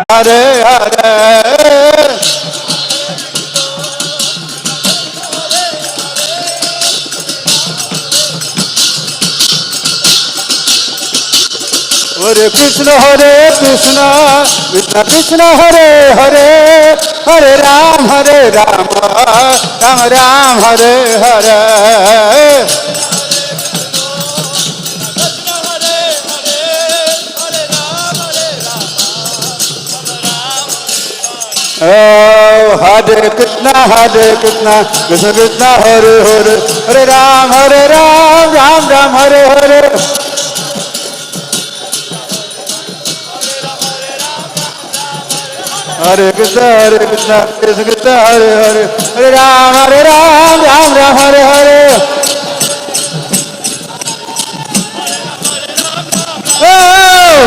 Hare Hare Hare Krishna Krishna Krishna Hare Hare Hare Ram Ram Ram Hare Hare Oh, Hare Krishna, Krishna Krishna, Hare Hare, Hare Ram, Ram Ram, Hare Hare. Hare Krishna, Krishna Krishna, Hare Hare, Hare Ram, Ram Ram, Hare Hare. Oh,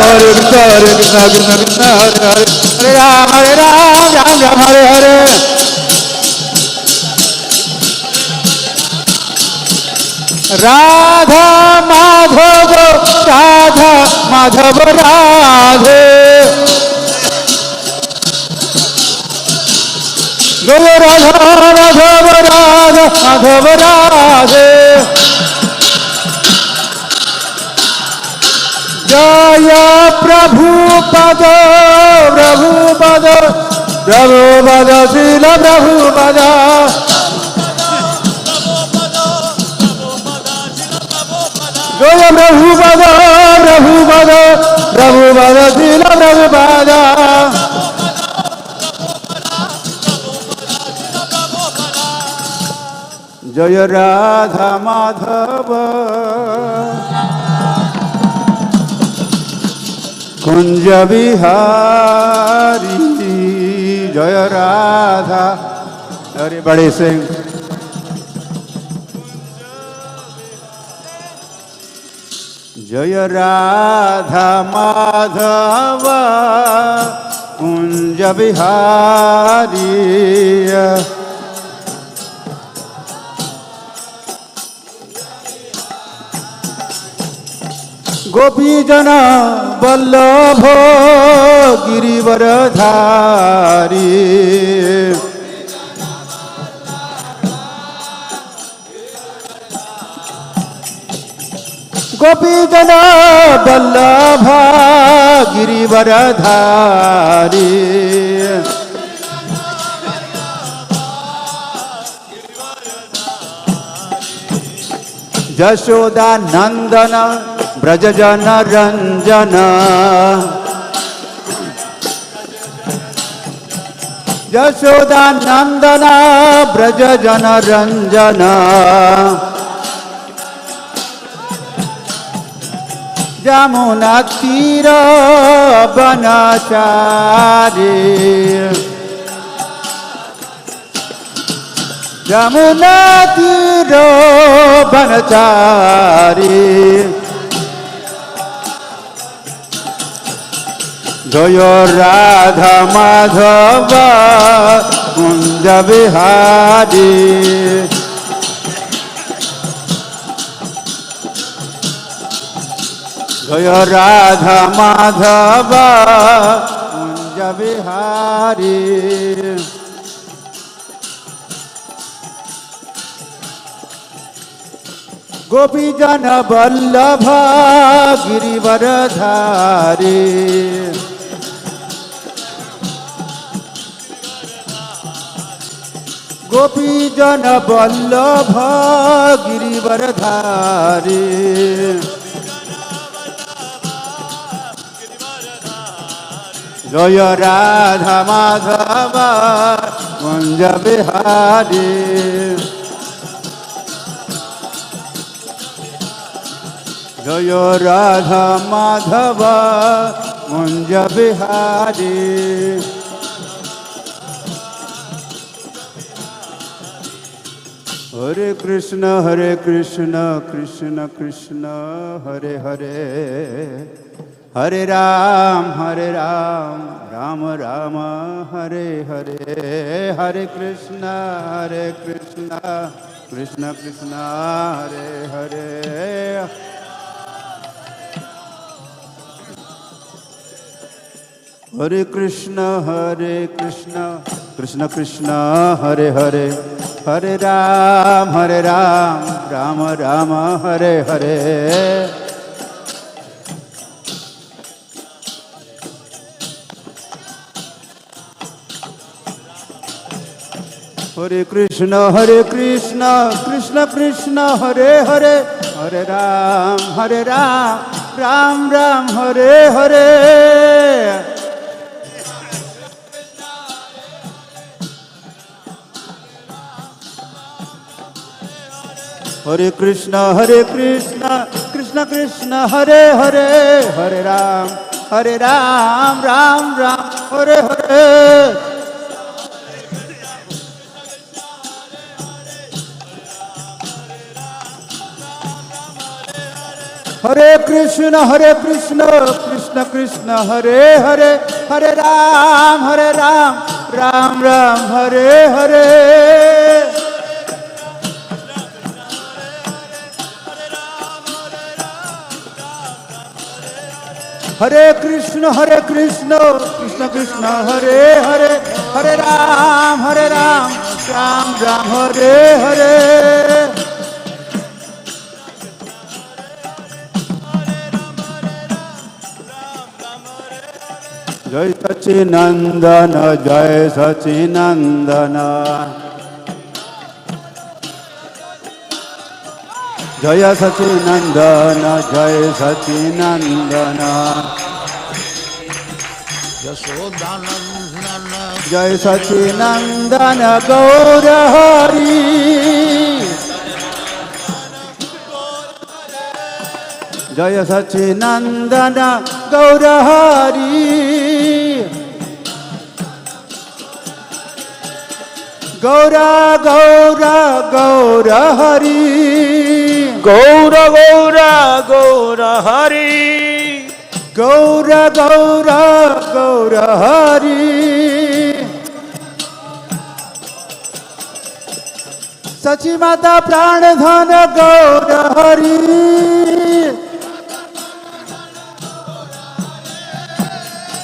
Hare Krishna, Krishna Krishna, Hare Hare, Hare Ram, Ram Ram, Hare Hare. Radha Madhava, Radha Madhava, Radhe. Jaya Radha Madhava, Radha Madhava, Radhe. Jaya Prabhupada, Prabhupada, Prabhupada, Srila Prabhupada. Jaya Prabhupada, Prabhupada, Prabhupada, Srila Prabhupada. Jaya Radha Madhava Kunja Bihari Jaya Radha. Everybody sing. Jaya Radha Madhava Kunja Bihari Gopijana Vallabha Girivaradhari Gopijana Vallabha Girivaradhari Jashoda Nandana Brajajana Ranjana Jashoda Nandana Brajajana Ranjana Jamuna Tira Banachari Jamuna Tira Banachari Jaya Radha Madhava Kunja Bihari Jaya Radha Madhava Kunja Bihari Gopijana Vallabha Girivaradhari गोपी जन वल्लभ गिरिवरधारी जय राधा माधव कुंज बिहारी जय राधा माधव कुंज बिहारी हरे कृष्ण कृष्ण कृष्ण हरे हरे हरे राम राम राम हरे हरे हरे कृष्ण कृष्ण कृष्ण हरे हरे हरे कृष्ण कृष्ण कृष्ण हरे हरे हरे राम राम राम हरे हरे हरे कृष्ण कृष्ण कृष्ण हरे हरे हरे राम राम राम हरे हरे हरे कृष्ण कृष्ण कृष्ण हरे हरे हरे राम राम राम हरे हरे हरे कृष्ण कृष्ण कृष्ण हरे हरे हरे राम राम राम हरे हरे हरे कृष्ण कृष्ण कृष्ण हरे हरे हरे राम राम राम हरे हरे जय सच्चिनंदन जय सच्चिनंदन जय सच्चिनंदन जय सच्चिनंदन जय सच्चिनंदन गौर हरि जय सच्चिनंदन गौर हरि गौर गौर गौर हरि गौर गौर गौर हरि गौर गौर गौर हरि सची माता प्राण धन गौर हरि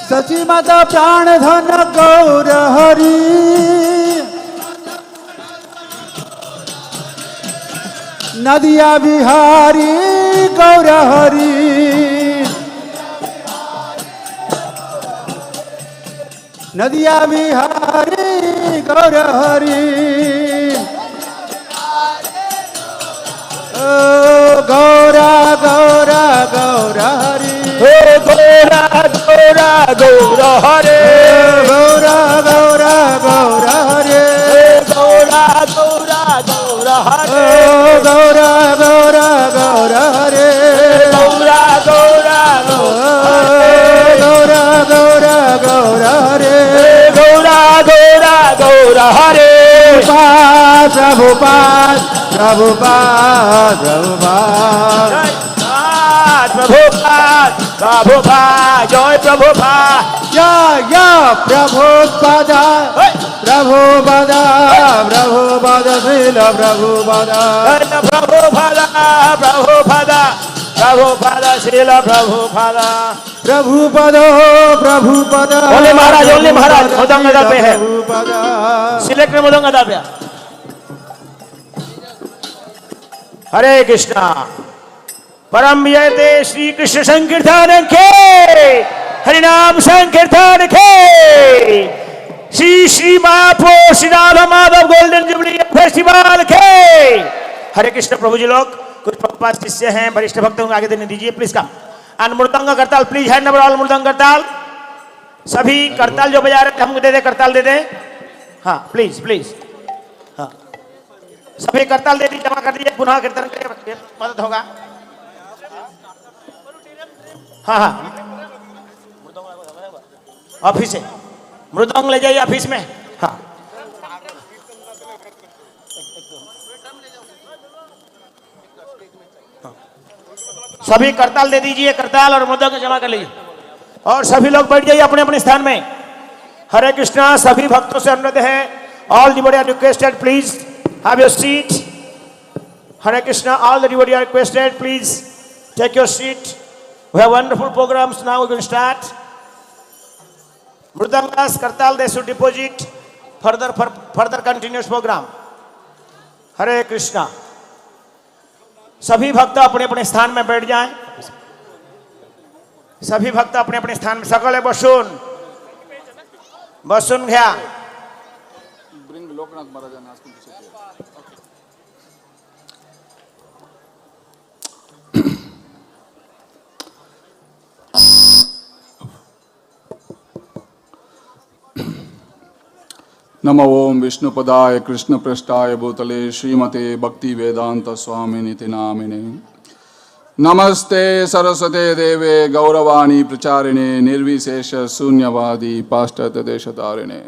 सची माता प्राण धन गौर हरि नदिया बिहारी गौर हरि नदिया बिहारी गौर हरि गौरा गौरा गौर हरि गौरा गौरा गौर हरे गौरा गौरा गौर हरि गौरा गौरा गौर हरे गौरा गौरा गौर हरि गौरा गौरा गौरा गौरा गौर हरि गौरा गौरा गौर हरे प्रभुपाद प्रभुपाद प्रभुपाद प्रभुपाद जय प्रभुपाद या प्रभुपाद प्रभुपाद प्रभुपाद श्रील प्रभुपाद प्रभुपाद प्रभुपाद प्रभुपाद श्रील प्रभुपाद प्रभुपाद प्रभुपाद ओनली महाराज मृदंग पे है सिलेक्ट में मृदंग पे हरे कृष्णा परम विजयते श्री कृष्ण संकीर्तन के हरिनाम संकीर्तन के Shri Mayapur Shri Radha Madhav golden jubilee festival के। हरे कृष्ण प्रभु जी लोग कुछ प्रभुपाद शिष्य हैं, वरिष्ठ भक्तों को आगे देने दीजिए प्लीज कम। एंड मृदंग करताल प्लीज हैंड नंबर ऑल मृदंग करताल, सभी करताल जो बजा रहे थे हमको दे दे, करताल दे दे। हाँ प्लीज प्लीज, हाँ सभी करताल दे दी, जमा कर दीजिए, पुनः कीर्तन करिए, मदद होगा। हाँ हाँ ऑफिस से मृदंग ले जाइए ऑफिस में। हाँ सभी करताल दे दीजिए, करताल और मृदंग जमा कर लीजिए और सभी लोग बैठ जाइए अपने अपने स्थान में। हरे कृष्णा, सभी भक्तों से अनुरोध है, all devotee are requested please have your seat. Hare Krishna, all the devotee are requested please take your seat. We have wonderful programmes, now we will start. Mridangas kartal they should deposit further continuous programme. Hare Krishna, सभी भक्त अपने अपने स्थान में बैठ जाएं। सभी भक्त अपने अपने स्थान में, सकले बसून बसून घ्या। नमो ओम विष्णुपदाय कृष्ण पृष्ठाय भूतले श्रीमते भक्ति वेदांत स्वामी निति नामिने। नमस्ते सरस्वते देवे गौरवाणी प्रचारिणे निर्विशेष शून्यवादी पाश्चात्य देशधारिणे।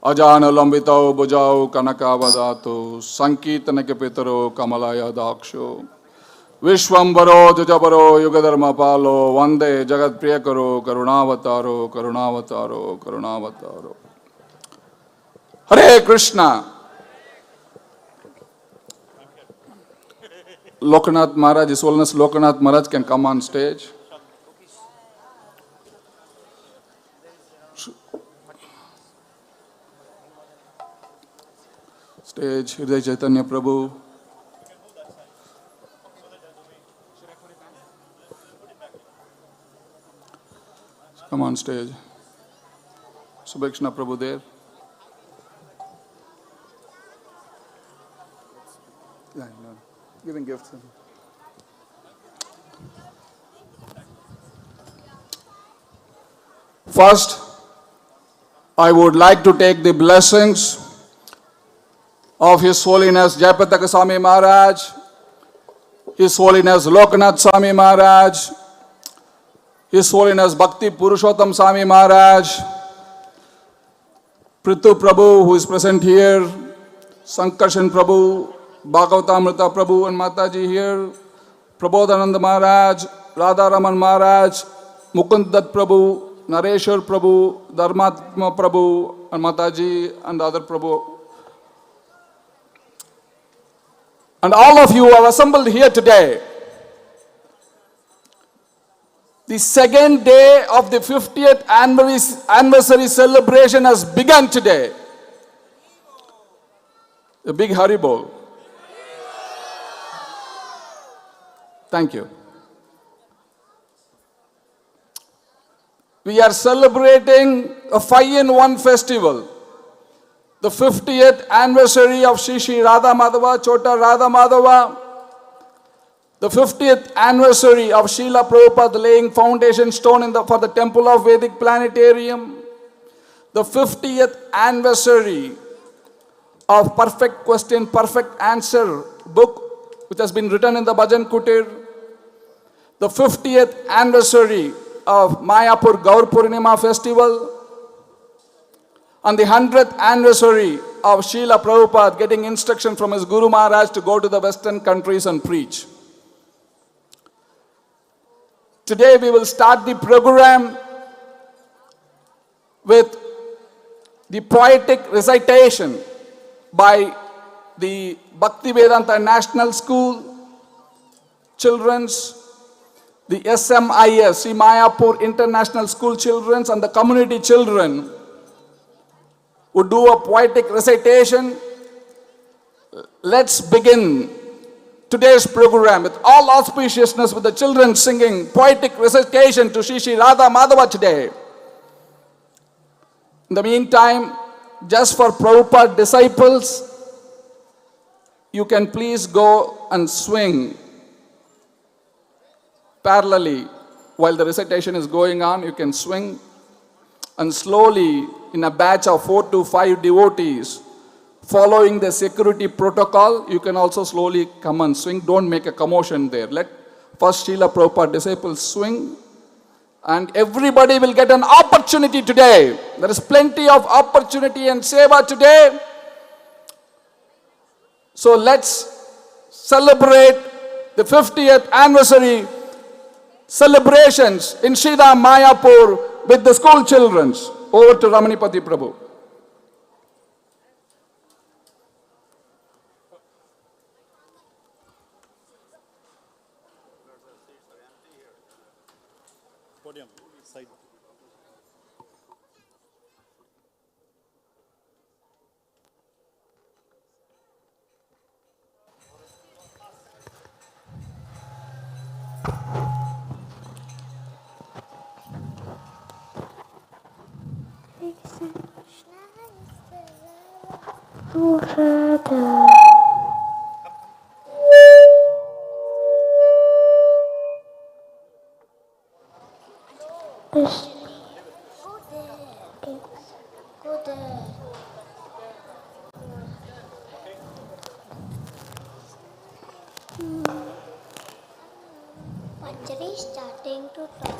अजानुलंबितौ भुजौ कनकावदातो संकीर्तनक पितरो कमलायदाक्षो विश्वंभरो द्विजबरो युगधर्मपालो वंदे जगत्प्रियकरो करुणावतारो करुणावतारो करुणावतारो। हरे Krishna. Lokanath Maharaj, His Holiness Lokanath Maharaj can come on stage. Stage, Hriday Chaitanya Prabhu. Come on stage. Subhakshana Prabhu there. Yeah, no. Giving gifts. First, I would like to take the blessings of His Holiness Jayapataka Swami Maharaj, His Holiness Lokanath Swami Maharaj, His Holiness Bhakti Purushottam Swami Maharaj, Prithu Prabhu who is present here, Sankarshan Prabhu, Bhagavatamrita Prabhu and Mataji here, Prabodhananda Maharaj, Radha Raman Maharaj, Mukundat Prabhu, Nareshwar Prabhu, Dharmatma Prabhu and Mataji and other Prabhu. And all of you are assembled here today. The second day of the 50th anniversary celebration has begun today. A big Haribol. Thank you. We are celebrating a 5-in-1 festival. The 50th anniversary of Shri Radha Madhava, Chota Radha Madhava. The 50th anniversary of Srila Prabhupada laying foundation stone for the temple of Vedic Planetarium. The 50th anniversary of Perfect Question, Perfect Answer book which has been written in the Bhajan Kutir. The 50th anniversary of Mayapur Gaur Purnima festival. And the 100th anniversary of Srila Prabhupada getting instruction from his Guru Maharaj to go to the Western countries and preach. Today we will start the program with the poetic recitation by the Bhakti Vedanta National School children's, the SMIS, Sri Mayapur International School children's and the community children would do a poetic recitation. Let's begin today's program with all auspiciousness with the children singing poetic recitation to Shri Radha Madhava today. In the meantime, just for Prabhupada disciples, you can please go and swing parallelly. While the recitation is going on, you can swing, and slowly, in a batch of 4 to 5 devotees, following the security protocol, you can also slowly come and swing. Don't make a commotion there. Let first Srila Prabhupada disciples swing, and everybody will get an opportunity today. There is plenty of opportunity and seva today. So let's celebrate the 50th anniversary celebrations in Shridham Mayapur with the school children. Over to Ramanipati Prabhu. Panjari is starting to talk.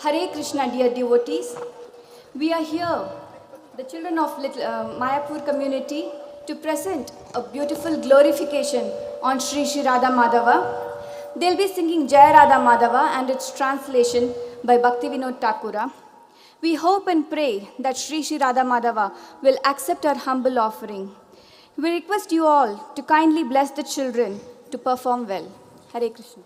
Hare Krishna, dear devotees. We are here, the children of Mayapur community, to present a beautiful glorification on Sri Sri Radha Madhava. They'll be singing Jai Radha Madhava and its translation by Bhakti Vinod Thakura. We hope and pray that Sri Sri Radha Madhava will accept our humble offering. We request you all to kindly bless the children to perform well. Hare Krishna.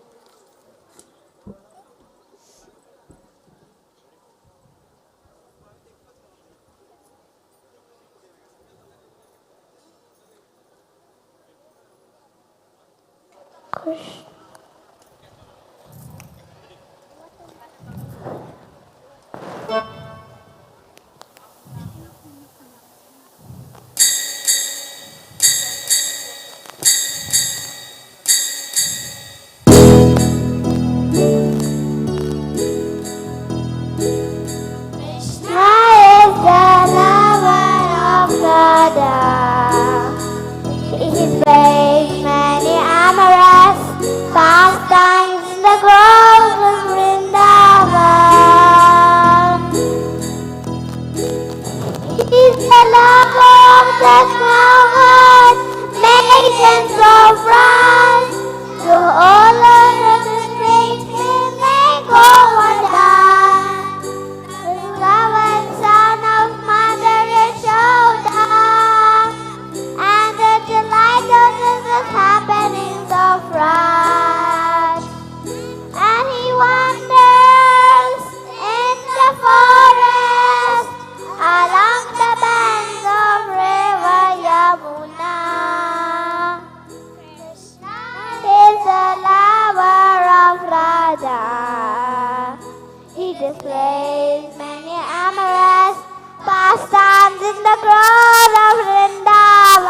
displays many amorous pastimes in the grove of Vrindavan.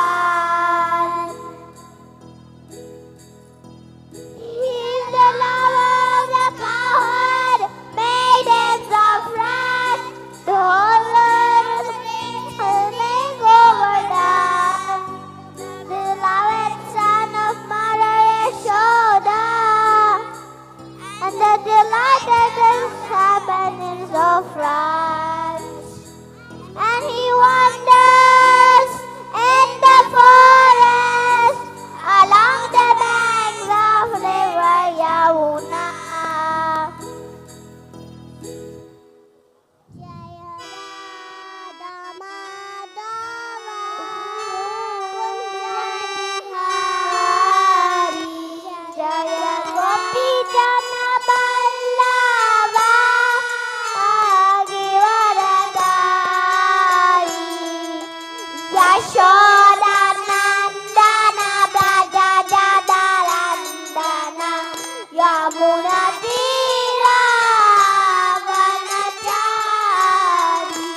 He is the lover of the cowherd, maidens of wrath. The whole world is overdone. The beloved son of Mother Yashoda, and the delighted inhabitants of France. And he wanders in the forest along the banks of river Yamuna. Jaya Radha Madhava, Kunja Bihari, Jaya Gopi Jana Ballava, Agivaradari, Yashoda Nandana Braja Jadarandana, Yamuna Tira Vanachari,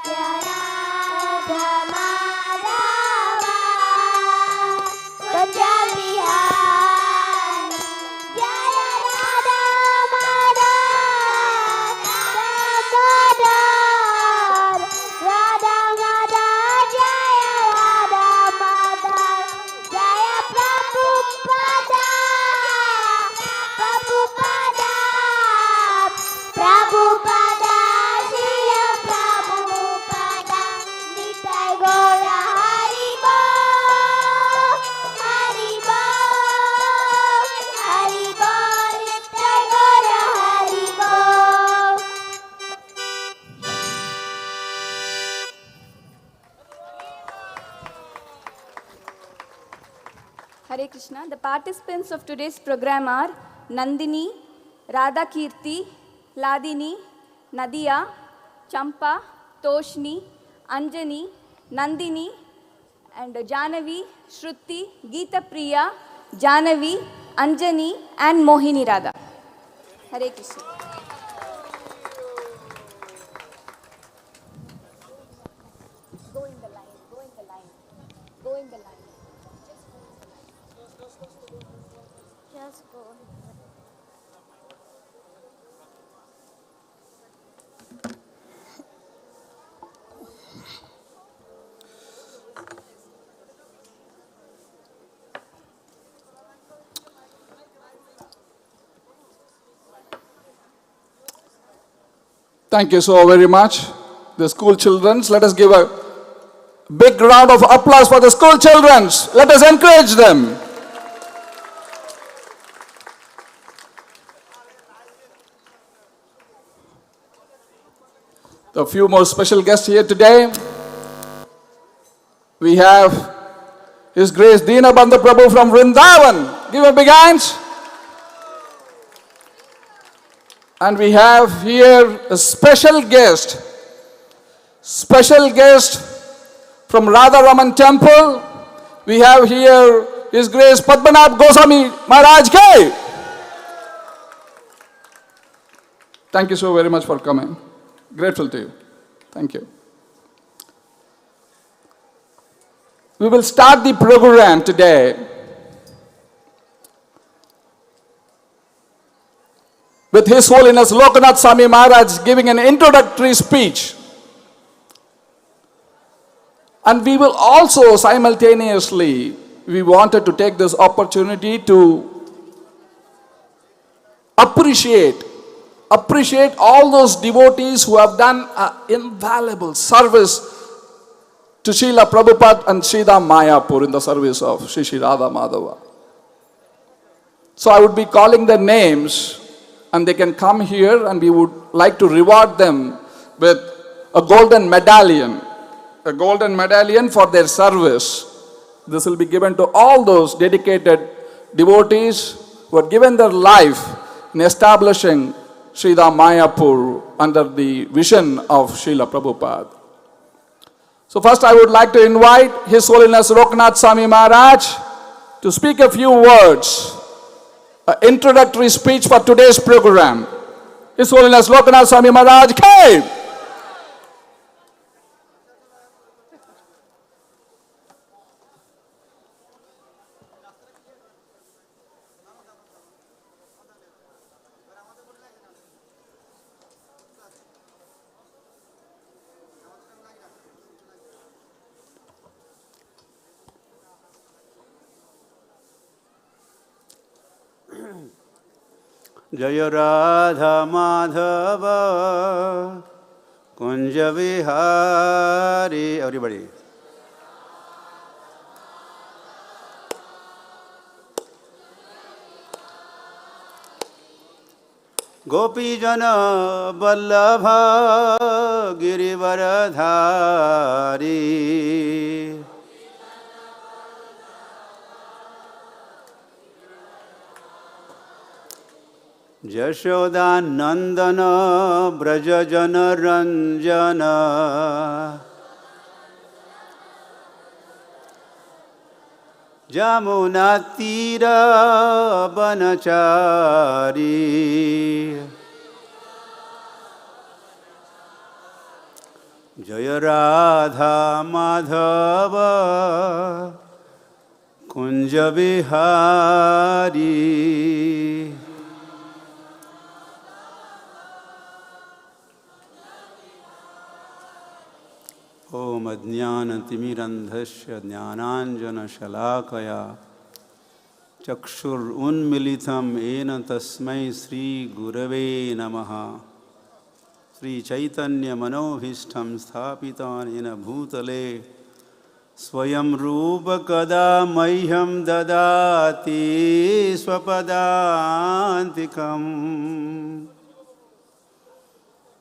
Jaya Radha Madhava, Kunja Bihari, Jaya Radha Madhava, Radha Madhava, Jaya Radha Madhava, Jaya Prabhupada, Prabhupada, Prabhupada, Shriya Prabhupada, Nitai Gaura Hari Bol, Hari Bol, Hari Bol, Nitai Gaura Hari Bol. Hare Krishna. The participants of today's program are Nandini, Radha Kirti, Ladini, Nadia, Champa, Toshni, Anjani, Nandini, and Janavi, Shruti, Geeta Priya, Janavi, Anjani, and Mohini Radha. Hare Krishna. Go in the line, go in the line, go in the line. Just go. Thank you so very much, the school children. Let us give a big round of applause for the school children. Let us encourage them. A few more special guests here today. We have His Grace Deenabandhu Prabhu from Vrindavan. Give a big hands. And we have here a special guest from Radha Raman Temple. We have here His Grace Padmanabh Goswami Maharaj Ki. Thank you so very much for coming. Grateful to you. Thank you. We will start the program today with His Holiness Lokanath Swami Maharaj giving an introductory speech. And we will also simultaneously, we wanted to take this opportunity to appreciate all those devotees who have done invaluable service to Srila Prabhupada and Sridham Mayapur in the service of Shri Radha Madhava. So I would be calling their names and they can come here and we would like to reward them with a golden medallion for their service. This will be given to all those dedicated devotees who have given their life in establishing Sridham Mayapur under the vision of Srila Prabhupada. So first I would like to invite His Holiness Lokanath Swami Maharaj to speak a few words, an introductory speech for today's program. His Holiness Lokanath Swami Maharaj ki. जय राधा माधव कुंज Vihari everybody गोपीजन Vallabh Girivardhari Yashodanandan Braj जन रंजन जमुना तीर बनचारी जय राधा माधव कुंज बिहारी ओम अज्ञानतिमिरन्धस्य ज्ञानाञ्जनशलाकया चक्षुरुन्मिलितं येन तस्मै श्रीगुरवे नमः। श्रीचैतन्यमनोभीष्टं स्थापितं येन भूतले स्वयं रूप कदा मह्यं ददाति स्वपदान्तिकम्।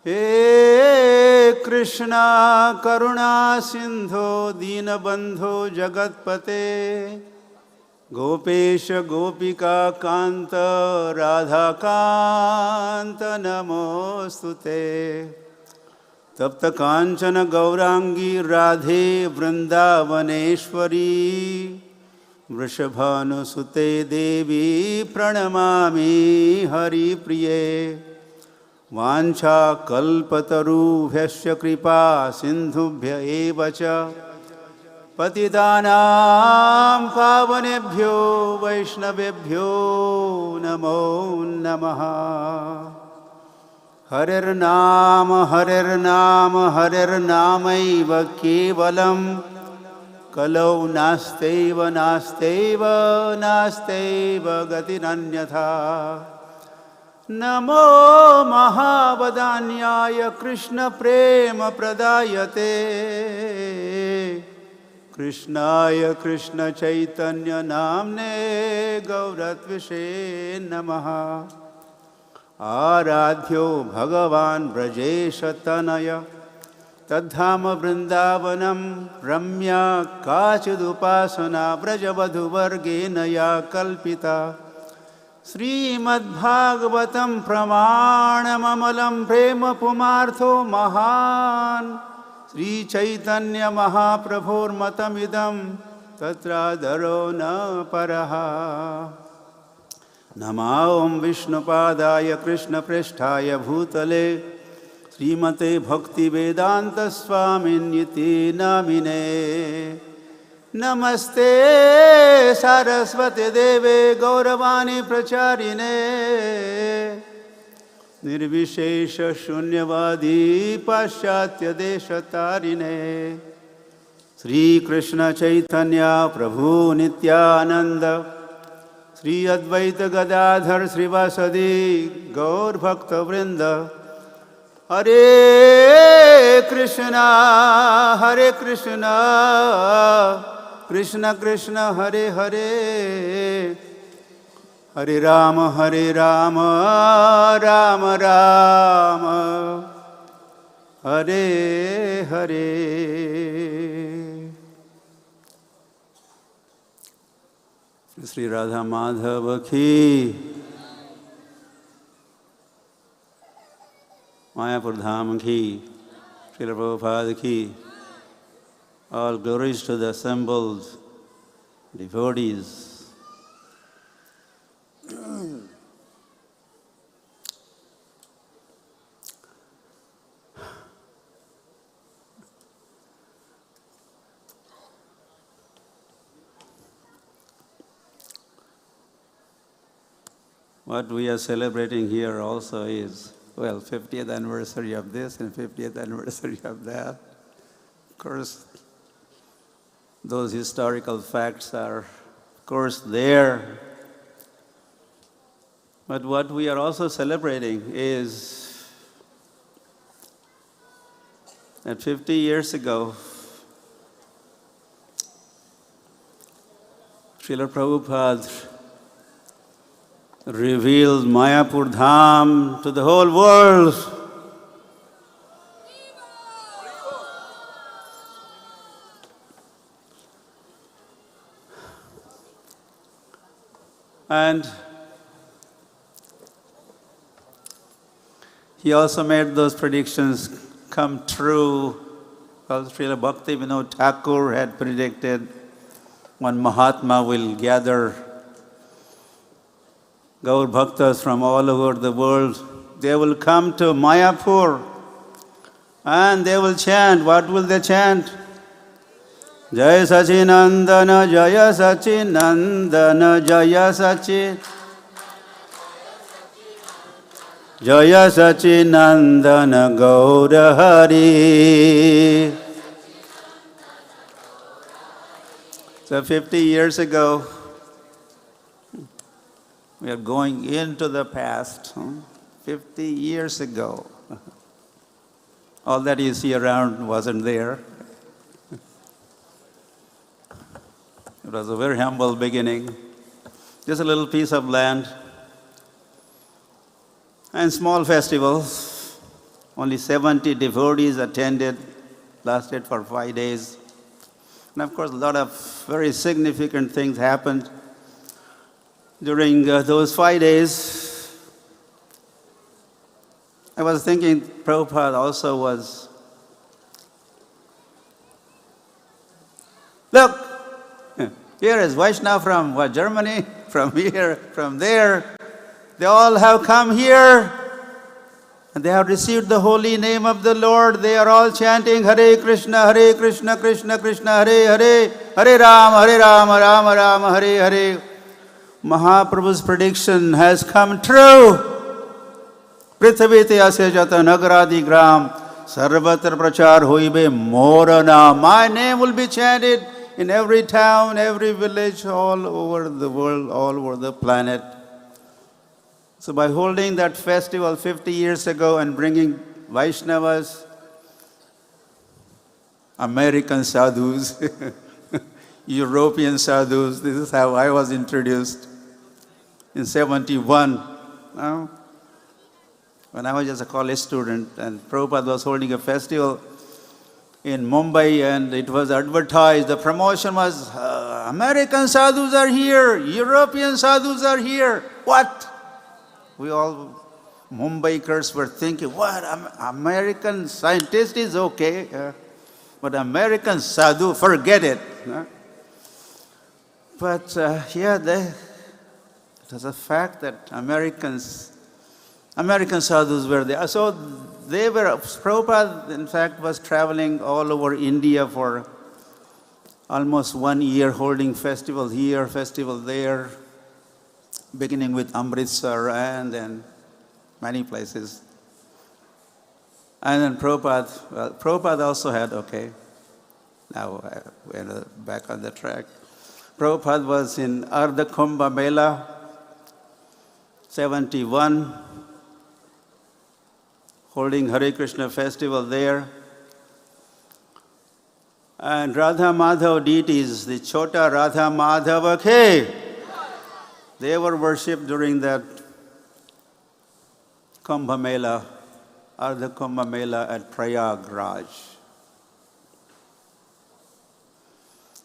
हे कृष्णा करुणा सिंधो दीनबंधो जगत्पते गोपेश गोपिका कांत राधा कांत नमोस्तुते। तप्त कांचन गौरांगी राधे वृंदावनेश्वरी वृषभानुसुते देवी प्रणमामि हरिप्रिये। वाञ्छाकल्पतरुभ्यश्च कृपा सिन्धुभ्य एव च पतितानां पावनेभ्यो वैष्णवेभ्यो नमो नमः। हरिर्नाम हरिर्नाम हरिर्नामैव केवलं कलौ नास्त्यैव नास्त्यैव नास्त्यैव गतिरन्यथा। नमो महावदान्याय कृष्ण प्रेम प्रदायते कृष्णाय कृष्ण चैतन्य नाम्ने गौरत्विषे नमः। आराध्यो भगवान् ब्रजेश तनय तद्धाम वृंदावनम रम्या काचिदुपासना ब्रजवधुवर्गेन या कल्पिता। श्रीमद्भागवतं प्रमाणममलं प्रेम पुमार्थो महान् श्रीचैतन्य महाप्रभोर्मतमिदं तत्रादरो न परः। नमः ॐ विष्णुपादाय कृष्णप्रेष्ठाय भूतले श्रीमते भक्तिवेदान्तस्वामिन्यति नामिने। नमस्ते सारस्वती देवे गौरवाणी प्रचारिणे निर्विशेष शून्यवादी पाश्चात्य देशतारिणे। श्री कृष्ण चैतन्य प्रभु नित्यानंद श्री अद्वैत गदाधर श्रीवासदि गौर भक्त वृंद। हरे कृष्णा कृष्ण कृष्ण हरे हरे हरे राम राम राम हरे हरे। श्री राधा माधव की, मायापुर धाम की, श्रील प्रभुपाद की। All glories to the assembled devotees. What we are celebrating here also is, well, 50th anniversary of this and 50th anniversary of that. Of course, those historical facts are, of course, there. But what we are also celebrating is that 50 years ago, Srila Prabhupada revealed Mayapur Dham to the whole world. And he also made those predictions come true. Well, Srila Bhakti Vinod Thakur had predicted one Mahatma will gather Gaur Bhaktas from all over the world. They will come to Mayapur and they will chant. What will they chant? Jaya Sachinandana, Jaya Sachinandana, Jaya Sachin. Jaya Sachinandana Gaura Hari. So 50 years ago, we are going into the past. 50 years ago. All that you see around wasn't there. It was a very humble beginning. Just a little piece of land. And small festivals. Only 70 devotees attended. Lasted for 5 days. And of course, a lot of very significant things happened during those 5 days. I was thinking Prabhupada also was, look, here is Vaishnava from what, Germany, from here, from there. They all have come here and they have received the holy name of the Lord. They are all chanting Hare Krishna, Krishna Krishna, Hare Hare, Hare Rama, Rama Rama, Hare Hare. Mahaprabhu's prediction has come true. Prithvite asya jata nagaradi gram sarvatra prachar hoibe morana. My name will be chanted in every town, every village, all over the world, all over the planet. So by holding that festival 50 years ago and bringing Vaishnavas, American sadhus, European sadhus, this is how I was introduced in 71. When I was just a college student and Prabhupada was holding a festival in Mumbai and it was advertised, the promotion was, American sadhus are here, European sadhus are here. What? We all Mumbaikers were thinking, what, American scientist is okay, but American sadhu, forget it. But it was a fact that American sadhus were there. So Prabhupada, in fact, was traveling all over India for almost 1 year, holding festivals here, festival there, beginning with Amritsar and many places. And then Prabhupada also had, now we're back on the track. Prabhupada was in Ardha Kumbh Mela, 71, holding Hare Krishna festival there. And Radha Madhava deities, the Chota Radha Madhava they were worshipped during that Kumbh Mela, Ardha Kumbh Mela at Prayagraj.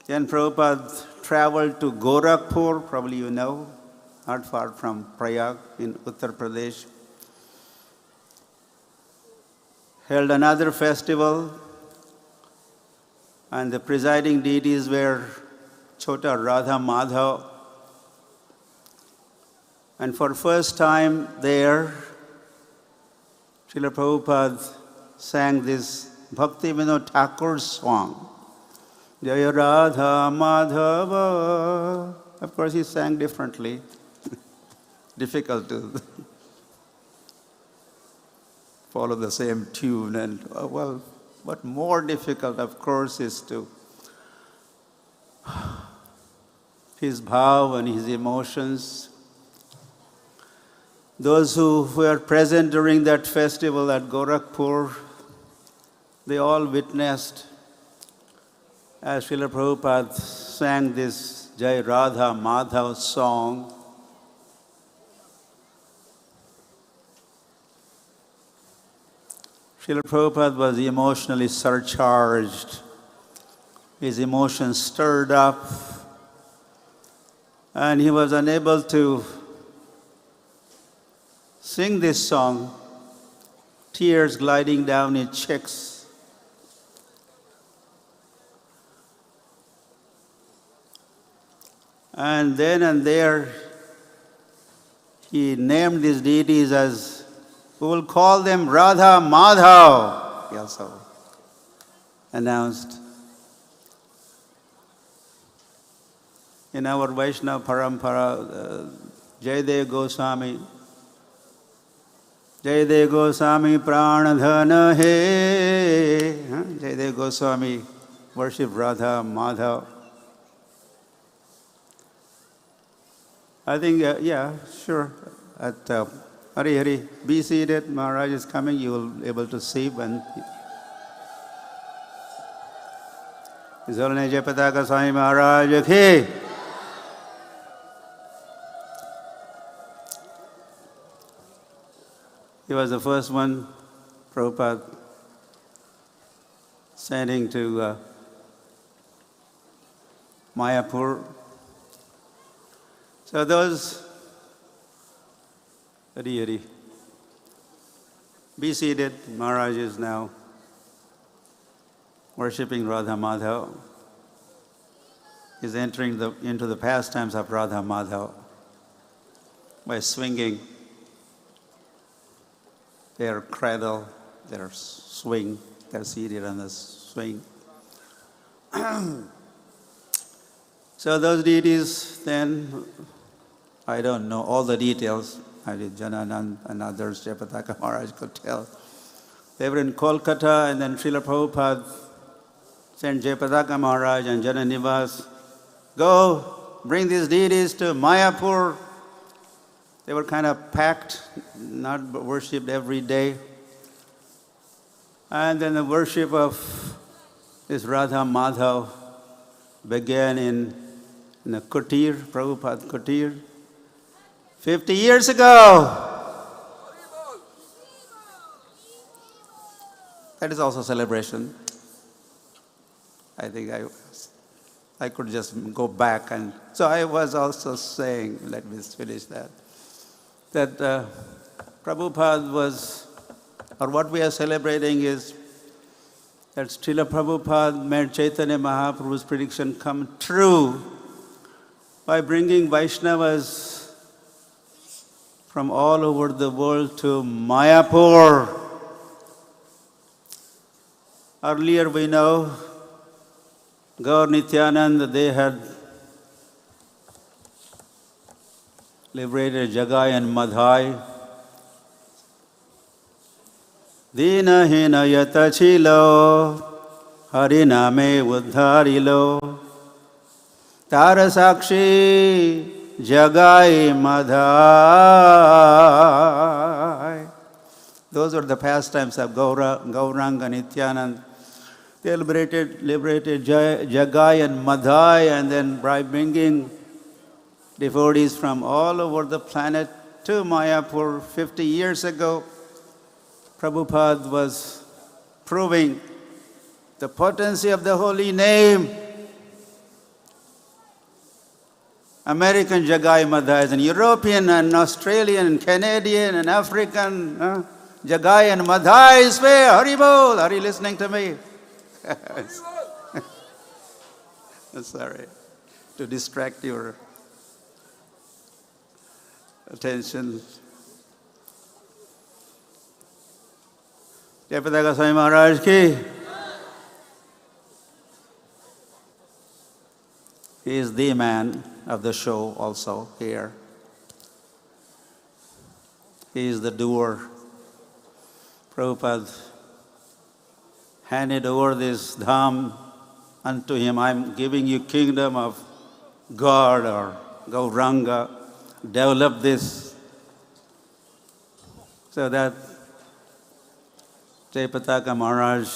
Then Prabhupada traveled to Gorakhpur, probably you know, not far from Prayag in Uttar Pradesh. Held another festival, and the presiding deities were Chota Radha Madhava. And for first time there, Srila Prabhupada sang this Bhakti Vinod Thakur's song, Jaya Radha Madhava. Of course, he sang differently. difficult to follow the same tune. And well, what more difficult, of course, is to his bhav and his emotions. Those who were present during that festival at Gorakhpur, they all witnessed as Srila Prabhupada sang this Jai Radha Madhava song. Srila Prabhupada was emotionally surcharged. His emotions stirred up, and he was unable to sing this song, tears gliding down his cheeks. And then and there, he named these deities as, we will call them Radha Madhava, he also announced. In our Vaishnava Parampara, Jaydev Goswami, Jaydev Goswami Pranadhana He, Jaydev Goswami worship Radha Madhava. I think, yeah, sure. At Hari Hari, be seated. Maharaj is coming. You will be able to see when. His Holiness Jayapataka Swami Maharaj ki. He was the first one, Prabhupada, sending to Mayapur. So those, Hari Hari, be seated. Maharaj is now worshipping Radha Madhava. He's entering into the pastimes of Radha Madhava by swinging their cradle, their swing, they're seated on the swing. So those deities then, I don't know all the details. I did Jananand and others, Jayapataka Maharaj could tell. They were in Kolkata, and then Srila Prabhupada sent Jayapataka Maharaj and Jananivas, go bring these deities to Mayapur. They were kind of packed, not worshipped every day. And then the worship of this Radha Madhava began in a kutir, Prabhupada kutir, 50 years ago. That is also celebration. I think I could just go back. And so I was also saying, let me finish that Prabhupada was, or what we are celebrating is that Srila Prabhupada made Chaitanya Mahaprabhu's prediction come true by bringing Vaishnavas from all over the world to Mayapur. Earlier we know Gaur Nityananda, they had liberated Jagai and Madhai. Dina hina yata chilo, hariname uddharilo, tarasakshi Jagai Madhai. Those were the pastimes of Gauranga Nityananda. They liberated Jagai and Madhai, and then by bringing devotees from all over the planet to Mayapur 50 years ago, Prabhupada was proving the potency of the holy name. American Jagai Madhai and European and Australian and Canadian and African Jagai and Madhai is where. Haribol, are you listening to me? Sorry to distract your attention. Jayapataka Swami Maharaj ki. He is the man of the show also here. He is the doer. Prabhupada handed over this dham unto him. I'm giving you kingdom of God or Gauranga. Develop this. So that Jayapataka Maharaj,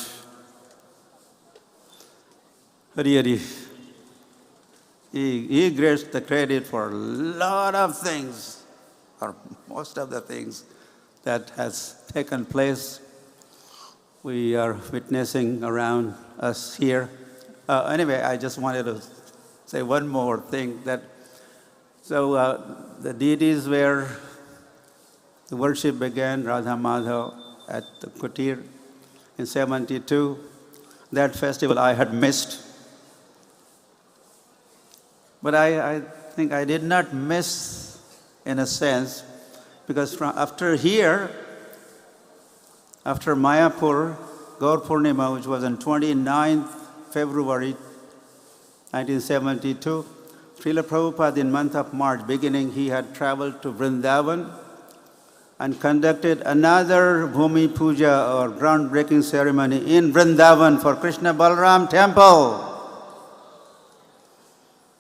Hari, he gets the credit for a lot of things, or most of the things that has taken place. We are witnessing around us here. Anyway, I just wanted to say one more thing. The deities where the worship began, Radha Madhava at the Kutir in 72. That festival I had missed. But I think I did not miss in a sense, because after Mayapur, Gaur Purnima, which was on 29th February 1972, Srila Prabhupada in month of March beginning, he had traveled to Vrindavan and conducted another Bhumi Puja or groundbreaking ceremony in Vrindavan for Krishna Balaram temple.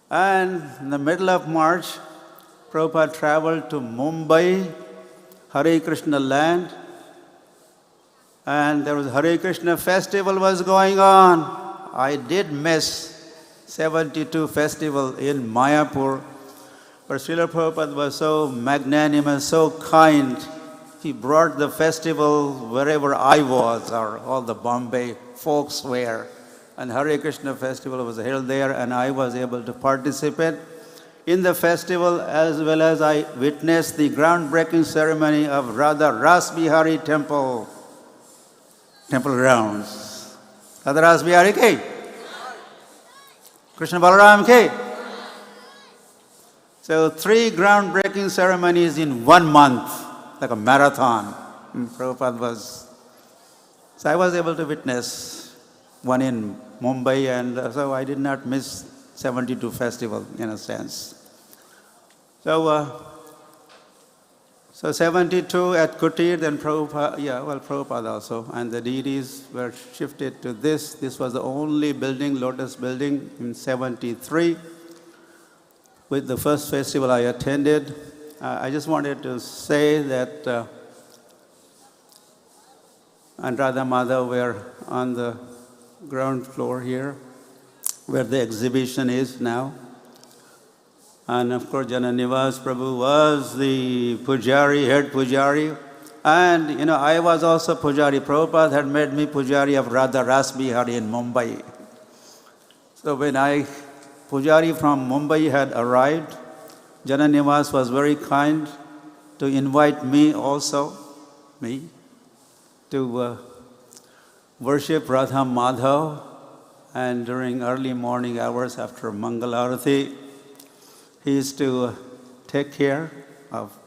And in the middle of March, Prabhupada traveled to Mumbai, Hare Krishna land, and there was Hare Krishna festival was going on. I did miss 72 festival in Mayapur, but Srila Prabhupada was so magnanimous, so kind. He brought the festival wherever I was, or all the Bombay folks were. And Hare Krishna festival was held there, and I was able to participate in the festival, as well as I witnessed the groundbreaking ceremony of Radha Ras Bihari temple grounds. Radha Ras Bihari ke? Krishna Balaram ke? So 3 groundbreaking ceremonies in 1 month, like a marathon. Prabhupada was. So I was able to witness one in Mumbai, and so I did not miss 72 festival in a sense. So 72 at Kutir, then Prabhupada also, and the deities were shifted to this. This was the only building, Lotus building, in 73. With the first festival I attended, I just wanted to say that and Radha Madhava were on the ground floor here, where the exhibition is now. And of course, Jananivas Prabhu was the pujari, head pujari. And I was also pujari. Prabhupada had made me pujari of Radha Ras Bihari in Mumbai. So when pujari from Mumbai had arrived, Jananivas was very kind to invite me also, to worship Radha Madhava. And during early morning hours after Mangalarati, he used to take care of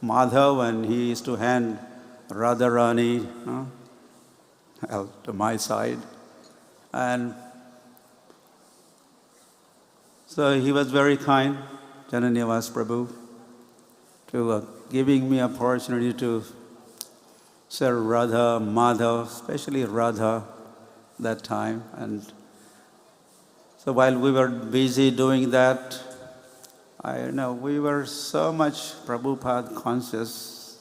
Madhav, and he used to hand Radharani to my side. And so he was very kind, Jananivas Prabhu, to giving me opportunity to serve Radha, Madhav, especially Radha that time. And so while we were busy doing that, we were so much Prabhupada conscious.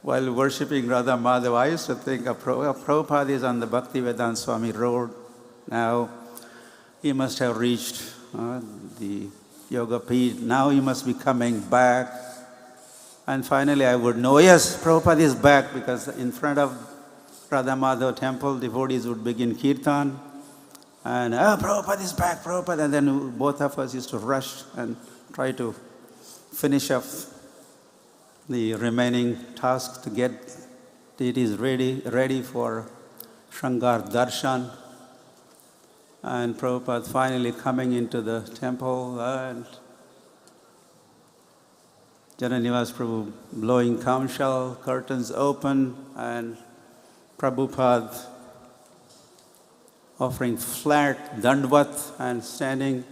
While worshipping Radha Madhava, I used to think of Prabhupada is on the Bhaktivedanta Swami road now. He must have reached the Yoga Peeth. Now he must be coming back. And finally I would know, yes, Prabhupada is back, because in front of Radha Madhava temple, devotees would begin kirtan. And, Prabhupada is back, Prabhupada. And then both of us used to rush and try to finish up the remaining task to get deities ready for Shangar Darshan. And Prabhupada finally coming into the temple, and Jananivas Prabhu blowing kamshal, curtains open, and Prabhupada offering flat dandvat and standing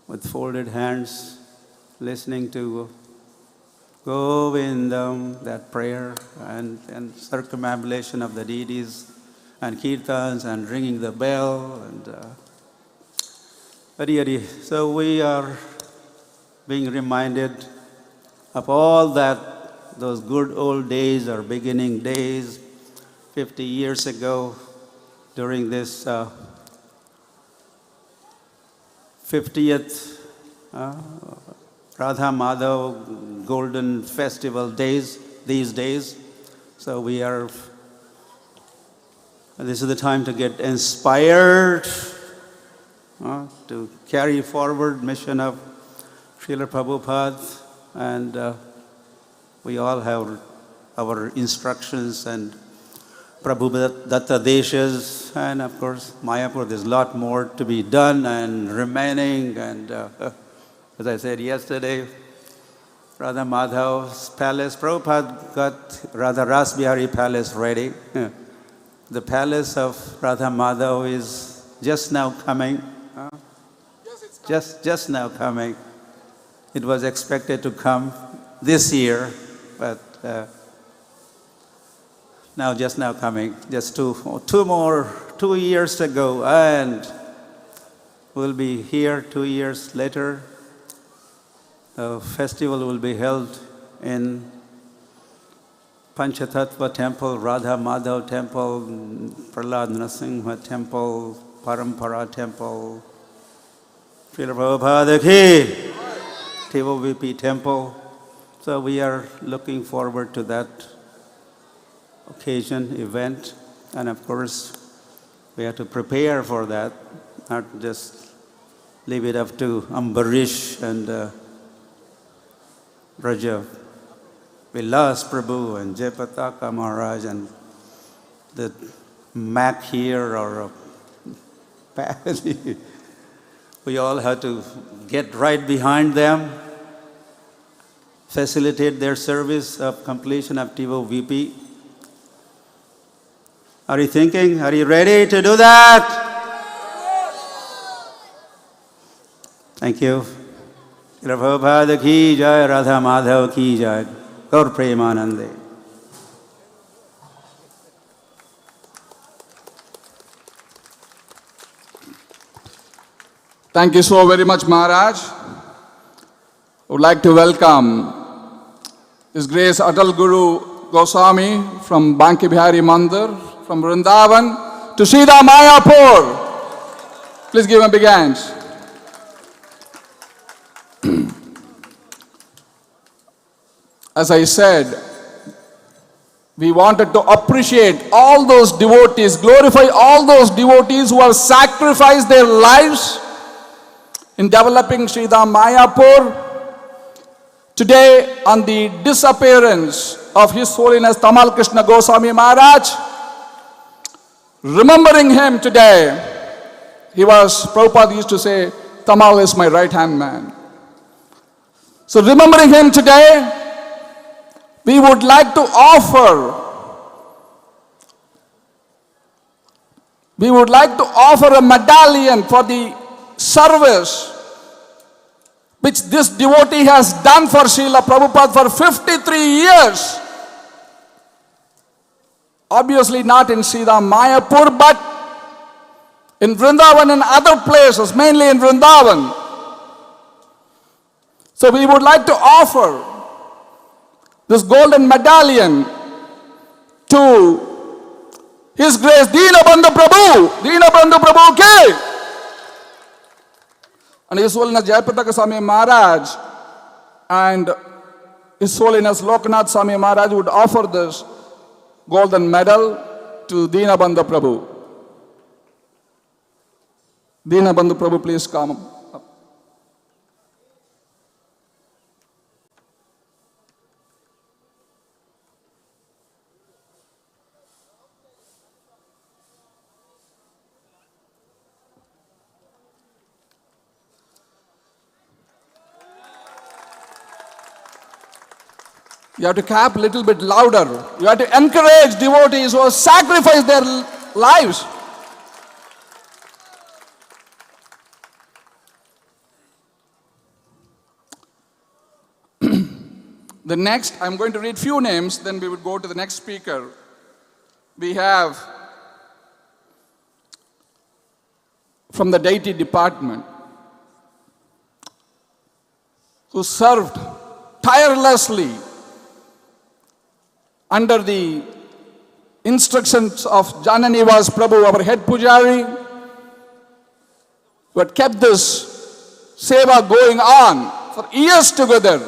with folded hands listening to Govindam, that prayer, and circumambulation of the deities, and kirtans, and ringing the bell, and Hari Hari. So we are being reminded of all that, those good old days or beginning days, 50 years ago, during this 50th Radha Madhava Golden Festival days, these days. So this is the time to get inspired to carry forward mission of Srila Prabhupada, and we all have our instructions and Prabhu Datta Deshas, and of course Mayapur. There's a lot more to be done and remaining, and as I said yesterday, Radha Madhava's palace, Prabhupada got Radha Rasbihari palace ready. The palace of Radha Madhava is just now coming. Just now coming. It was expected to come this year, but just now coming. Just 2 years to go, and we'll be here 2 years later. The festival will be held in Panchatattva temple, Radha Madhava temple, Prahlad Nrsimha temple, Parampara temple, Srila Prabhupada ki, TVP temple. So we are looking forward to that occasion, event, and of course we have to prepare for that, not just leave it up to Ambarish and Raja Vilas Prabhu and Jayapataka Maharaj and the Mac here or we all have to get right behind them, facilitate their service of completion of TVP. Are you thinking? Are you ready to do that? Thank you. Prabhupada ki jai, Radha Madhava ki jai, Gaur Premanande. Thank you so very much, Maharaj. I would like to welcome His Grace Atal Guru Goswami from Banki Bihari Mandir, from Vrindavan to Sridhar Mayapur. Please give him a big hand. As I said, we wanted to appreciate all those devotees, glorify all those devotees who have sacrificed their lives in developing Sridhar Mayapur. Today, on the disappearance of His Holiness Tamal Krishna Goswami Maharaj, remembering him today, Prabhupada used to say, Tamal is my right-hand man. So remembering him today, we would like to offer a medallion for the service which this devotee has done for Srila Prabhupada for 53 years. Obviously not in Sridhar Mayapur, but in Vrindavan and other places, mainly in Vrindavan. So we would like to offer this golden medallion to His Grace Deenabandhu Prabhu ki, and His Holiness Jayapataka Swami Maharaj and His Holiness Lokanath Swami Maharaj would offer this golden medal to Deenabandhu Prabhu. Deenabandhu Prabhu, please come up. You have to clap a little bit louder. You have to encourage devotees who have sacrificed their lives. The next, I'm going to read few names, then we would go to the next speaker. We have from the deity department, who served tirelessly under the instructions of Jananivas Prabhu, our head pujari, who had kept this seva going on for years together.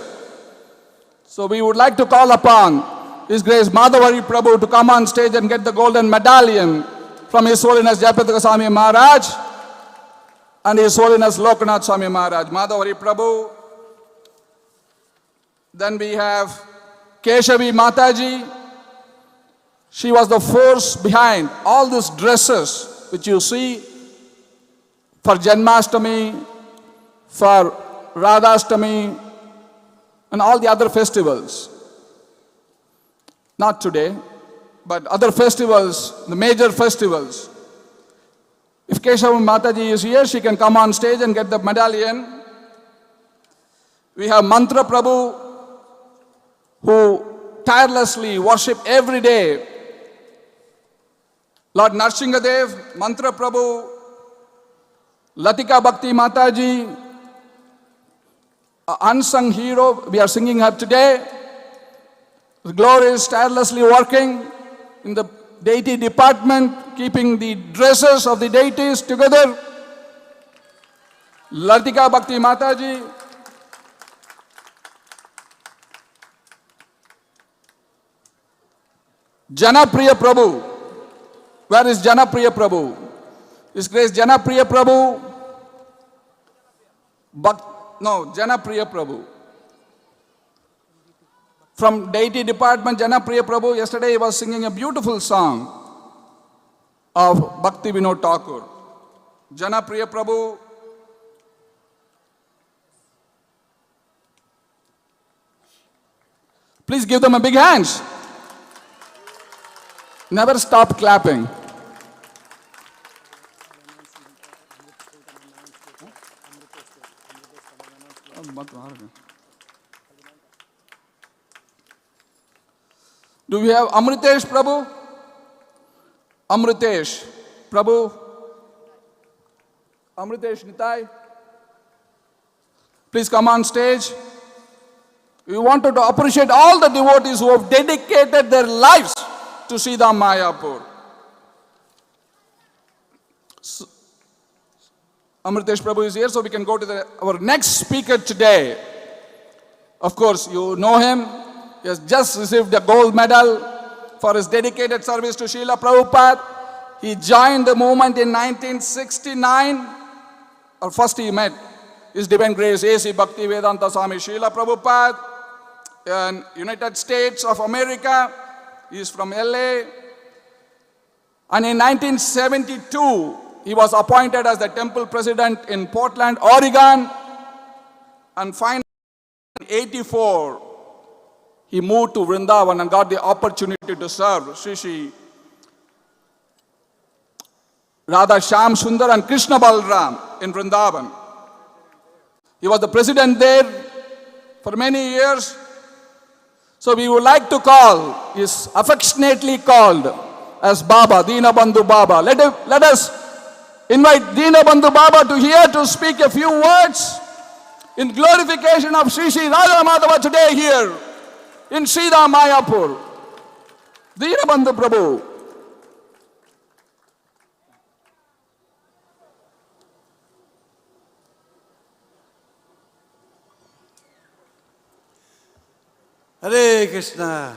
So we would like to call upon His Grace Madhavari Prabhu to come on stage and get the golden medallion from His Holiness Jayapataka Swami Maharaj and His Holiness Lokanath Swami Maharaj. Madhavari Prabhu. Then we have Keshavi Mataji. She was the force behind all these dresses which you see for Janmashtami, for Radhashtami, and all the other festivals. Not today, but other festivals, the major festivals. If Keshav Mataji is here, she can come on stage and get the medallion. We have Mantra Prabhu, who tirelessly worship every day. Lord Narsinghadev, Mantra Prabhu, Latika Bhakti Mataji, unsung hero, we are singing her today. The glory is tirelessly working in the deity department, keeping the dresses of the deities together. Latika Bhakti Mataji. Janapriya Prabhu. Where is Janapriya Prabhu? His Grace Janapriya Prabhu. Janapriya Prabhu. From deity department, Janapriya Prabhu, yesterday he was singing a beautiful song of Bhakti Vinod Thakur. Janapriya Prabhu. Please give them a big hand. Never stop clapping. Do we have Amritesh Prabhu? Amritesh Prabhu? Amritesh Nitai? Please come on stage. We wanted to appreciate all the devotees who have dedicated their lives to Sridham Mayapur. Amritesh Prabhu is here, so we can go to our next speaker today. Of course, you know him. He has just received a gold medal for his dedicated service to Srila Prabhupada. He joined the movement in 1969. Or first he met His Divine Grace A.C. Bhaktivedanta Swami Srila Prabhupada in United States of America. He is from LA. And in 1972, he was appointed as the temple president in Portland, Oregon. And finally, in 1984, he moved to Vrindavan and got the opportunity to serve Shri Radha Shyam Sundar and Krishna Balram in Vrindavan. He was the president there for many years. So we would like to call, he is affectionately called as Baba, Dinabandhu Baba. Let us invite Dinabandhu Baba to here to speak a few words in glorification of Sri Radha Madhava today here in Sridham Mayapur. Dinabandhu Prabhu. Hare Krishna.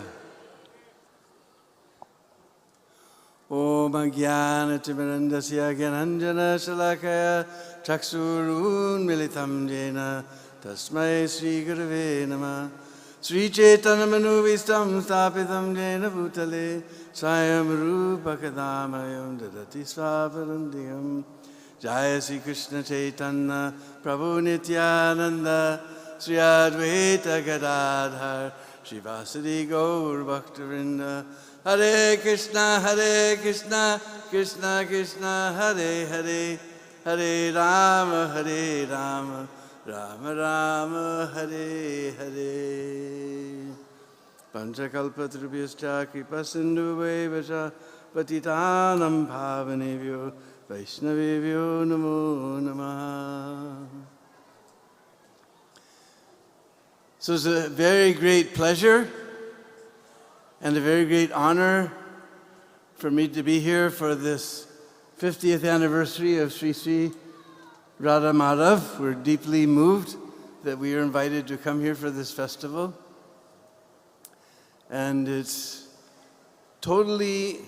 Om Jnana-timirandasya Gyananjana Shalakaya Chaksurun Militam Jena Tasmai Sri Gurave Namah Sri Chaitanya Manovistam Sthapitam Jena Bhutale Swayam Rupa Kadamayam Dadati Swaparandiyam Jaya Sri Krishna Chaitanya Prabhu Nityananda Sri Advaita Gadadhar Shivasadi Gaur Bhaktivinoda Hare Krishna, Krishna Krishna, Hare Hare, Hare Rama, Rama Rama Hare Hare. Panchakalpatrubhyascha kripasindhuvaivacha patitanam bhavanebhyo Vaishnavebhyo namo namaha. So it's a very great pleasure and a very great honor for me to be here for this 50th anniversary of Sri Sri Radha Madhava. We're deeply moved that we are invited to come here for this festival. And it's totally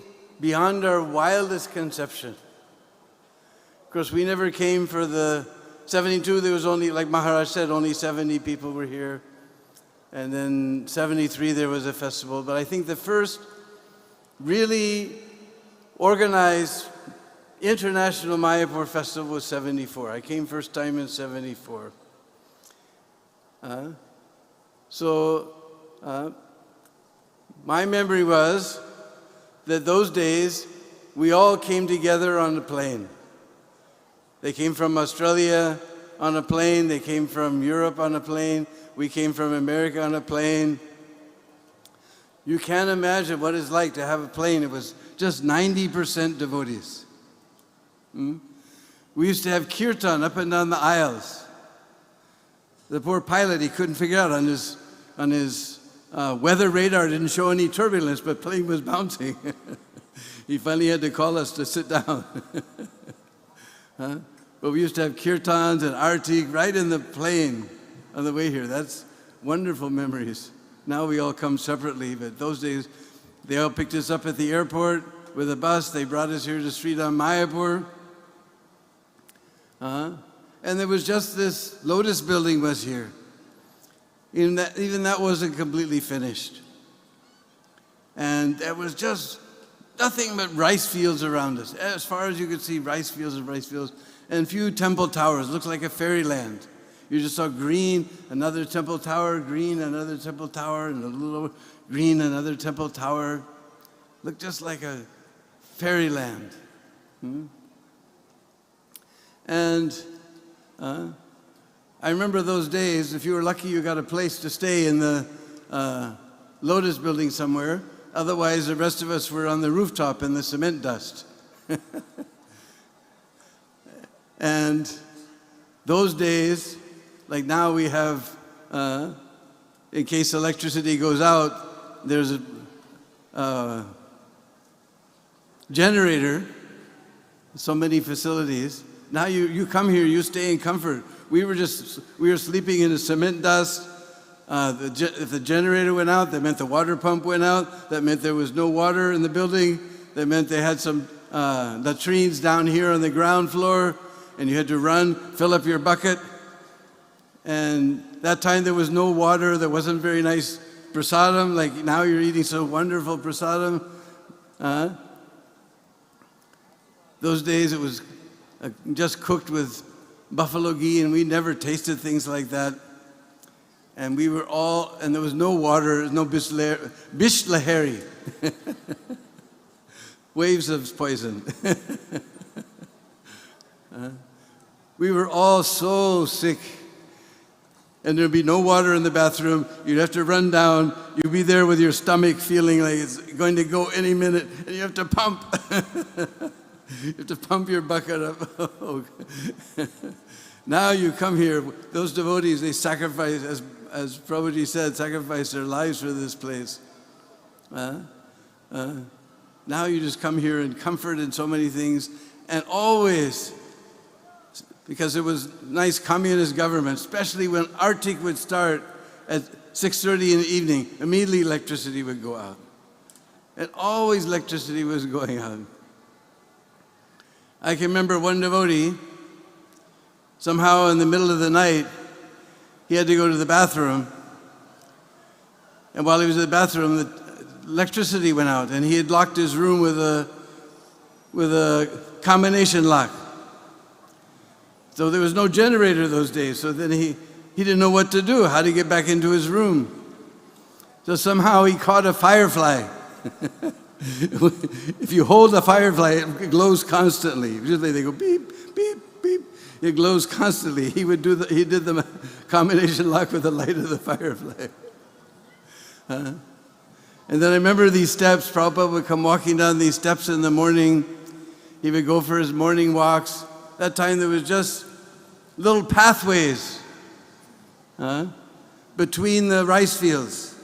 beyond our wildest conception. Of course, we never came for the 72, there was only, like Maharaj said, only 70 people were here. And then 73, there was a festival. But I think the first really organized international Mayapur festival was 74. I came first time in 74. My memory was that those days, we all came together on a plane. They came from Australia on a plane, they came from Europe on a plane, we came from America on a plane. You can't imagine what it's like to have a plane. It was just 90% devotees. We used to have kirtan up and down the aisles. The poor pilot, he couldn't figure out on his weather radar, didn't show any turbulence, but plane was bouncing. He finally had to call us to sit down. But we used to have kirtans and arti right in the plane on the way here. That's wonderful memories. Now we all come separately, but those days, they all picked us up at the airport with a bus. They brought us here to Sridham Mayapur. And there was just this Lotus building was here. Even that wasn't completely finished. And there was just nothing but rice fields around us. As far as you could see, rice fields and rice fields. And few temple towers. Looked like a fairyland. You just saw green, another temple tower, green, another temple tower, and a little green, another temple tower. Looked just like a fairyland. And I remember those days, if you were lucky, you got a place to stay in the Lotus building somewhere. Otherwise, the rest of us were on the rooftop in the cement dust. And those days, like now we have, in case electricity goes out, there's a generator, so many facilities. Now you come here, you stay in comfort. We were sleeping in the cement dust. If the generator went out, that meant the water pump went out. That meant there was no water in the building. That meant they had some latrines down here on the ground floor, and you had to run, fill up your bucket. And that time there was no water, there wasn't very nice prasadam, like now you're eating so wonderful prasadam. Those days it was just cooked with buffalo ghee, and we never tasted things like that. And we were all, and there was no water, no bishlahari. Waves of poison. We were all so sick. And there'd be no water in the bathroom. You'd have to run down. You'd be there with your stomach feeling like it's going to go any minute, and you have to pump. You have to pump your bucket up. Now you come here, those devotees, they sacrifice, as Prabhuji said, sacrifice their lives for this place. Now you just come here in comfort and so many things, and always, because it was nice communist government, especially when Artik would start at 6:30 in the evening, immediately electricity would go out. And always electricity was going out. I can remember one devotee, somehow in the middle of the night, he had to go to the bathroom. And while he was in the bathroom, the electricity went out, and he had locked his room with a combination lock. So there was no generator those days, so then he didn't know what to do, how to get back into his room. So somehow he caught a firefly. If you hold a firefly, it glows constantly. Usually they go beep, beep, beep. It glows constantly. He did the combination lock with the light of the firefly. And then I remember these steps. Prabhupada would come walking down these steps in the morning. He would go for his morning walks. That time there was just little pathways between the rice fields.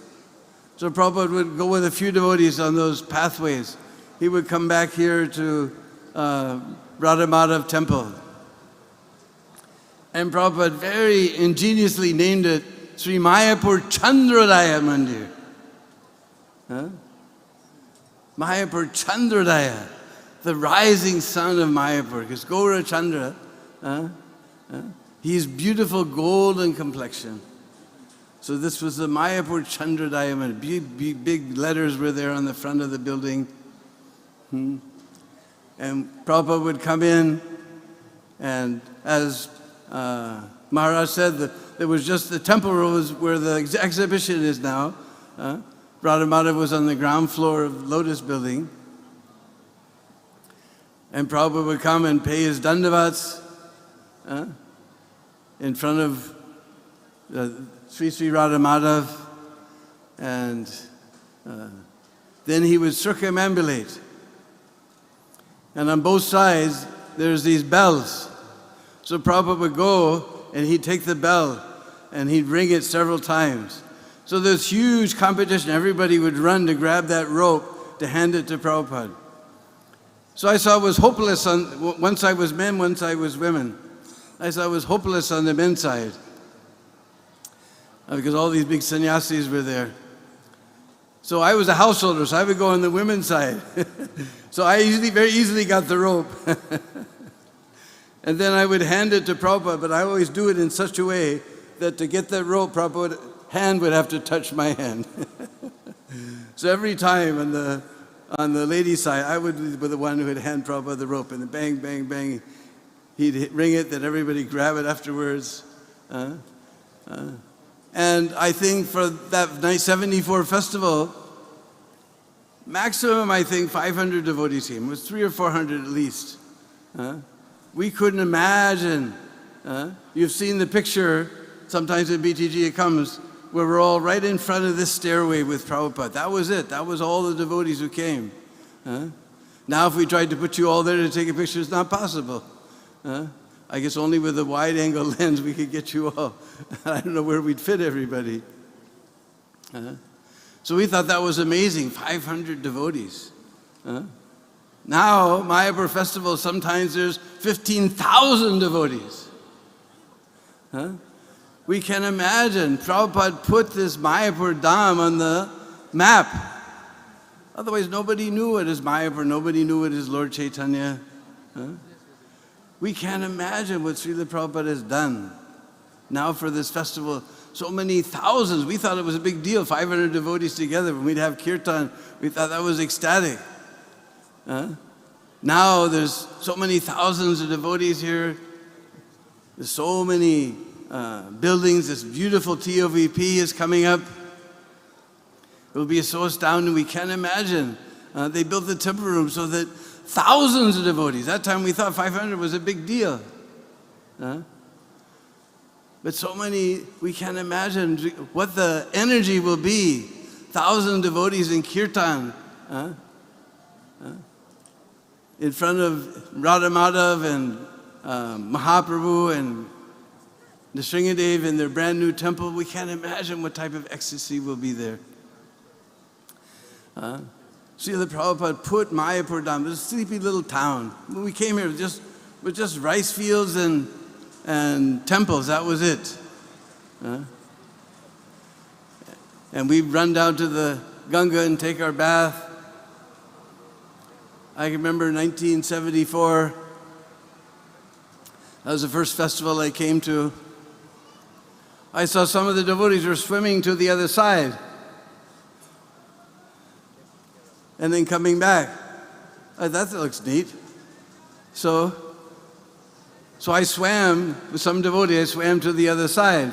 So Prabhupada would go with a few devotees on those pathways. He would come back here to Radha Madhava temple. And Prabhupada very ingeniously named it Sri Mayapur Chandrodaya Mandir. Mayapur Chandrodaya, the rising sun of Mayapur. Because Gaura Chandra, he's beautiful golden complexion. So this was the Mayapur Chandrodaya Mandir. Big letters were there on the front of the building. And Prabhupada would come in, and as Maharaj said, that there was just the temple was where the exhibition is now. Radha Madhava was on the ground floor of Lotus building. And Prabhupada would come and pay his dandavats in front of Sri Radha Madhava, and then he would circumambulate. And on both sides, there's these bells. So Prabhupada would go and he'd take the bell and he'd ring it several times. So there's huge competition. Everybody would run to grab that rope to hand it to Prabhupada. So I saw it was hopeless on, one side was men, one side was women. I saw it was hopeless on the men's side because all these big sannyasis were there. So I was a householder, so I would go on the women's side. So I very easily got the rope. And then I would hand it to Prabhupada, but I always do it in such a way that to get that rope, Prabhupada's hand would have to touch my hand. So every time on the ladies' side, I would be the one who would hand Prabhupada the rope, and bang, bang, bang, he'd ring it, then everybody grab it afterwards. And I think for that 74 festival, maximum, I think, 500 devotees came. It was 300 or 400 at least. We couldn't imagine. You've seen the picture, sometimes in BTG it comes, where we're all right in front of this stairway with Prabhupada. That was it. That was all the devotees who came. Now if we tried to put you all there to take a picture, it's not possible. I guess only with a wide-angle lens we could get you all. I don't know where we'd fit everybody. So we thought that was amazing, 500 devotees. Now, Mayapur Festival, sometimes there's 15,000 devotees. We can imagine, Prabhupada put this Mayapur Dham on the map. Otherwise, nobody knew it as Mayapur, nobody knew it as Lord Chaitanya. We can't imagine what Srila Prabhupada has done. Now for this festival, so many thousands. We thought it was a big deal, 500 devotees together. When we'd have kirtan, we thought that was ecstatic. Now there's so many thousands of devotees here. There's so many buildings. This beautiful TOVP is coming up. It will be so astounding, we can't imagine. They built the temple room so that thousands of devotees. That time we thought 500 was a big deal. But so many, we can't imagine what the energy will be. 1,000 devotees in kirtan. In front of Radha Madhava and Mahaprabhu and Nrsingadev in their brand new temple. We can't imagine what type of ecstasy will be there. Srila Prabhupada put Mayapur Dham, this sleepy little town. When we came here with just rice fields and temples, that was it. And we'd run down to the Ganga and take our bath. I can remember 1974, that was the first festival I came to. I saw some of the devotees were swimming to the other side and then coming back. That looks neat. So I swam with some devotee, I swam to the other side.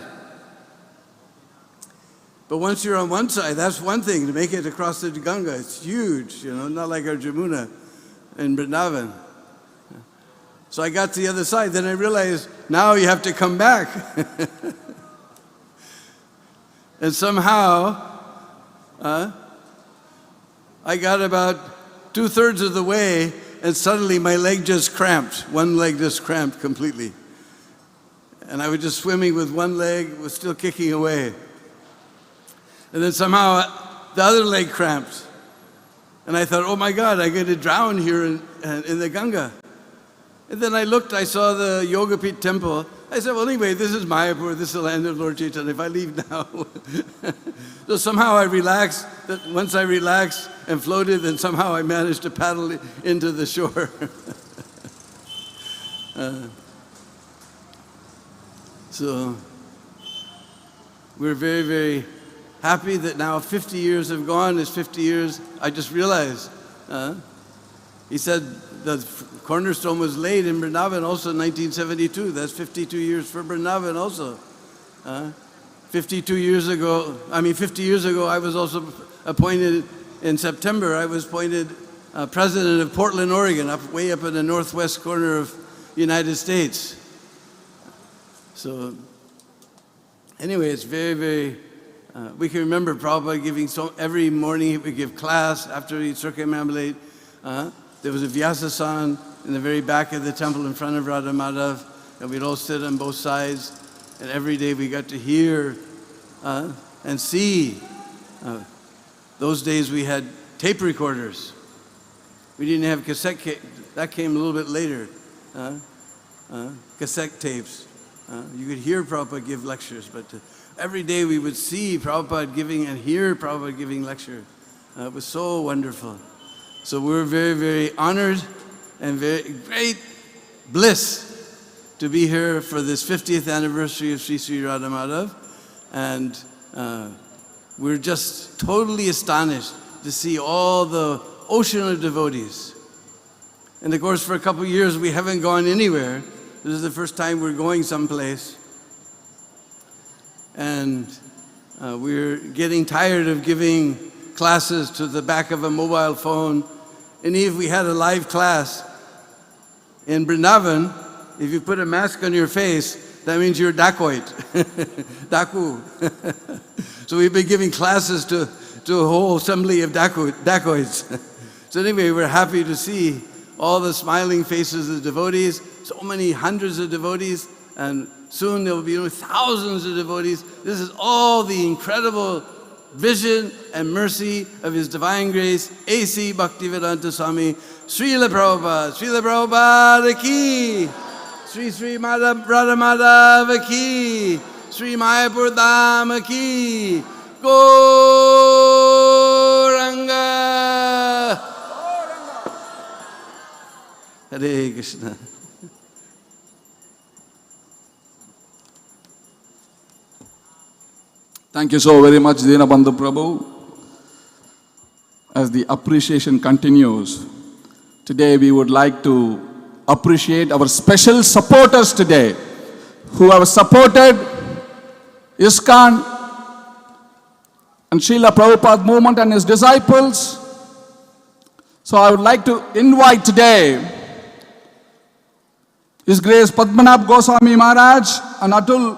But once you're on one side, that's one thing, to make it across the Ganga, it's huge, not like our Jamuna in Vrindavan. So I got to the other side, then I realized now you have to come back. And somehow, I got about 2/3 of the way, and suddenly my leg just cramped. One leg just cramped completely. And I was just swimming with one leg, was still kicking away. And then somehow the other leg cramped. And I thought, oh my God, I'm going to drown here in the Ganga. And then I looked, I saw the Yogapith temple. I said, well, anyway, this is Mayapur, this is the land of Lord Chaitanya. If I leave now. So somehow I relaxed. Once I relaxed and floated, then somehow I managed to paddle into the shore. So we're very, very happy that now 50 years have gone. It's 50 years. I just realized. He said the cornerstone was laid in Vrindavan also in 1972. That's 52 years for Vrindavan also. 50 years ago, I was also appointed in September. I was appointed president of Portland, Oregon, way up in the northwest corner of the United States. So anyway, it's very, very, we can remember Prabhupada giving, every morning he would give class after he'd circumambulate. There was a Vyasasan in the very back of the temple in front of Radha Madhava, and we'd all sit on both sides, and every day we got to hear and see. Those days we had tape recorders. We didn't have cassette, that came a little bit later. Cassette tapes. You could hear Prabhupada give lectures, but every day we would see Prabhupada giving and hear Prabhupada giving lecture. It was so wonderful. So we're very, very honored and very great bliss to be here for this 50th anniversary of Sri Sri Radha Madhava. And we're just totally astonished to see all the ocean of devotees. And of course, for a couple of years, we haven't gone anywhere. This is the first time we're going someplace. And we're getting tired of giving classes to the back of a mobile phone. And if we had a live class in Vrindavan, if you put a mask on your face, that means you're dacoit, daku. So we've been giving classes to a whole assembly of dacoits. So anyway, we're happy to see all the smiling faces of devotees, so many hundreds of devotees, and soon there will be thousands of devotees. This is all the incredible vision and mercy of His Divine Grace, A.C. Bhaktivedanta Swami, Srila Prabhupada ki, Sri Sri Radha Madhava ki, Sri Mayapur Dham ki, Gauranga. Hare Krishna. Thank you so very much, Dinabandhu Prabhu. As the appreciation continues, today we would like to appreciate our special supporters today who have supported ISKCON and Srila Prabhupada movement and his disciples. So I would like to invite today His Grace Padmanabh Goswami Maharaj and Atul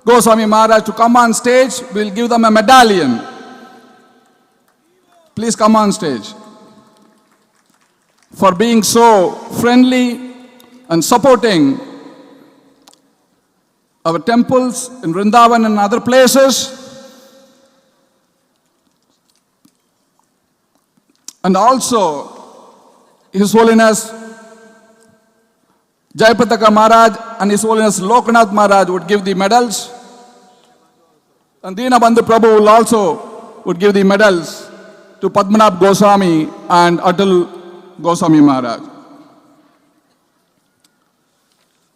Goswami Maharaj to come on stage. We'll give them a medallion. Please come on stage. For being so friendly and supporting our temples in Vrindavan and other places. And also, His Holiness Jayapataka Maharaj and His Holiness Lokanath Maharaj would give the medals. And Dinabandhu Prabhu will also would give the medals to Padmanabh Goswami and Atul Goswami Maharaj.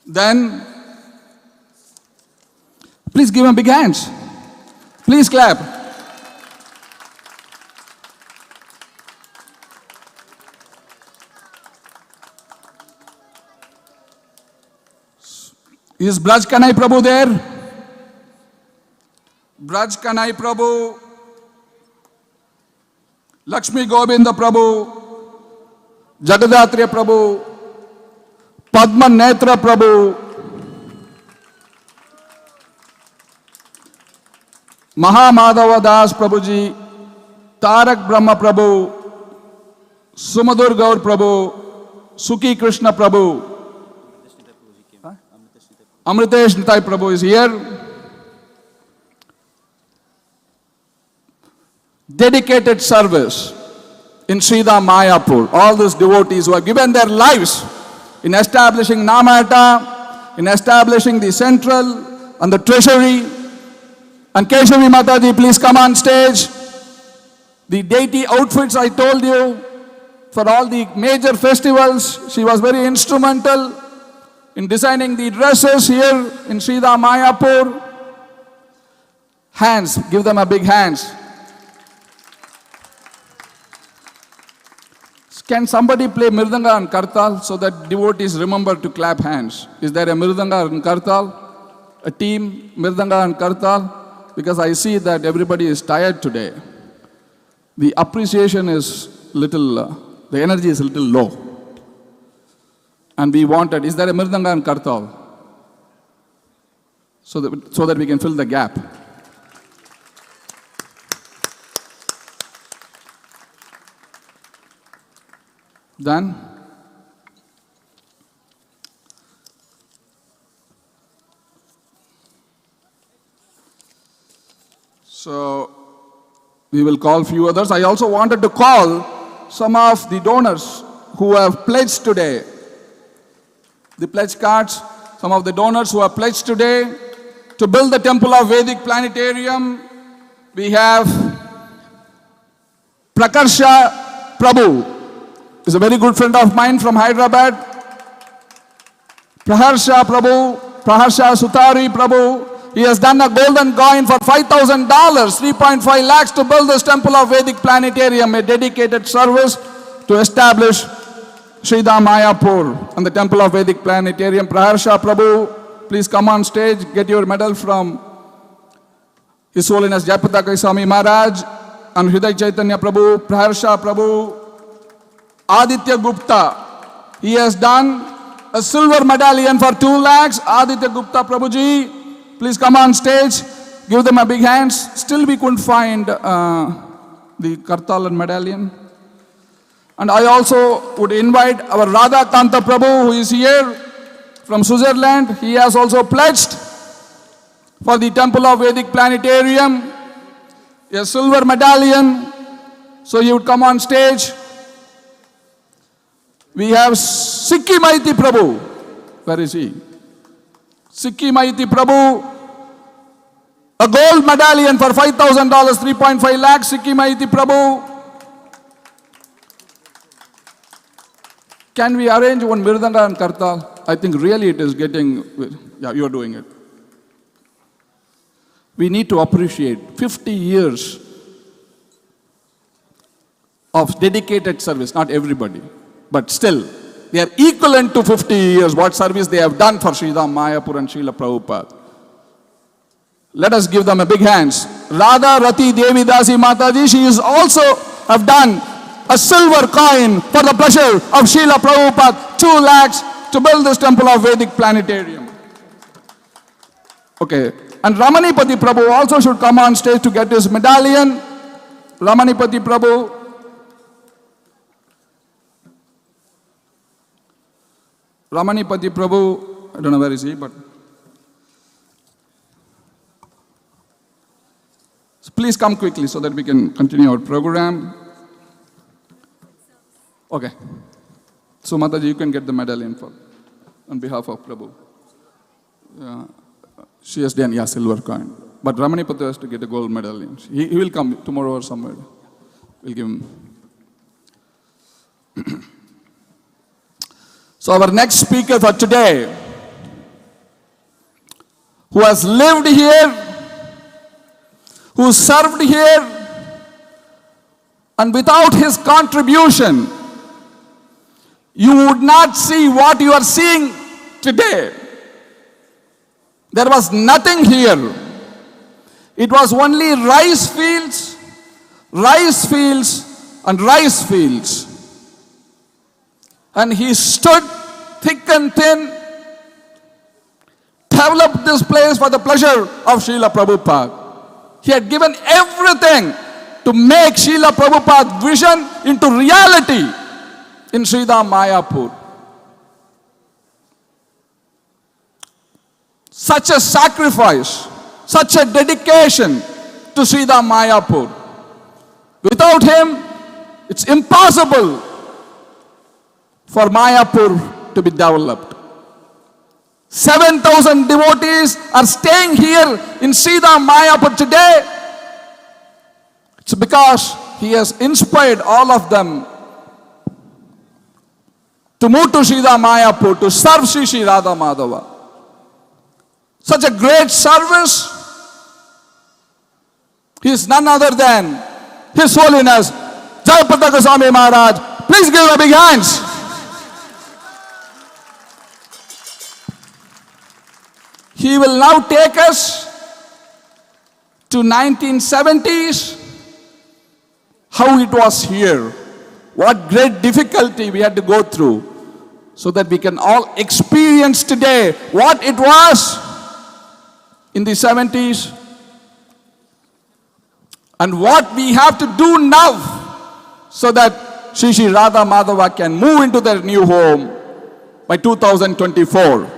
Then, please give them big hands. Please clap. Is Braj Kanai Prabhu there? Braj Kanai Prabhu, Lakshmi Govinda Prabhu, Jagadatriya Prabhu, Padma Netra Prabhu, Mahamadhava Das Prabhuji, Tarak Brahma Prabhu, Sumadur Gaur Prabhu, Sukhi Krishna Prabhu, Amritesh Nitai Prabhu is here. Dedicated service in Sridham Mayapur. All these devotees who have given their lives in establishing Namata, in establishing the central and the treasury. And Keshavi Mataji, please come on stage. The deity outfits I told you for all the major festivals, she was very instrumental in designing the dresses here in Sridham Mayapur. Hands, give them a big hands. Can somebody play Mirdanga and Kartal so that devotees remember to clap hands? Is there a Mirdanga and Kartal? A team, Mirdanga and Kartal? Because I see that everybody is tired today. The appreciation is little, the energy is a little low. And we wanted, is there a Mirdanga and Kartal? So that we can fill the gap. Done? So, we will call few others. I also wanted to call some of the donors who have pledged today. The pledge cards, some of the donors who have pledged today to build the Temple of Vedic Planetarium. We have Prakarsha Prabhu. Is a very good friend of mine from Hyderabad. Praharsha Prabhu, Praharsha Sutari Prabhu. He has done a golden coin for $5,000, 3.5 lakhs to build this Temple of Vedic Planetarium, a dedicated service to establish Sridham Mayapur and the Temple of Vedic Planetarium. Praharsha Prabhu, please come on stage, get your medal from His Holiness Jayapataka Swami Maharaj and Hriday Chaitanya Prabhu. Praharsha Prabhu, Aditya Gupta, he has done a silver medallion for 2 lakhs. Aditya Gupta Prabhuji, please come on stage. Give them a big hands. Still we couldn't find the Kartal and medallion. And I also would invite our Radha Kanta Prabhu, who is here from Switzerland. He has also pledged for the Temple of Vedic Planetarium a silver medallion. So he would come on stage. We have Sikhi Maiti Prabhu. Where is he? Sikhi Maiti Prabhu. A gold medallion for $5,000, 3.5 lakhs. Sikhi Maiti Prabhu. Can we arrange one Mirdanga and Kartal? I think really it is getting, yeah, you are doing it. We need to appreciate 50 years of dedicated service, not everybody. But still, they are equivalent to 50 years what service they have done for Sridham Mayapur and Srila Prabhupada. Let us give them a big hands. Radha Rati Devi Dasi Mataji, she is also have done a silver coin for the pleasure of Srila Prabhupada, 2 lakhs to build this Temple of Vedic Planetarium. Okay, and Ramanipati Prabhu also should come on stage to get his medallion. Ramanipati Prabhu. Ramanipati Prabhu, I don't know where is he, but so please come quickly so that we can continue our program. Okay. So Mataji, you can get the medallion on behalf of Prabhu. She has done, yeah, silver coin. But Ramanipati has to get a gold medallion. He will come tomorrow or somewhere. We'll give him. So our next speaker for today, who has lived here, who served here, and without his contribution, you would not see what you are seeing today. There was nothing here. It was only rice fields, and rice fields. And he stood thick and thin, developed this place for the pleasure of Srila Prabhupada. He had given everything to make Srila Prabhupada's vision into reality in Sridham Mayapur. Such a sacrifice, such a dedication to Sridham Mayapur. Without him, it's impossible for Mayapur to be developed. 7,000 devotees are staying here in Sridham Mayapur today. It's because he has inspired all of them to move to Sridham Mayapur, to serve Sri Radha Madhava. Such a great service. He is none other than His Holiness Jayapataka Goswami Maharaj. Please give him a big hands. He will now take us to 1970s, how it was here, what great difficulty we had to go through, so that we can all experience today what it was in the 70s and what we have to do now so that Sri Radha Madhava can move into their new home by 2024.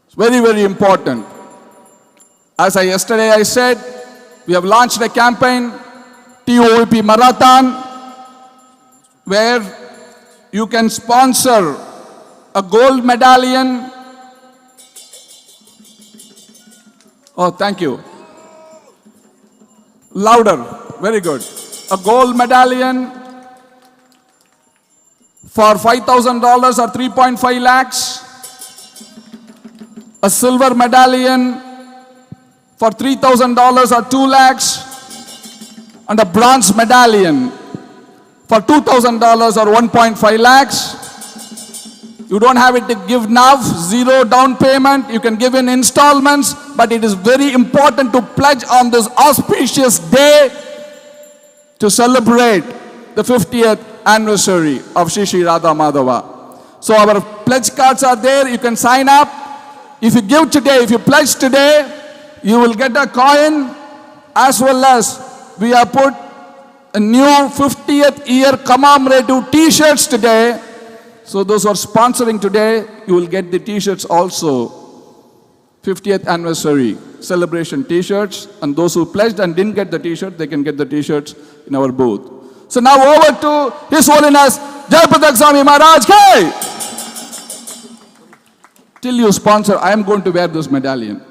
It's very, very important. As yesterday I said, we have launched a campaign, TOVP Marathon, where you can sponsor a gold medallion. Oh, thank you. Louder. Very good. A gold medallion for $5,000 or 3.5 lakhs. A silver medallion for $3,000 or 2 lakhs. And a bronze medallion for $2,000 or 1.5 lakhs. You don't have it to give now, zero down payment. You can give in installments, but it is very important to pledge on this auspicious day to celebrate the 50th anniversary of Sri Radha Madhava. So our pledge cards are there. You can sign up. If you give today, if you pledge today, you will get a coin, as well as we have put a new 50th year commemorative t-shirts today. So those who are sponsoring today, you will get the t-shirts also. 50th anniversary celebration t-shirts. And those who pledged and didn't get the t-shirt, they can get the t-shirts in our booth. So now over to His Holiness Jayapataka Goswami Maharaj. Hey! Till you sponsor, I am going to wear this medallion.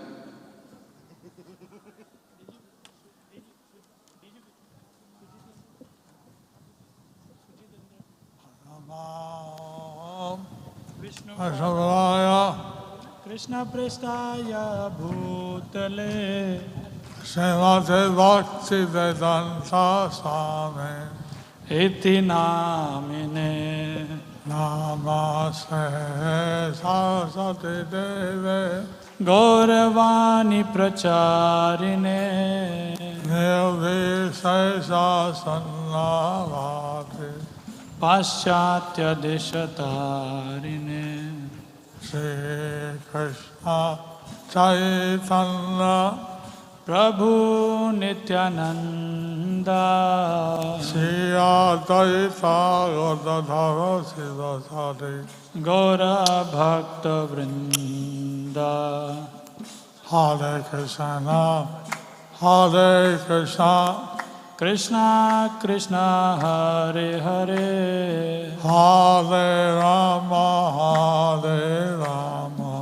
Krishna Prestaya Bhutale Srimate Bhakti Vedanta Swami Iti Namine Namaste Saraswati Deve Gauravani Pracharine Nirvishesha Sannavati Paschatya Deshatarine Shri Krishna Chaitanya Prabhu Nityananda Shri Advaita Gadadhara Sivasati Gaura Bhakta Vrinda Hare Krishna Hare Krishna Krishna Krishna Hare Hare Hare Rama Hare Rama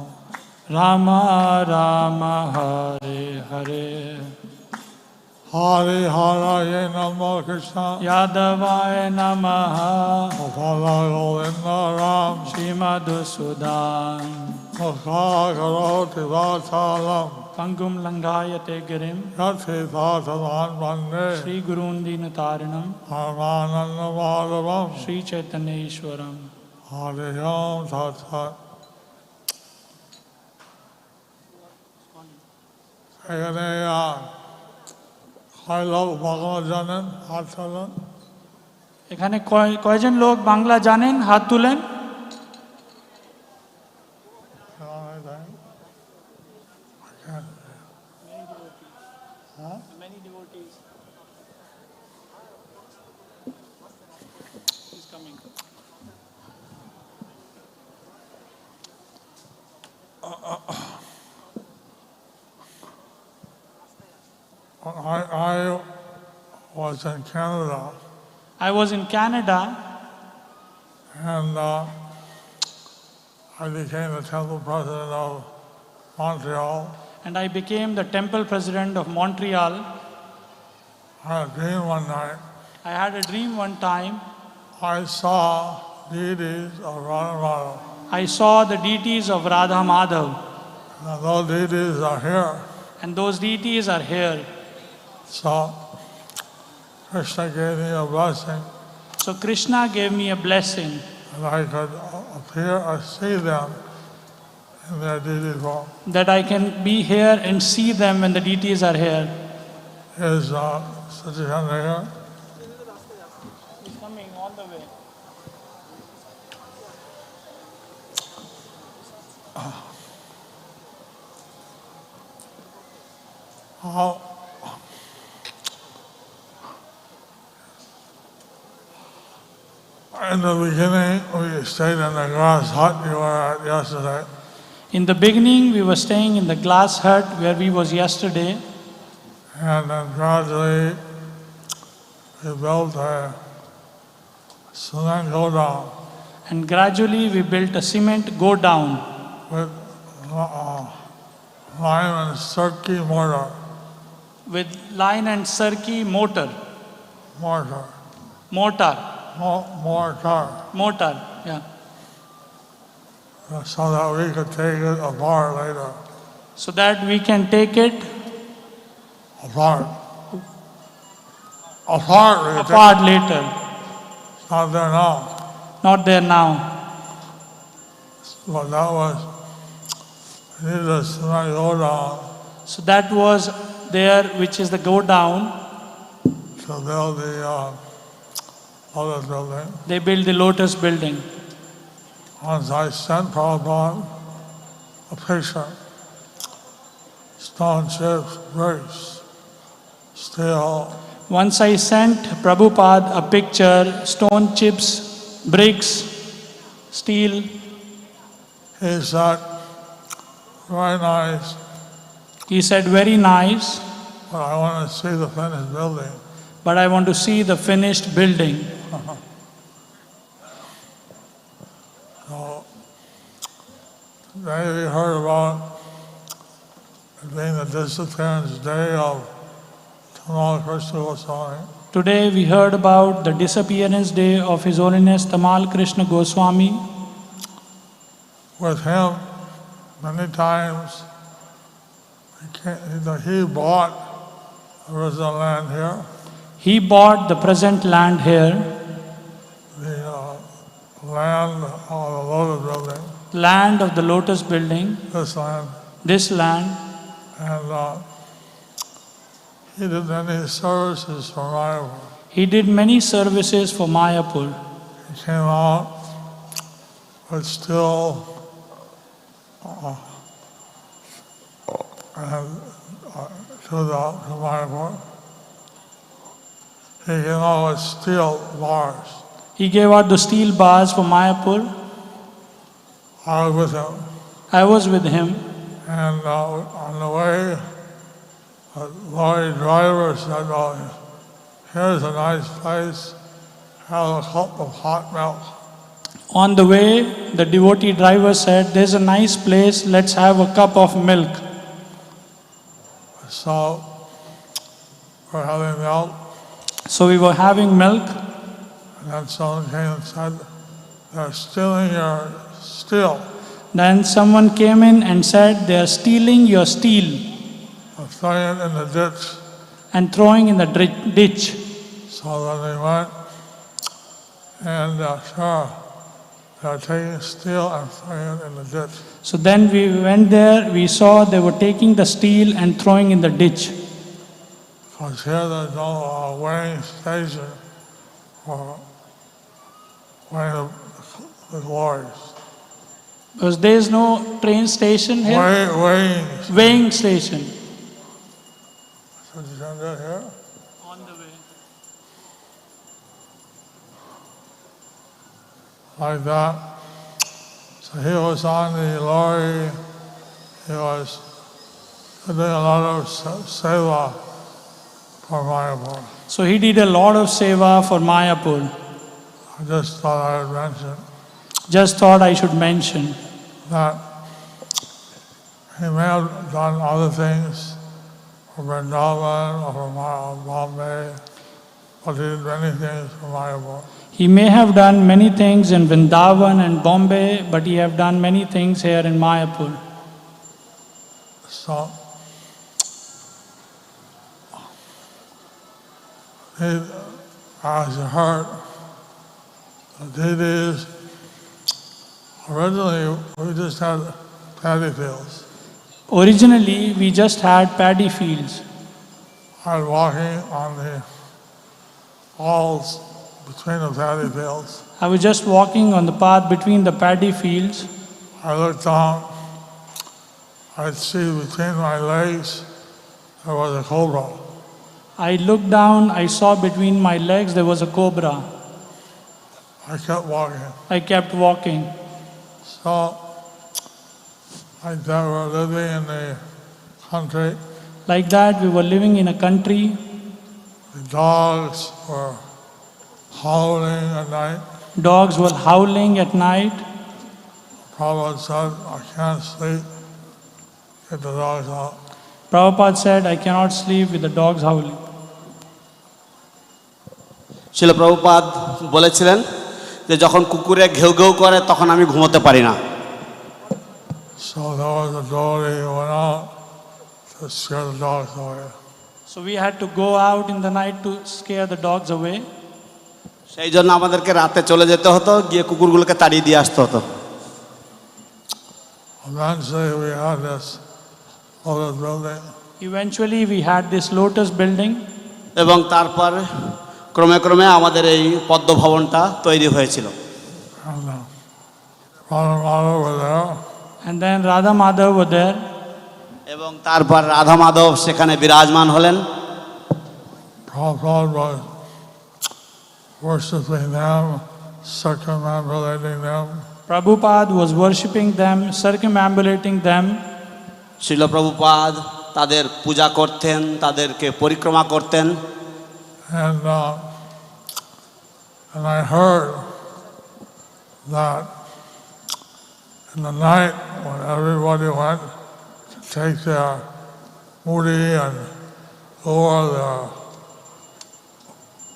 Rama Rama Hare Hare Hare Hare Namo Krishna Yadavaya Namaha Gopala Govinda Ram Srimadhusudan Mukha Karoti Vasalam Pangum Langayate Girim Yati Vasavan Vande Shri Gurundina Taranam Paramananda Madhavam Shri Chaitanya Ishwaram Hare Om Tat Sat. এখানে কয়জন লোক বাংলা জানেন? হাত তুলেন। Many devotees. He's coming. I was in Canada, I was in Canada and I became the temple president of Montreal. and I became the temple president of Montreal. I had a dream one night. I had a dream one time. I saw deities of Radha Madhava. I saw the deities of Radha Madhava, And those deities are here. and those deities are here. So Krishna gave me a blessing So Krishna gave me a blessing that I could appear or see them in their deity form. that I can be here and see them when the deities are here. Is Satchitananda here? He's coming all the way. How in the beginning, we stayed in the grass hut you were at yesterday. In the beginning, we were staying in the glass hut where we was yesterday, And then gradually, we built a cement go down and gradually we built a cement go down with lime and circuit mortar. with line and circuit mortar. Mortar. Mortar. Yeah. So that we could take it apart later. So that we can take it Apart. Apart. We could apart later. It's not there now. Not there now. But that was, we needed a cement go down So that was there, which is the go down. to build the other building. They built the lotus building. Once I sent Prabhupada a picture, stone chips, bricks, steel, Once I sent Prabhupada a picture, stone chips, bricks, steel. he said, very nice, He said, very nice, but I want to see the finished building. but I want to see the finished building. So today we heard about it being the disappearance day of Tamal Krishna Goswami. Today we heard about the disappearance day of His Holiness Tamal Krishna Goswami. With him, many times, he bought original land here, He bought the present land here, the land of the Lotus building, land of the lotus building, this land, this land, and he did many services for Mayapur. He did many services for Mayapur. He came out, but still, to Mayapur. He came out with steel bars. He gave out the steel bars for Mayapur. I was with him. I was with him. And on the way, a lorry driver said, "Oh, here's a nice place, have a cup of hot milk." On the way, the devotee driver said, there's a nice place, let's have a cup of milk. So we're having milk, So we were having milk, and then someone came and said, "They're stealing your steel." then someone came in and said, they are stealing your steel I'm throwing it in the ditch. and throwing in the ditch. So then we went, and sure, they're taking steel and throwing it in the ditch. So then we went there, we saw they were taking the steel and throwing in the ditch. Because here there's no weighing station for weighing the glories. Because there is no train station here, Weighing. weighing station. So you can get here. On the way. Like that. So he was on the lorry. He was doing a lot of seva for Mayapur. So he did a lot of seva for Mayapur. I just thought I would mention Just thought I should mention that he may have done other things for Vrindavan or for Bombay, but he did many things for Mayapur. he may have done many things in Vrindavan and Bombay, but he have done many things here in Mayapur. So, as you heard, the deities, originally we just had paddy fields. Originally, we just had paddy fields. I was walking on the walls between the paddy fields. I was just walking on the path between the paddy fields. I looked down, I'd see between my legs there was a cobra. I looked down, I saw between my legs there was a cobra. I kept walking. I kept walking. So, like that, we're living in the country. Like that, we were living in a country. The dogs were howling at night. Dogs were howling at night. Prabhupada said, I can't sleep. Get the dogs out. Prabhupada said, I cannot sleep with the dogs howling. শিল প্রভুপাদ বলেছিলেন যে যখন কুকুরে ঘেউ ঘেউ করে তখন আমি ঘুমোতে পারি না। So there was a devotee who went out to scare the dogs away. So we had to go out in the night to scare the dogs away. সেই জন্য আমাদেরকে রাতে চলে যেতে হতো, গিয়ে কুকুরগুলোকে তাড়িয়ে দিয়ে আসতে হতো। Eventually we had this lotus building. Eventually we had this lotus building. এবং তারপর ক্রমে ক্রমে আমাদের এই পদ্ম ভবনটা তৈরি হয়েছিল। And Radha Madhava were there. And then Radha Madhava were there. এবং তারপর রাধা মাধব সেখানে বিরাজমান হলেন। Prabhupada was worshipping them, circumambulating them. Prabhupada was worshipping them, circumambulating them. শিল প্রভুপাদ তাদের পূজা করতেন, তাদেরকে পরিক্রমা করতেন। And I heard that in the night when everybody went to take their mudi and lower their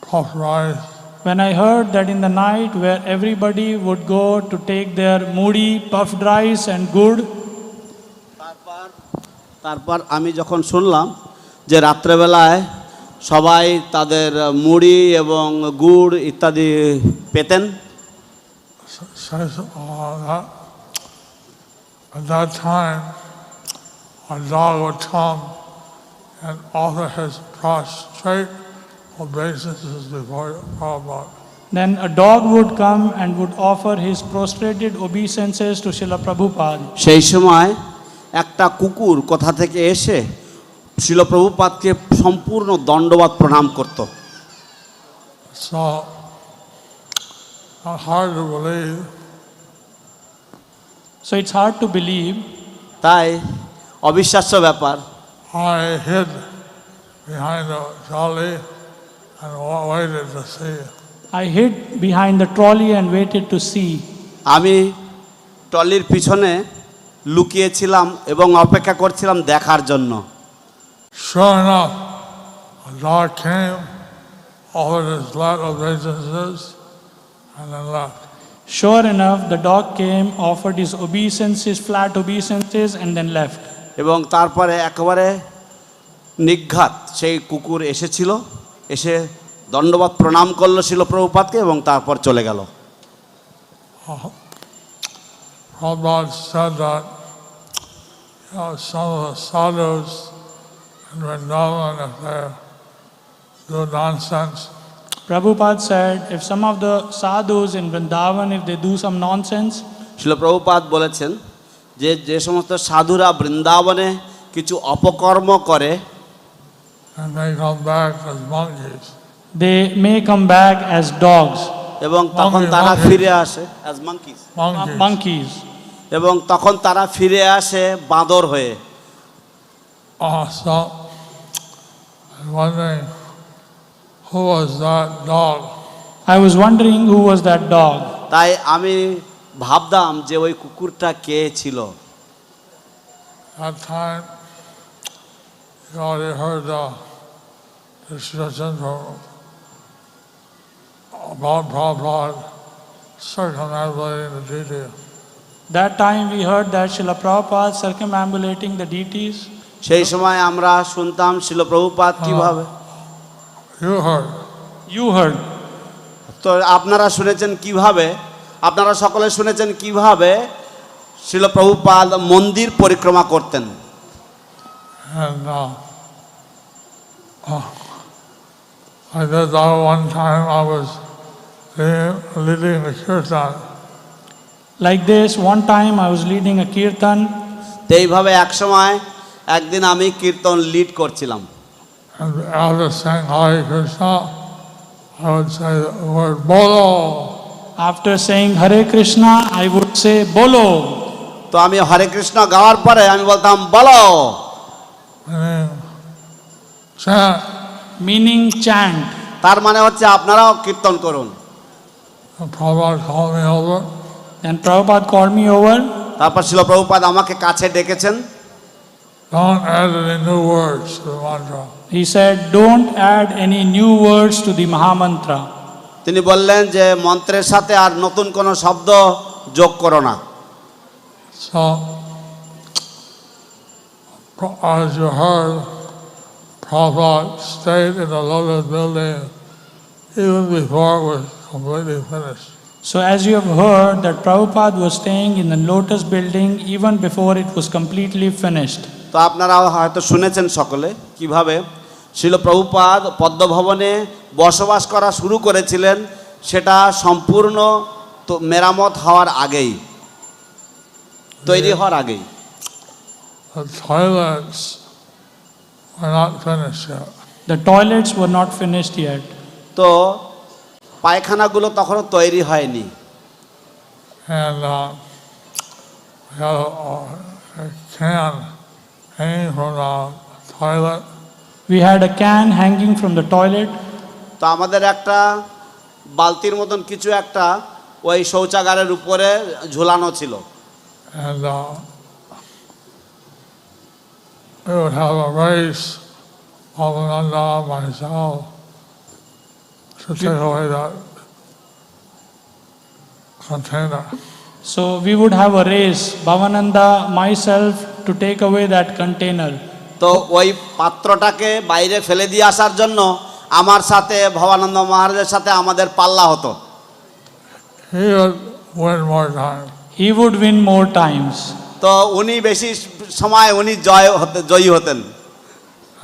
puffed rice, When I heard that in the night where everybody would go to take their moody, puffed rice and good, তারপর আমি যখন শুনলাম যে রাত্রেবেলায় সবাই তাদের মুড়ি এবং গুড় ইত্যাদি পেতেন, at that time a dog would come and offer his prostrate obeisances before Prabhupada. then a dog would come and would offer his prostrated obeisances to Srila Prabhupada. সেই সময় একটা কুকুর কোথা থেকে এসে শিল প্রভুপাদকে সম্পূর্ণ দণ্ডবাদ প্রণাম করত। So, not hard to believe. So it's hard to believe. তাই অবিশ্বাস্য ব্যাপার। I hid behind the trolley and waited to see. I hid behind the trolley and waited to see. আমি ট্রলির পিছনে লুকিয়েছিলাম এবং অপেক্ষা করছিলাম দেখার জন্য। Sure enough, a dog came, offered his flat obeisances, and then left. Sure enough, the dog came, offered his obeisances, flat obeisances, and then left. এবং তারপরে একেবারে নিঘাত সেই কুকুর এসেছিল, এসে দণ্ডবাদ প্রণাম করলো শিল প্রভুপাদকে এবং তারপর চলে গেল। Prabhupada said that some of the sadhus in Vrindavan, if they do nonsense, Prabhupada said, if some of the sadhus in Vrindavan, if they do some nonsense, শিল প্রভুপাদ বলেছেন যে যে সমস্ত সাধুরা বৃন্দাবনে কিছু অপকর্ম করে, and they come back as monkeys. They may come back as dogs, এবং তখন তারা ফিরে আসে as monkeys monkeys. এবং তখন তারা ফিরে আসে বাঁদর হয়ে। So I'm wondering who was that dog? I was wondering who was that dog. তাই আমি ভাবতাম যে ওই কুকুরটা কে ছিল। That time you already heard the discussion about Prabhupada circumambulating the deity. That time we heard that Srila Prabhupada circumambulating the deities. সেই সময় আমরা শুনতাম শিল প্রভুপাদ কিভাবে। You heard. তো আপনারা শুনেছেন কিভাবে, আপনারা সকলে শুনেছেন কিভাবে শিল প্রভুপাদ মন্দির পরিক্রমা করতেন। And I did that one time. I was leading the kirtan. Like this, one time I was leading a kirtan. তো এইভাবে একদিন আমি কীর্তন লিড করছিলাম। And after saying Hare Krishna, I would say the word Bolo. After saying Hare Krishna, I would say Bolo. তো আমি হরে কৃষ্ণ গাওয়ার পরে আমি বলতাম বলো, meaning chant. তার মানে হচ্ছে আপনারাও কীর্তন করুন। Prabhupada called me over. Then Prabhupada called me over. তারপর শিল প্রভুপাদ আমাকে কাছে ডেকেছেন। Don't add any new words to the mantra. He said, don't add any new words to the Mahamantra. তিনি বললেন যে মন্ত্রের সাথে আর নতুন কোনো শব্দ যোগ করো না। So, as you heard, Prabhupada stayed in the Lotus building even before it was completely finished. So as you have heard that Prabhupada was staying in the Lotus building even before it was completely finished. তো আপনারাও হয়তো শুনেছেন সকলে কিভাবে শিল প্রভুপাদ পদ্মভবনে বসবাস করা শুরু করেছিলেন, সেটা সম্পূর্ণ তো মেরামত হওয়ার আগেই, তৈরি হওয়ার আগেই। The toilets were not finished yet. The toilets were not finished yet. তো পায়খানাগুলো তখনও তৈরি হয়নি। And we had a can hanging from the toilet. We had a can hanging from the toilet. তো আমাদের একটা বালতির মতন কিছু একটা ওই শৌচাগারের উপরে ঝুলানো ছিল। And we would have a race, Bhavananda, myself, to take away that container. So we would have a race, Bhavananda, myself, to take away that container. তো ওই পাত্রটাকে বাইরে ফেলে দিয়ে আসার জন্য আমার সাথে ভবানন্দ মহারাজের সাথে আমাদের পাল্লা হতো। He would win more time. He would win more times. তো উনি বেশি সময় উনি জয়ী হতেন।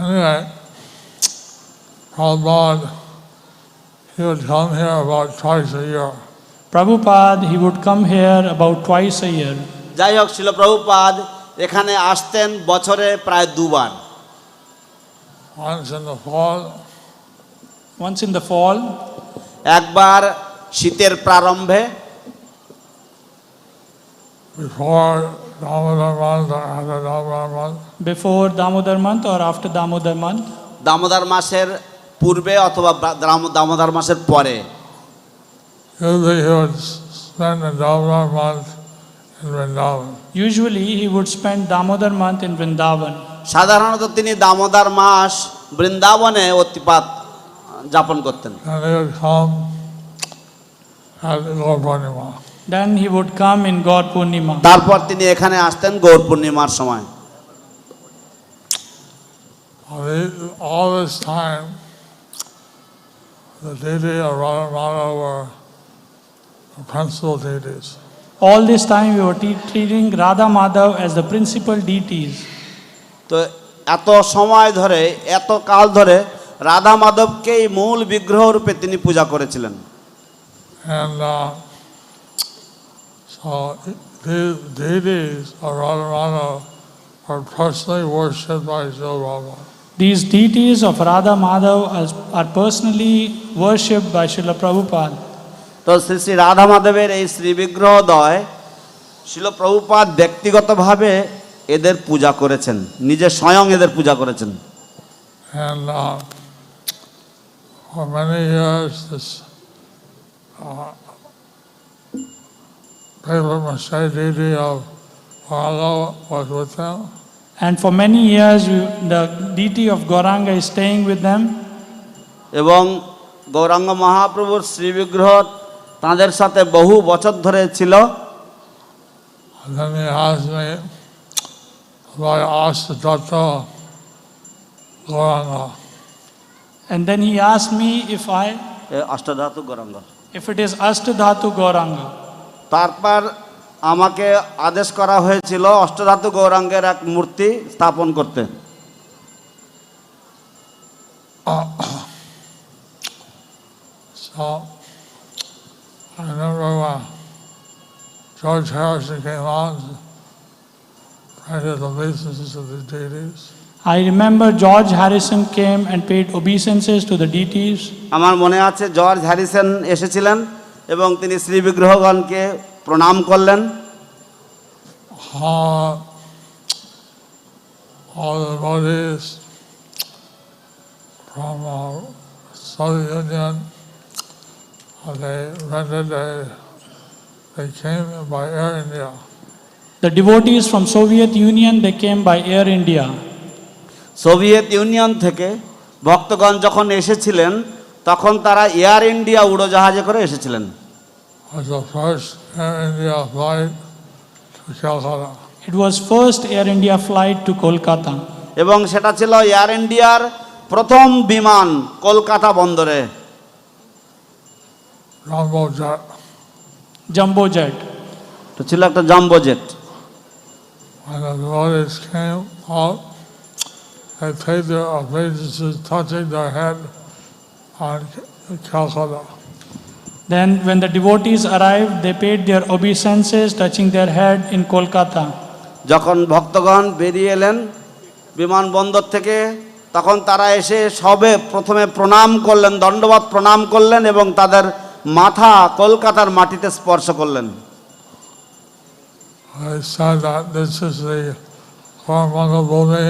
Anyway, Prabhupada, he would come here about twice a year. Prabhupada, he would come here about twice a year. যাই হোক, শিল প্রভুপাদ এখানে আসতেন বছরে প্রায় দুবার। Once in the fall. Once in the fall. একবার শীতের প্রারম্ভে। Before Damodar month or after Damodar month. Before Damodar month or after Damodar month. Damodar মাসের পূর্বে অথবা দামোদর মাসের পরে। Usually he would spend the Damodar month in Vrindavan. Usually he would spend Damodar month in Vrindavan. সাধারণত তিনি দামোদর মাস বৃন্দাবনে অতিপাত যাপন করতেন। And he would come at Gaur Purnima. Then he would come in Gaur Purnima. তারপর তিনি এখানে আসতেন গৌর পূর্ণিমার সময়। All this time, the deity of Radha Madhava were the principal deities. All this time we were treating Radha Madhava as the principal deities. তো এত সময় ধরে, এত কাল ধরে রাধা মাধবকেই মূল বিগ্রহ রূপে তিনি পূজা করেছিলেন। And so these deities of Radha Madhava are personally worshipped by Srila Prabhupada. These deities of Radha Madhava are personally worshipped by Srila Prabhupada. তো শ্রী শ্রী রাধা মাধবের এই শ্রী বিগ্রহদ্বয় শিল প্রভুপাদ ব্যক্তিগতভাবে এদের পূজা করেছেন, নিজে স্বয়ং এদের পূজা করেছেন। And for many years, this paper mache deity of Radha was with them. And for many years, the deity of Gauranga is staying with them. এবং গৌরাঙ্গ মহাপ্রভুর শ্রী বিগ্রহ তাঁদের সাথে বহু বছর ধরে ছিল। And then he asked me if I asked the Dutta Gauranga. And then he asked me অষ্টধাতু Gauranga, if it is Ashtadhatu Gauranga. তারপর আমাকে আদেশ করা হয়েছিল অষ্টধাতু গৌরাঙ্গের এক মূর্তি স্থাপন করতে। So I remember when George Harrison came on to pay his obeisances to the deities. I remember George Harrison came and paid obeisances to the deities. আমার মনে আছে জর্জ হ্যারিসন এসেছিলেন এবং তিনি শ্রী বিগ্রহগণকে প্রণাম করলেন। All the devotees from Soviet Union, they came by Air India. The devotees from Soviet Union, they came by Air India. Soviet union থেকে ভক্তগণ যখন এসেছিলেন তখন তারা এয়ার ইন্ডিয়া উড়োজাহাজে করে এসেছিলেন। Was the first Air India flight to Calcutta. It was first Air India flight to Kolkata. এবং সেটা ছিল এয়ার ইন্ডিয়ার প্রথম বিমান কলকাতা বন্দরে। Jumbo jet. তো ছিল একটা jumbo jet. When the devotees came out, they paid their obeisances, touching their head on Calcutta. Then when the devotees arrived, they paid their obeisances, touching their head in Kolkata. যখন ভক্তগণ বেরিয়ে এলেন বিমানবন্দর থেকে তখন তারা এসে সবে প্রথমে প্রণাম করলেন, দণ্ডবত প্রণাম করলেন এবং তাদের মাথা কলকাতার মাটিতে স্পর্শ করলেন। I said that this is the Coromandel Bhumi,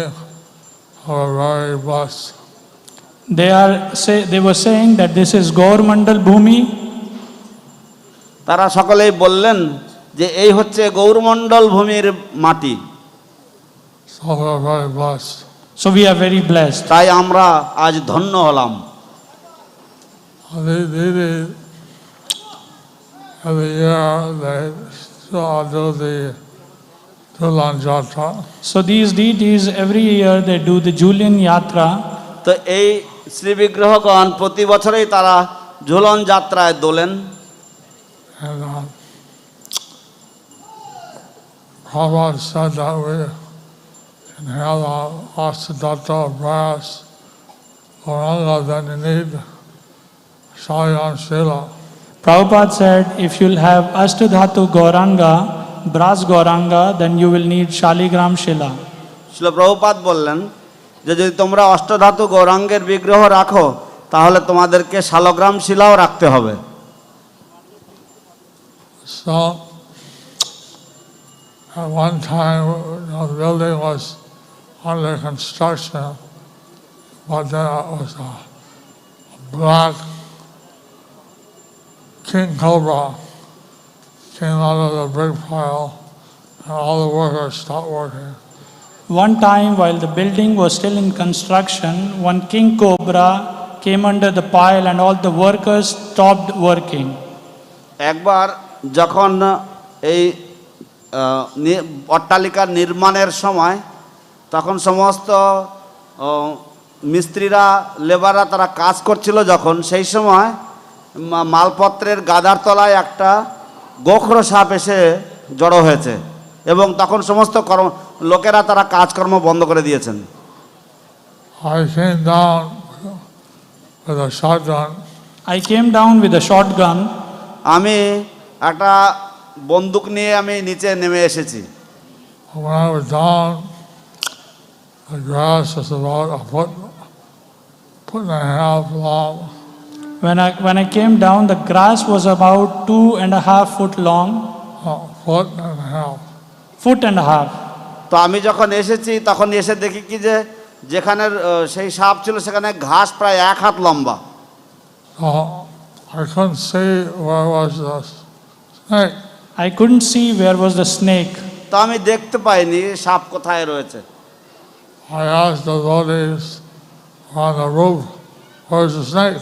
or very blessed. They were saying that this is Gaurmandal Bhumi. তারা সকলেই বললেন যে এই হচ্ছে গৌরমণ্ডল ভূমির মাটি। So we're very blessed. So we are very blessed. তাই আমরা আজ ধন্য হলাম। Every year they do the Julan Jatra. So these deities every year they do the Julian Yatra. তো এই শ্রী বিগ্রহগণ প্রতি বছরেই তারা ঝুলন যাত্রায় Dolen. And Prabhupada said that we can have Ashtadhatu brass Gauranga, then you need Shayan Shila. Prabhupada said, if you'll have Ashtadhatu Gauranga, brass Gauranga, then you will need Shaligram Shila. শিল প্রভুপাদ বললেন যে যদি তোমরা অষ্টধাতু গৌরাঙ্গের বিগ্রহ রাখো তাহলে তোমাদেরকে শালগ্রাম শিলাও রাখতে হবে। So at one time the building was under construction, but then it was a black king cobra came out of the brick pile and all the workers stopped working. One time while the building was still in construction, one king cobra came under the pile and all the workers stopped working. একবার যখন এই অট্টালিকার নির্মাণের সময় তখন সমস্ত মিস্ত্রিরা লেবাররা তারা কাজ করছিল, যখন সেই সময় মালপত্রের গাদার তলায় একটা গোখরো সাপ এসে জড়ো হয়েছে এবং তখন সমস্ত লোকেরা তারা কাজকর্ম বন্ধ করে দিয়েছেন। I came down with a shotgun. আমি একটা বন্দুক নিয়ে আমি নিচে নেমে এসেছি। When I was down, The grass is about a foot and a half long. When I came down, the grass was about 2.5 foot long. Foot and a half. Foot and a half. তো আমি যখন এসেছি তখন এসে দেখি কি যে যেখানে সেই সাপ ছিল সেখানে ঘাস প্রায় 1 হাত লম্বা। I couldn't see where was the snake. I couldn't see where was the snake. তো আমি দেখতে পাইনি সাপ কোথায় রয়েছে। I asked the devotees on the roof, where's the snake?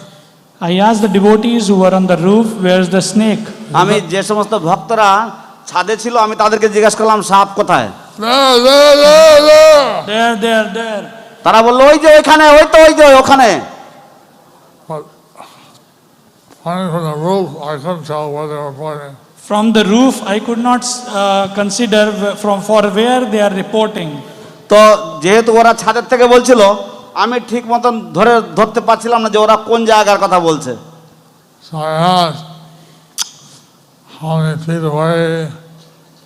I asked the devotees who were on the roof, where's the snake? আমি যে সমস্ত ভক্তরা ছাদে ছিল আমি তাদেরকে জিজ্ঞাসা করলাম সাপ কোথায়। There. তারা বললো ওই যে ওইখানে, ওই যে ওখানে। But pointing from the roof, I couldn't tell where they were pointing. From the roof, I could not consider for where they are reporting. তো যেহেতু ওরা ছাদের থেকে বলছিল আমি ঠিক মতন ধরতে পারছিলাম না যে ওরা কোন জায়গার কথা বলছে। So I asked, how many feet away,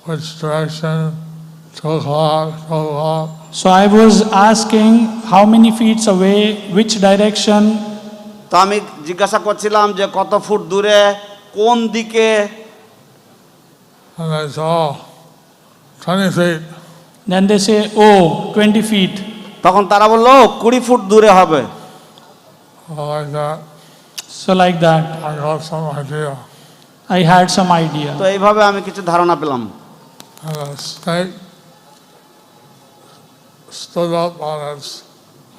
which direction, 2 o'clock. So I was asking how many feet away, which direction. তো আমি জিজ্ঞাসা করছিলাম যে কত ফুট দূরে, কোন দিকে। And they said, 20 feet. Then they say, 20 feet. তখন তারা বললো 20 ফুট দূরে হবে। Like that. So like that, I got some idea. I had some idea. তো এইভাবে আমি কিছু ধারণা পেলাম। And the snake stood up on its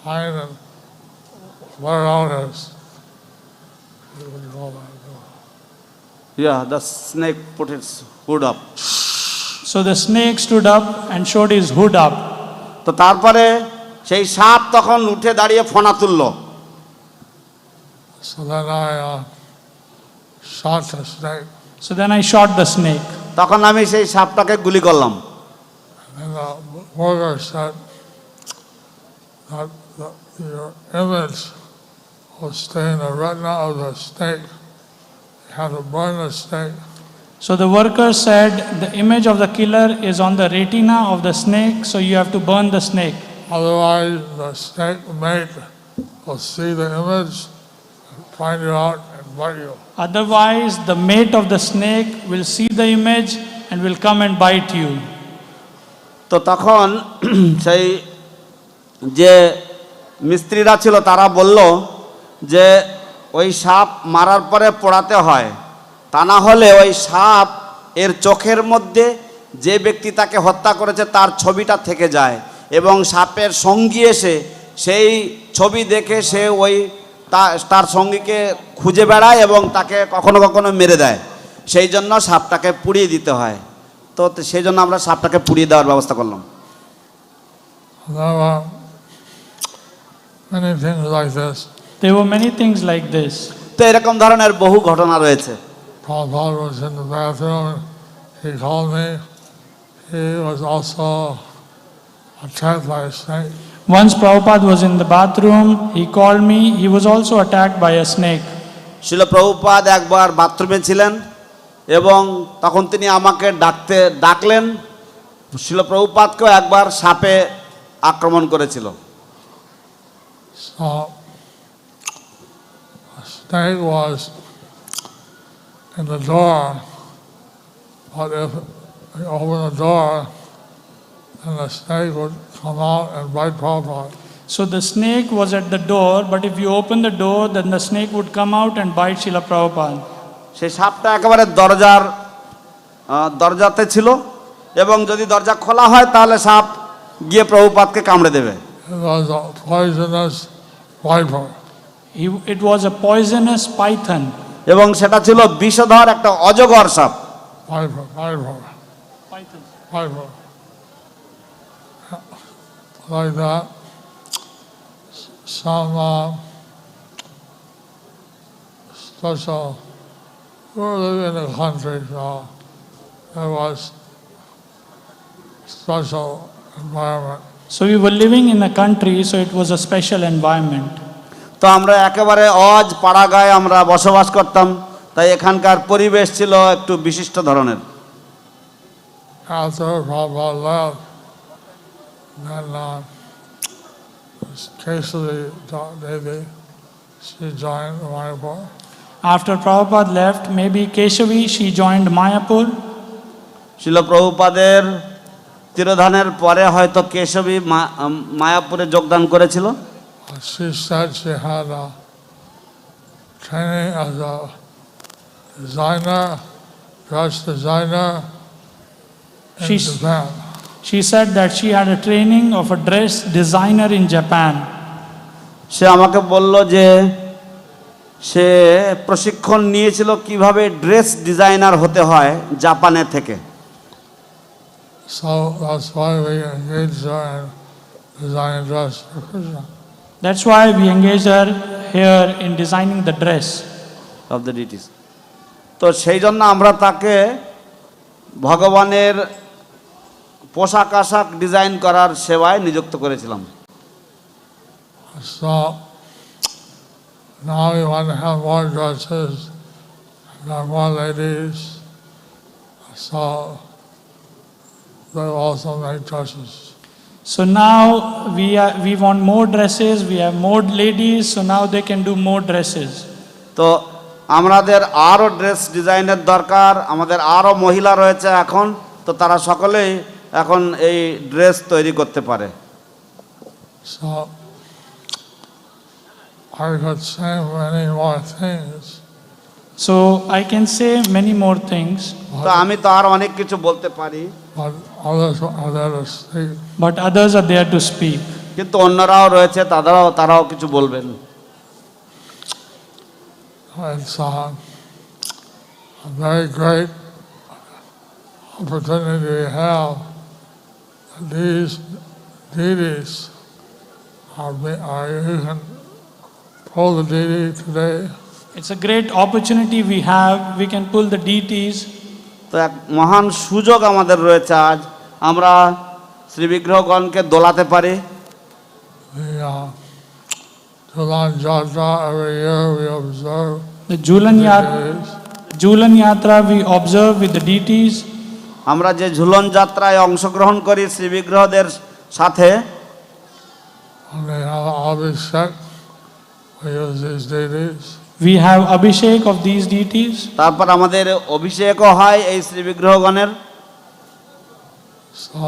hind and flared out its, what do you call that? Yeah, the snake put its hood up. So the snake stood up and showed his hood up. তো তারপরে সেই সাপ তখন উঠে দাঁড়িয়ে ফনা তুললো। So then I shot the snake. So then I shot the snake. তখন আমি সেই সাপটাকে গুলি করলাম। And the worker said that your image will stay in the retina of the snake. You have to burn the snake. So the worker said the image of the killer is on the retina of the snake, so you have to burn the snake. Otherwise, the snake mate will see the image, find you out, and bite you. Otherwise, the mate of the snake will see the image and will come and bite you. তো তখন সেই যে মিস্ত্রিরা ছিল তারা বলল যে ওই সাপ মারার পরে পোড়াতে হয়, তা না হলে ওই সাপ এর চোখের মধ্যে যে ব্যক্তি তাকে হত্যা করেছে তার ছবিটা থেকে যায় এবং সাপের সঙ্গী এসে সেই ছবি দেখে সে ওই তার সঙ্গীকে খুঁজে বেড়ায় এবং তাকে কখনো কখনো মেরে দেয়। সেই জন্য সাপটাকে পুড়িয়ে দিতে হয়। তো সেই জন্য আমরা সাপটাকে পুড়িয়ে দেওয়ার ব্যবস্থা করলাম। There were many things like this. তো এরকম ধরনের বহু ঘটনা রয়েছে। Prabhupada was in the bathroom. He called me. He was also attacked by a snake. Once Prabhupada was in the bathroom, he called me. He was also attacked by a snake. শিল প্রভুপাদ একবার বাথরুমে ছিলেন এবং তখন তিনি আমাকে ডাকলেন। শিল প্রভুপাদকেও একবার সাপে আক্রমণ করেছিল। So the snake was in the door, but if you open the door, then the snake would come out and bite Prabhupada. So the snake was at the door, but if you open the door, then the snake would come out and bite Srila Prabhupada. সেই সাপটা একেবারে দরজাতে ছিল এবং যদি দরজা খোলা হয় তাহলে সাপ গিয়ে প্রভুপাদকে কামড়ে দেবে। It was a poisonous viper. It was a poisonous python. এবং সেটা ছিল বিষধর একটা অজগর সাপ। Viper. Like that. Some special, we were living in the country, so there was special environment. So we were living in a country, so it was a special environment. তো আমরা একেবারে অজ পাড়াগায় আমরা বসবাস করতাম, তাই এখানকার পরিবেশ ছিল একটু বিশিষ্ট ধরনের। After Prabhupada left, then Kesari Devi, she joined Mayapur. After Prabhupada left, maybe Keshavi, she joined Mayapur. শিল প্রভুপাদের তিরোধানের পরে হয়তো কেশবী মায়াপুরে যোগদান করেছিল। She said she had a training as a designer, dress designer in She's- Japan. She said that she had a training of a dress designer in Japan. সে আমাকে বলল যে সে প্রশিক্ষণ নিয়েছিল কিভাবে ড্রেস ডিজাইনার হতে হয় জাপানে থেকে। So that's why we engaged her in designing dress for Krishna. That's why we engaged her here in designing the dress. Of the deities. তো সেই জন্য আমরা তাকে ভগবানের পোশাক আশাক ডিজাইন করার সেবায় নিযুক্ত করেছিলাম। So now we want to have more dresses, have more ladies. So they also make dresses. So now we want more dresses, we have more ladies, so now they can do more dresses. তো আমাদের আরও dress ডিজাইনের দরকার, আমাদের আরও মহিলা রয়েছে এখন, তো তারা সকলেই এখন এই ড্রেস তৈরি করতে পারে। So I could say many more things, So I can say many more things, তো আমি তো আর অনেক কিছু বলতে পারি, but others are there to speak. but others are there to speak. কিন্তু অন্যরাও রয়েছে, তারাও কিছু বলবেন। It's a very great opportunity we have. These deities are you can pull the deity today. It's a great opportunity we have, we can pull the deities. তো এক মহান সুযোগ আমাদের রয়েছে আজ, আমরা শ্রী বিগ্রহগণকে দোলাতে পারি। The Jubilee Jatra every year we observe The the Jubilee deities. Yatra we observe with the deities. আমরা যে ঝুলন যাত্রায় অংশগ্রহণ করি শ্রী বিগ্রহদের সাথে, When they have Abhishek, we use these deities. We have Abhishek of these deities. তারপর আমাদের অভিষেকও হয় এই Shri বিগ্রহগণের। So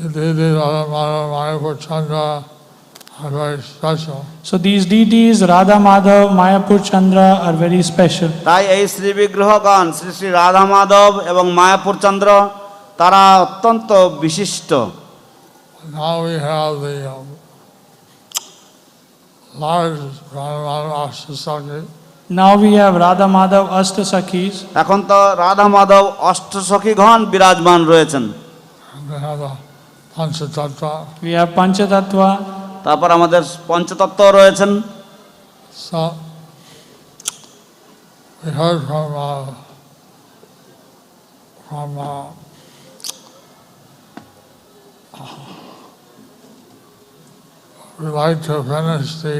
the deities Radha Madhava, Mayapur Chandra are very special. So these deities, Radha Madhava, Mayapur Chandra, are very special. তাই এই শ্রী বিগ্রহগণ শ্রী শ্রী রাধা মাধব এবং মায়াপুর চন্দ্র তারা অত্যন্ত বিশিষ্ট। Now we have the large Radha Ashtasaki. Now we have Radha Madhava Ashtasakhis. এখন তো রাধা মাধব অষ্টসখীগণ বিরাজমান রয়েছেন। And we have the Panchatattva. We have Panchatattva. তারপর আমাদের পঞ্চতত্ত্ব রয়েছেন। So we heard from we like to finish the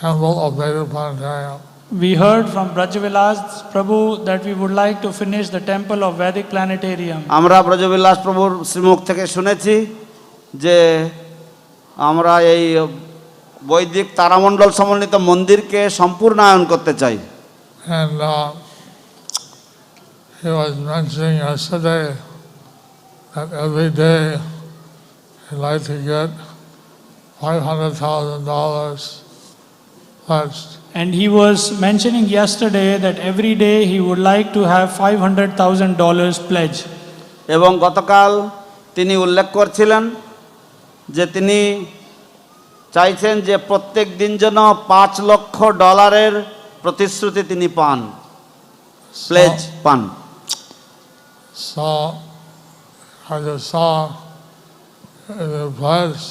temple of Vedic Planetarium. We heard from Brajvilas Prabhu that we would like to finish the temple of Vedic Planetarium. আমরা ব্রজবিলাস প্রভুর শ্রীমুখ থেকে শুনেছি যে আমরা এই বৈদিক তারামণ্ডল সমন্বিত মন্দিরকে সম্পূর্ণায়ন করতে চাই। And he was mentioning yesterday that every day he'd like to get $500,000 pledged. And he was mentioning yesterday that every day he would like to have $500,000 pledge. এবং গতকাল তিনি উল্লেখ করছিলেন যে তিনি চাইছেন যে প্রত্যেক দিন যেন $5 লক্ষ প্রতিশ্রুতি তিনি পান, প্লেজ পান। So I just saw the pledge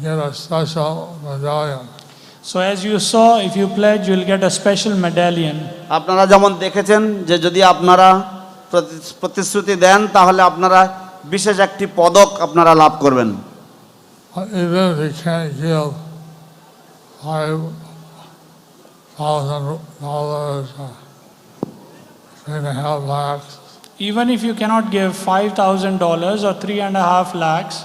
get a special medallion. So as you saw, if you pledge, you will get a special medallion. আপনারা যেমন দেখেছেন যে যদি আপনারা প্রতিশ্রুতি দেন তাহলে আপনারা বিশেষ একটি পদক আপনারা লাভ করবেন। But even if you can't give $5,000 or $3.5 lakhs, Even if you cannot give $5,000 or 3.5 lakhs,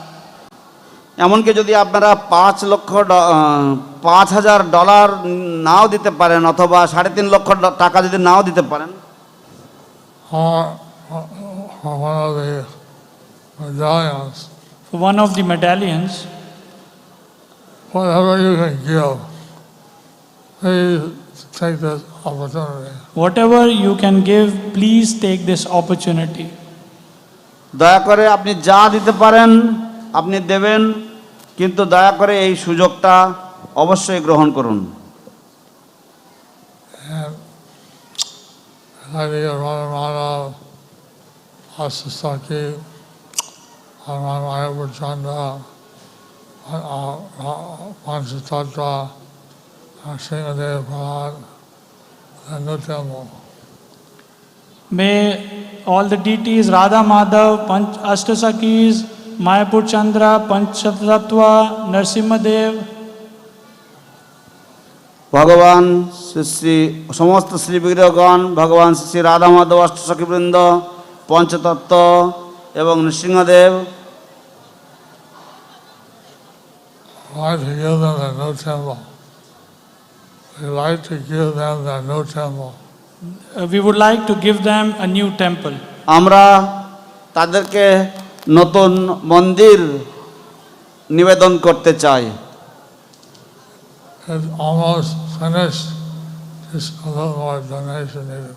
এমনকি যদি আপনারা $5,000 নাও দিতে পারেন অথবা $3.5 টাকা যদি নাও দিতে পারেন, or one of the medallions, For one of the medallions, whatever you can give, please take this opportunity. whatever you can give, please take this opportunity. দয়া করে আপনি যা দিতে পারেন আপনি দেবেন, কিন্তু দয়া করে এই সুযোগটা অবশ্যই গ্রহণ করুন। And Radha Madhava, Asasaki, Mayapur Chandra, Panchatattva, Sringadev Prabhat, and the temple. May all the deities, Radha Madhava, Ashtasakis, Mayapur Chandra, Panchatattva, Narsimhadev, ভগবান শ্রী শ্রী সমস্ত শ্রী বিগ্রহগণ, ভগবান শ্রী শ্রী রাধা মাধব, অষ্টসখীবৃন্দ, পঞ্চতত্ত্ব এবং Nrisinghadev I'd like to give them the new temple. We'd like to give them the new temple. we would like to give them a new temple. আমরা তাদেরকে নতুন মন্দির নিবেদন করতে চাই। It's almost finished. Just a little more donation needed.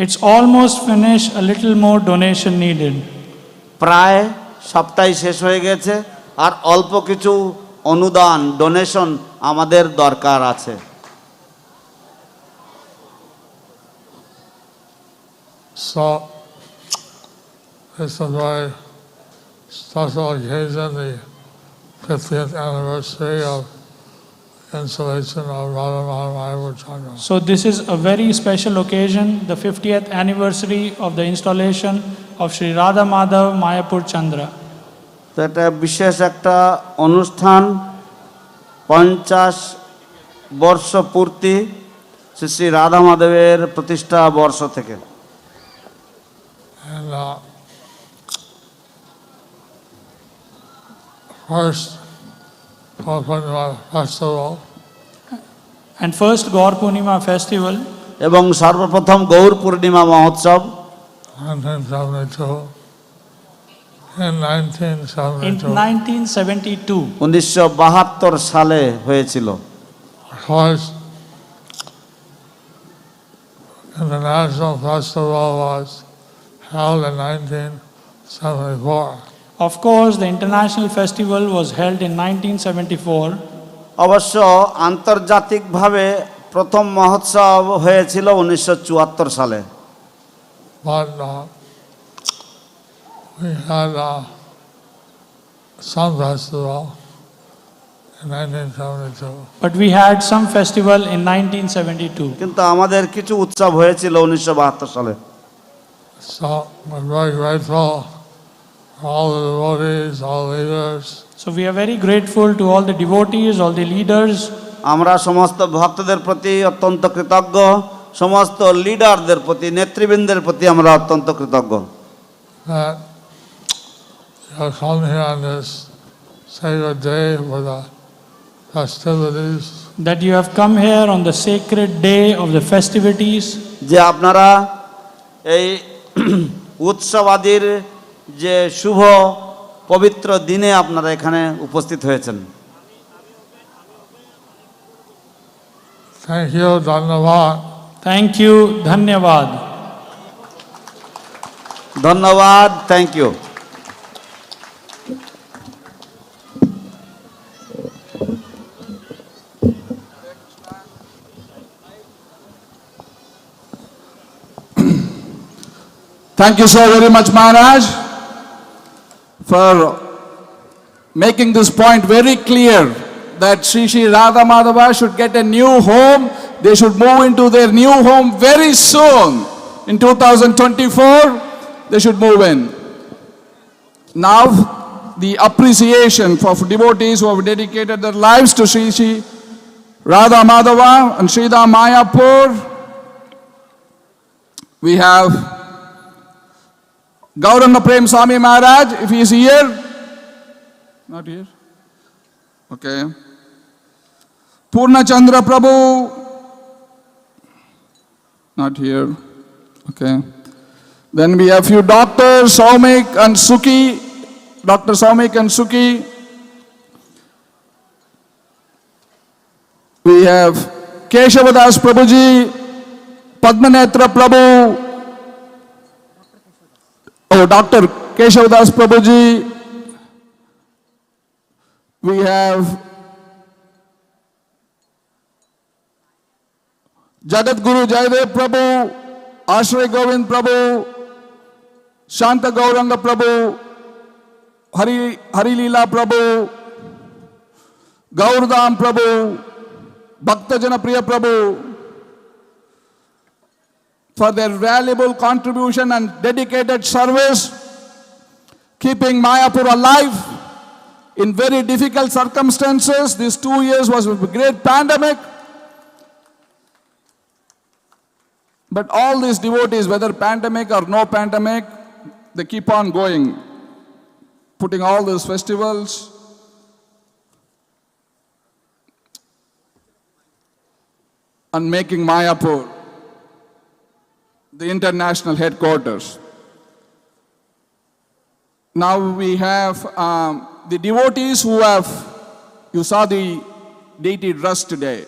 It's almost finished, a little more donation needed. প্রায় সবটাই শেষ হয়ে গেছে, আর অল্প কিছু অনুদান ডোনেশন আমাদের দরকার আছে। So, this is a very special occasion, the 50th anniversary of installation of Radha Madhava Mayapur Chandra. So this is a very special occasion, the 50th anniversary of the installation of Sri Radha Madhava Mayapur Chandra. তো এটা বিশেষ একটা অনুষ্ঠান, 50 বর্ষ পূর্তি শ্রী শ্রী রাধা মাধবের প্রতিষ্ঠা বর্ষ থেকে। And first, Purnima festival, And first Gaur Purnima festival, এবং সর্বপ্রথম গৌর পূর্ণিমা মহোৎসব 1972. In in 1972, 1972. 1972 সালে হয়েছিল। of course, International Festival was held in 1974. Of course, the international festival was held in 1974. অবশ্য আন্তর্জাতিকভাবে প্রথম মহোৎসব হয়েছিল 1974 সালে। But we had some festival in 1972. But we had some festival in 1972. কিন্তু আমাদের কিছু উৎসব হয়েছিল 1972 সালে। So we're very grateful for all the devotees, all leaders, So we are very grateful to all the devotees, all the leaders. আমরা সমস্ত ভক্তদের প্রতি অত্যন্ত কৃতজ্ঞ, সমস্ত লিডারদের প্রতি, নেতৃবৃন্দের প্রতি আমরা অত্যন্ত কৃতজ্ঞ that you have come here on this sacred day for the festivities. That you have come here on the sacred day of the festivities. যে আপনারা এই উৎসবাদির যে শুভ পবিত্র দিনে আপনারা এখানে উপস্থিত হয়েছেন। Thank you, Dhanyavad. Thank you, Dhanyavad. ধন্যবাদ, thank you. Thank you so very much, Maharaj, for making this point very clear that Sri Sri Radha Madhava should get a new home. They should move into their new home very soon. In 2024, they should move in. Now, the appreciation for devotees who have dedicated their lives to Sri Sri Radha Madhava and Sridhar Mayapur. We have Gauranga Prem Swami Maharaj, if he is here. Not here. Okay. Purna Chandra Prabhu, not here. Okay. Then we have few doctors, Saumik and Suki. Dr. Saumik and Suki. We have Keshavadas Prabhuji, Padmanetra Prabhu. Oh, Dr. Keshavadas Prabhuji. We have Jagat Guru Jaidev Prabhu, Ashray Govind Prabhu, Shanta Gauranga Prabhu, Hari Leela Prabhu, Gaurdam Prabhu, Bhakta Janapriya Prabhu, for their valuable contribution and dedicated service, keeping Mayapur alive in very difficult circumstances. These 2 years was a great pandemic. But all these devotees, whether pandemic or no pandemic, they keep on going, putting all these festivals. And making Mayapur the international headquarters. Now we have the devotees who have, you saw the deity dress today.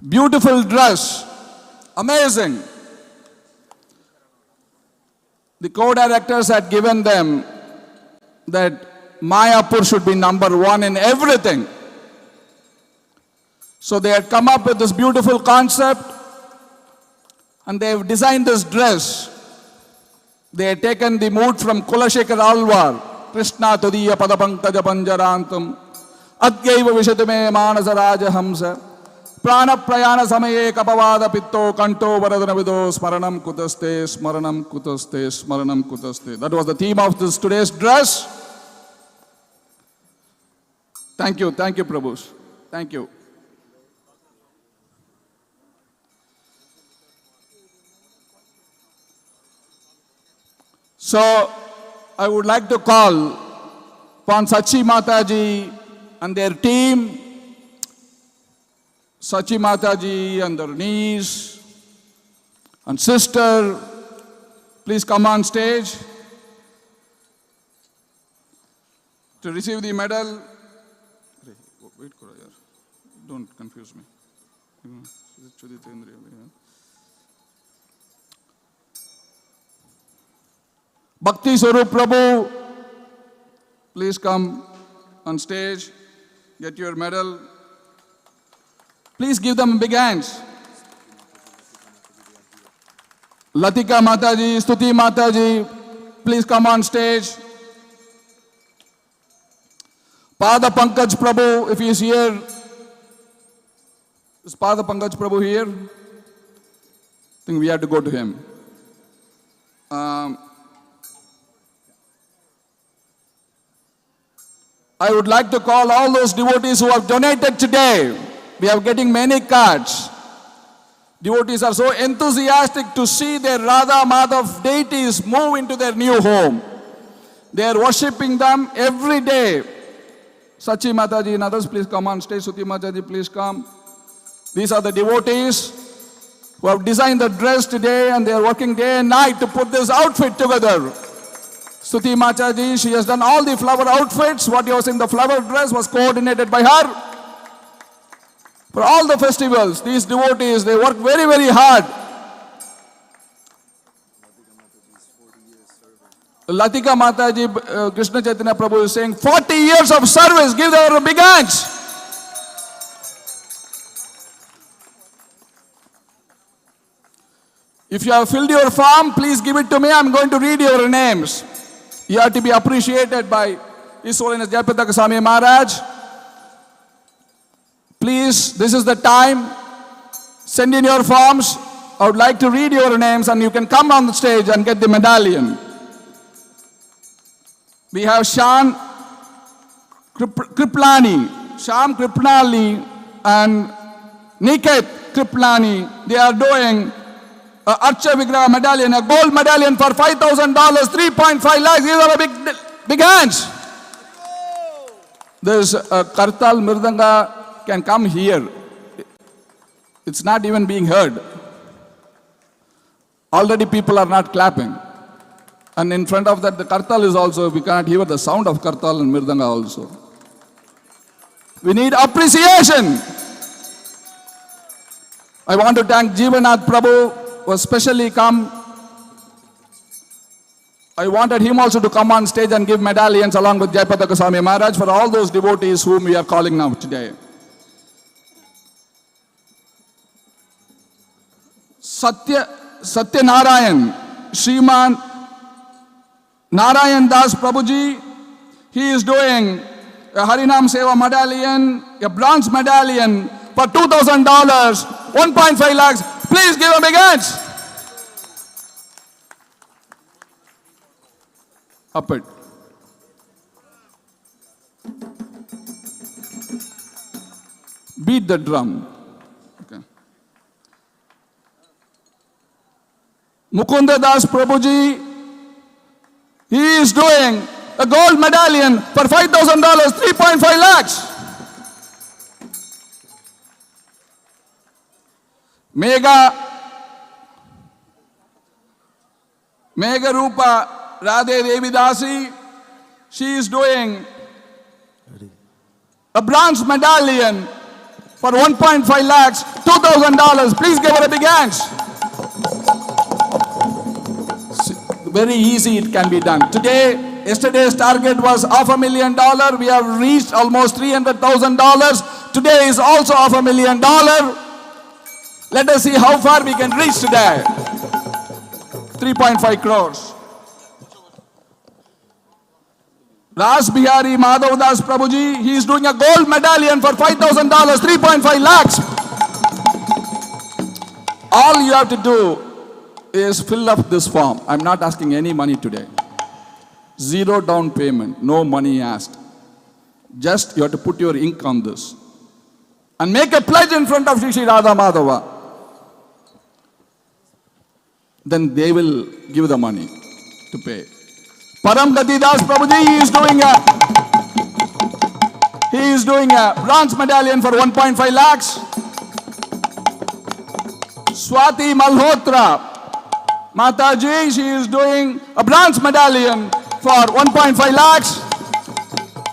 Beautiful dress, amazing. The co-directors had given them that Mayapur should be number one in everything. So they had come up with this beautiful concept and they have designed this dress. They had taken the mood from Kulashekar Alvar, Krishna Tadiya Padapankaja Panjarantam, Adyaiva Vishadame Manasa Raja Hamsa, Prana Prayana Samaye Kapavada Pitto, Kanto Varadana Vido, Smaranam Kutaste, Smaranam Kutaste, Smaranam Kutaste. That was the theme of this today's dress. Thank you, Prabhus. Thank you. So, I would like to call upon Sachi Mataji and their team, Sachi Mataji and their niece and sister, please come on stage to receive the medal. Wait, don't confuse me. Bhakti Swarup Prabhu, please come on stage, get your medal. Please give them big hands. Latika Mataji, Stuti Mataji, please come on stage. Pada Pankaj Prabhu, if he is here. Is Pada Pankaj Prabhu here? I think we have to go to him. I would like to call all those devotees who have donated today. We are getting many cards. Devotees are so enthusiastic to see their Radha Madhava deities move into their new home. They are worshipping them every day. Sachi Mataji and others, please come on stage. Suti Mataji, please come. These are the devotees who have designed the dress today and they are working day and night to put this outfit together. Stuti Mataji, she has done all the flower outfits. What you was in the flower dress was coordinated by her. For all the festivals, these devotees, they work very, very hard. Latika Mataji, Krishna Chaitanya Prabhu is saying, 40 years of service, give her a big hands. If you have filled your form, please give it to me. I'm going to read your names. You have to be appreciated by His Holiness Jayapataka Swami Maharaj. Please, this is the time. Send in your forms. I would like to read your names and you can come on the stage and get the medallion. We have Shan Kriplani, Sham Kriplani and Niket Kriplani. They are doing Archa Vigraha medallion, a gold medallion for $5,000, 3.5 lakhs. These are big hands. There's a Kartal Mirdanga can come here. It's not even being heard. Already people are not clapping. And in front of that, the Kartal is also, we cannot hear the sound of Kartal and Mirdanga also. We need appreciation. I want to thank Jeevanath Prabhu, who has specially come. I wanted him also to come on stage and give medallions along with Jayapataka Swami Maharaj for all those devotees whom we are calling now today. Satya Narayan, Shriman Narayan Das Prabhuji, he is doing a Harinam Seva medallion, a bronze medallion for $2,000, 1.5 lakhs. Please give him a big hands. Up it. Beat the drum. Okay. Mukunda Das Prabhuji, he is doing a gold medallion for $5,000, 3.5 lakhs. Mega Rupa Radhe Devi Dasi, she is doing a bronze medallion for 1.5 lakhs, $2,000. Please give her a big hand. Very easy it can be done. Yesterday's target was $500,000. We have reached almost $300,000. Today is also $500,000. Let us see how far we can reach today. 3.5 crores. Ras Bihari Madhav Das Prabhuji, he is doing a gold medallion for $5,000, 3.5 lakhs. All you have to do is fill up this form. I'm not asking any money today. Zero down payment, no money asked. Just you have to put your ink on this. And make a pledge in front of Shri Radha Madhava. Then they will give the money to pay. Param Gati Das Prabhuji, he is doing a bronze medallion for 1.5 lakhs. Swati Malhotra Mataji, she is doing a bronze medallion for 1.5 lakhs.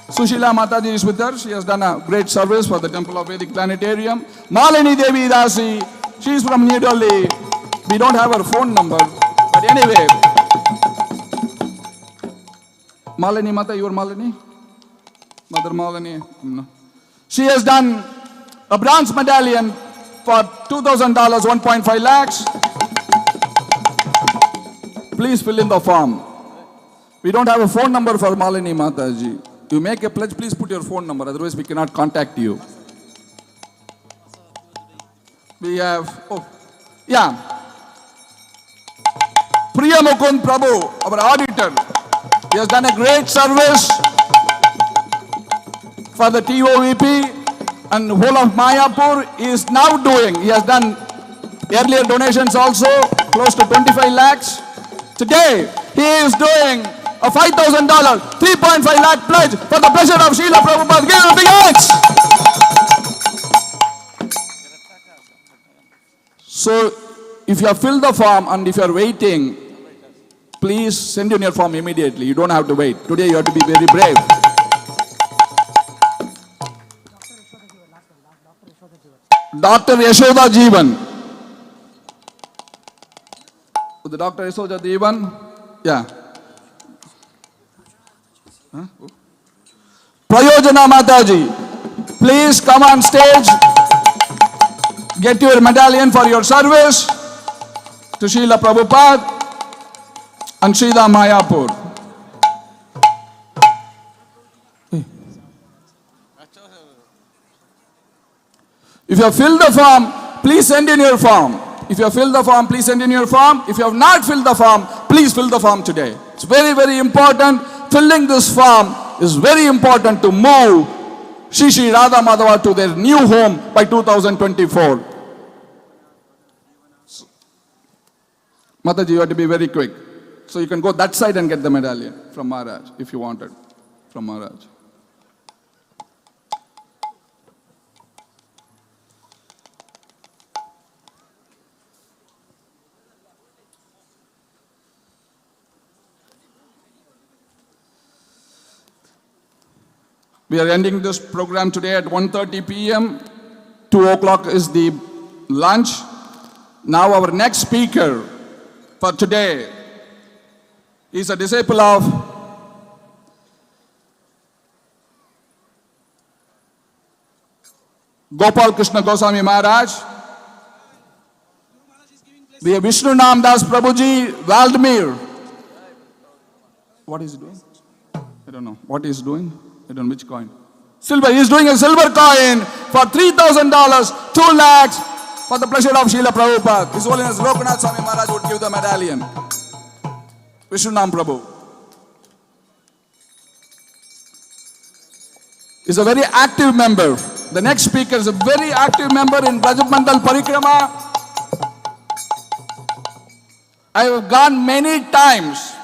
Sushila Mataji is with her. She has done a great service for the Temple of Vedic Planetarium. Malini Devi Dasi, she is from New Delhi. We don't have her phone number, but anyway. Malini Mata, you are Malini? Mother Malini? No. She has done a bronze medallion for $2,000, 1.5 lakhs. Please fill in the form. We don't have a phone number for Malini Mataji. You make a pledge, please put your phone number, otherwise we cannot contact you. We have, Priya Mukund Prabhu, our auditor. He has done a great service for the TOVP and whole of Mayapur. He is now doing, he has done earlier donations also, close to 25 lakhs. Today, he is doing a $5,000, 3.5 lakh pledge for the pleasure of Srila Prabhupada. Give him a big hands. So, if you have filled the form and if you are waiting, please send in your form immediately. You don't have to wait. Today you have to be very brave. Dr. Yashoda Jeevan. The Dr. Yashoda Jeevan? Yeah. Huh? Prayojana Mataji, please come on stage. Get your medallion for your service to Srila Prabhupada and Srila Mayapur. If you have filled the form, please send in your form. If you have filled the form, please send in your form. If you have not filled the form, please fill the form today. It's very, very important. Filling this form is very important to move Shri Radha Madhava to their new home by 2024. Mataji, you have to be very quick. So you can go that side and get the medallion from Maharaj if you wanted, from Maharaj. We are ending this program today at 1:30 p.m. 2 o'clock is the lunch. Now our next speaker for today is a disciple of Gopal Krishna Goswami Maharaj. We have Vishnu Namdas Prabhuji Valdemir. What is he doing? I don't know. What is he doing? I don't know which coin. Silver. He is doing a silver coin for $3,000, 2 lakhs for the pleasure of Srila Prabhupada. His Holiness Lokanath Swami Maharaj would give the medallion. Vishnu Nam Prabhu is a very active member. The next speaker is a very active member in Brajmandal Parikrama. I have gone many times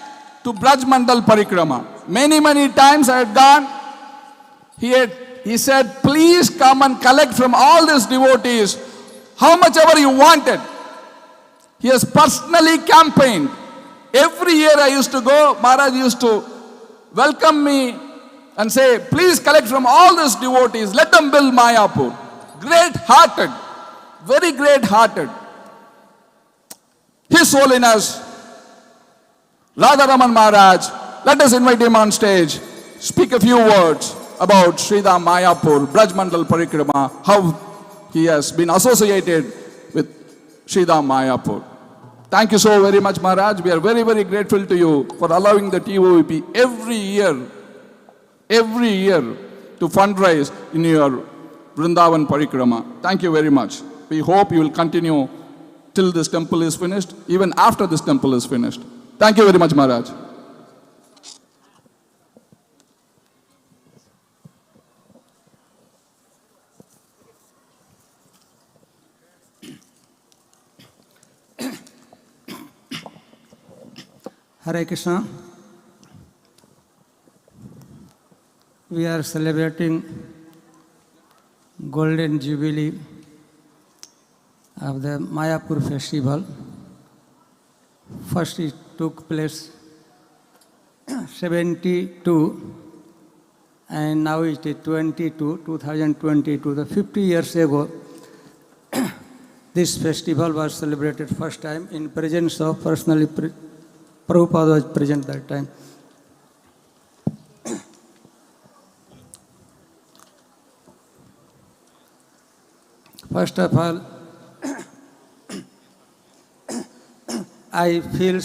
to Brajmandal Parikrama. Many times I had gone. He said, please come and collect from all these devotees how much ever you wanted. He has personally campaigned. Every year I used to go, Maharaj used to welcome me and say, please collect from all these devotees, let them build Mayapur. Great-hearted, very great-hearted. His Holiness Radha Maharaj, let us invite him on stage, speak a few words about Sridham Mayapur, Brajmandal Parikrama, how he has been associated with Sridham Mayapur. Thank you so very much, Maharaj. We are very grateful to you for allowing the TOVP every year to fundraise in your Vrindavan Parikrama. Thank you very much. We hope you will continue till this temple is finished, even after this temple is finished. Thank you very much, Maharaj. Hare Krishna. We are celebrating Golden Jubilee of the Mayapur festival. First it took place 72 and now it is 2022, the 50 years ago. This festival was celebrated first time in presence of personally Prabhupada was present that time. First of all, I feel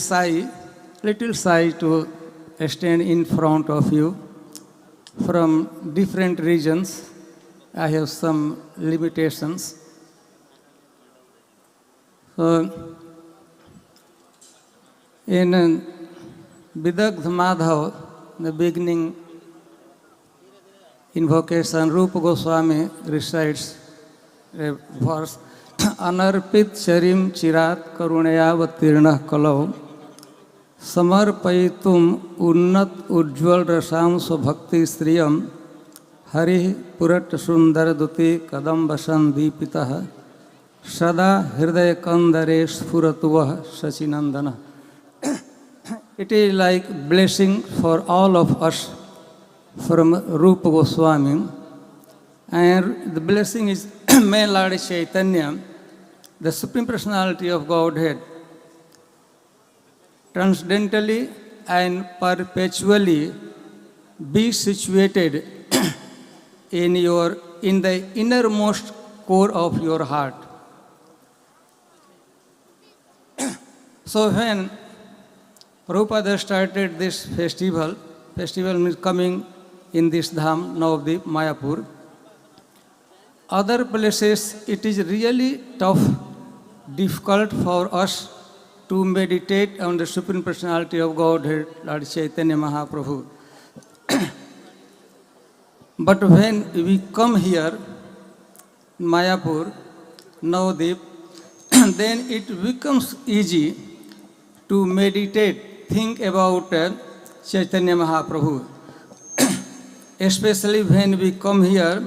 little shy to stand in front of you. From different regions, I have some limitations. So, in Radha Madhava, the beginning invocation, Rupa Goswami recites a verse, Anarpit Charim Chirat Karunayavatirna Kalau Samarpaitum Unnat Ujjwal Rasam Swabhakti Striyam Hari Purat Sundar Duti Kadambasan Deepitaha Sada Hridaya Kandare Sfuratuvah Sachinandana. It is like blessing for all of us from Rupa Goswami. And the blessing is May Lord Chaitanya, the Supreme Personality of Godhead, transcendentally and perpetually be situated in the innermost core of your heart. So when Prabhupada started this festival means coming in this Dham, Navadvip, Mayapur. Other places, it is really tough, difficult for us to meditate on the Supreme Personality of Godhead, Lord Chaitanya Mahaprabhu. But when we come here, Mayapur, Navadvip, then it becomes easy to meditate, think about Chaitanya Mahaprabhu. Especially when we come here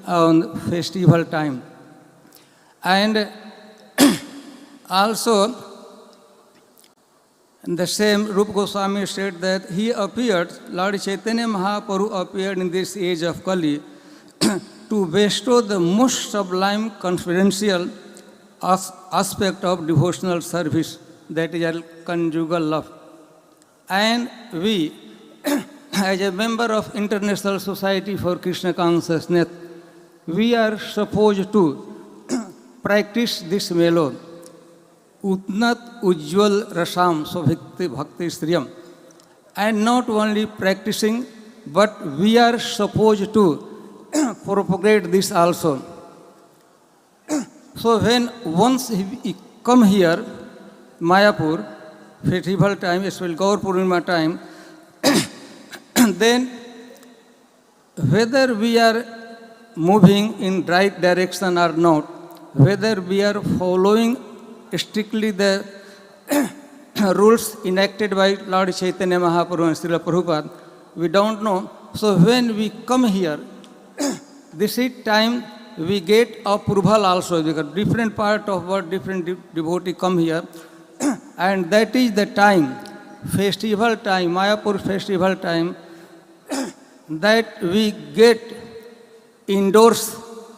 on festival time. And also, And the same Rupa Goswami said that he appeared, Lord Chaitanya Mahaprabhu appeared in this age of Kali to bestow the most sublime confidential aspect of devotional service, that is conjugal love. And we, as a member of International Society for Krishna Consciousness, we are supposed to practice this melody. Utnat Ujjwal Rasam Bhakti Striyam. And not only practicing, but we are supposed to propagate this also. So when once we come here, Mayapur, festival time, especially Gaur Purnima time, then whether we are moving in right direction or not, whether we are following strictly the rules enacted by Lord Chaitanya Mahaprabhu and Srila Prabhupada, we don't know. So when we come here, this is time we get approval also, because different part of what different devotee come here, and that is the time, festival time, Mayapur festival time, that we get endorse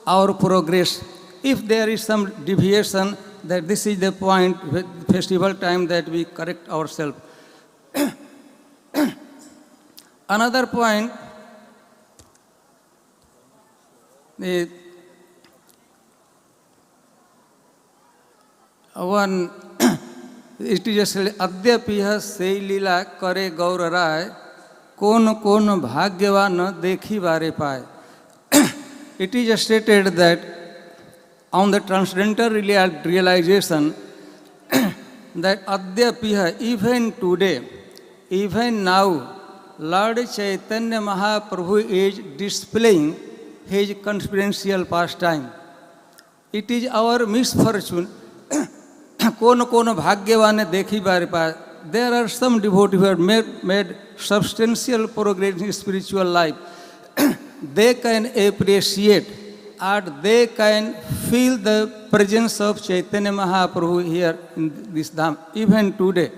our progress. If there is some deviation, that this is the point, festival time, that we correct ourselves. Another point, one, it is Adyapiha Sei Lila Kare Gaur Rai, Kon Bhagyavan Dekhi Vare Pai. It is stated that on the transcendental realization that Adyapiha, even today, even now, Lord Chaitanya Mahaprabhu is displaying his confidential pastime. It is our misfortune. Kono bhagyavan dekhi bare pa. There are some devotees who have made substantial progress in spiritual life. They can appreciate and they can feel the presence of Chaitanya Mahaprabhu here in this dham, even today.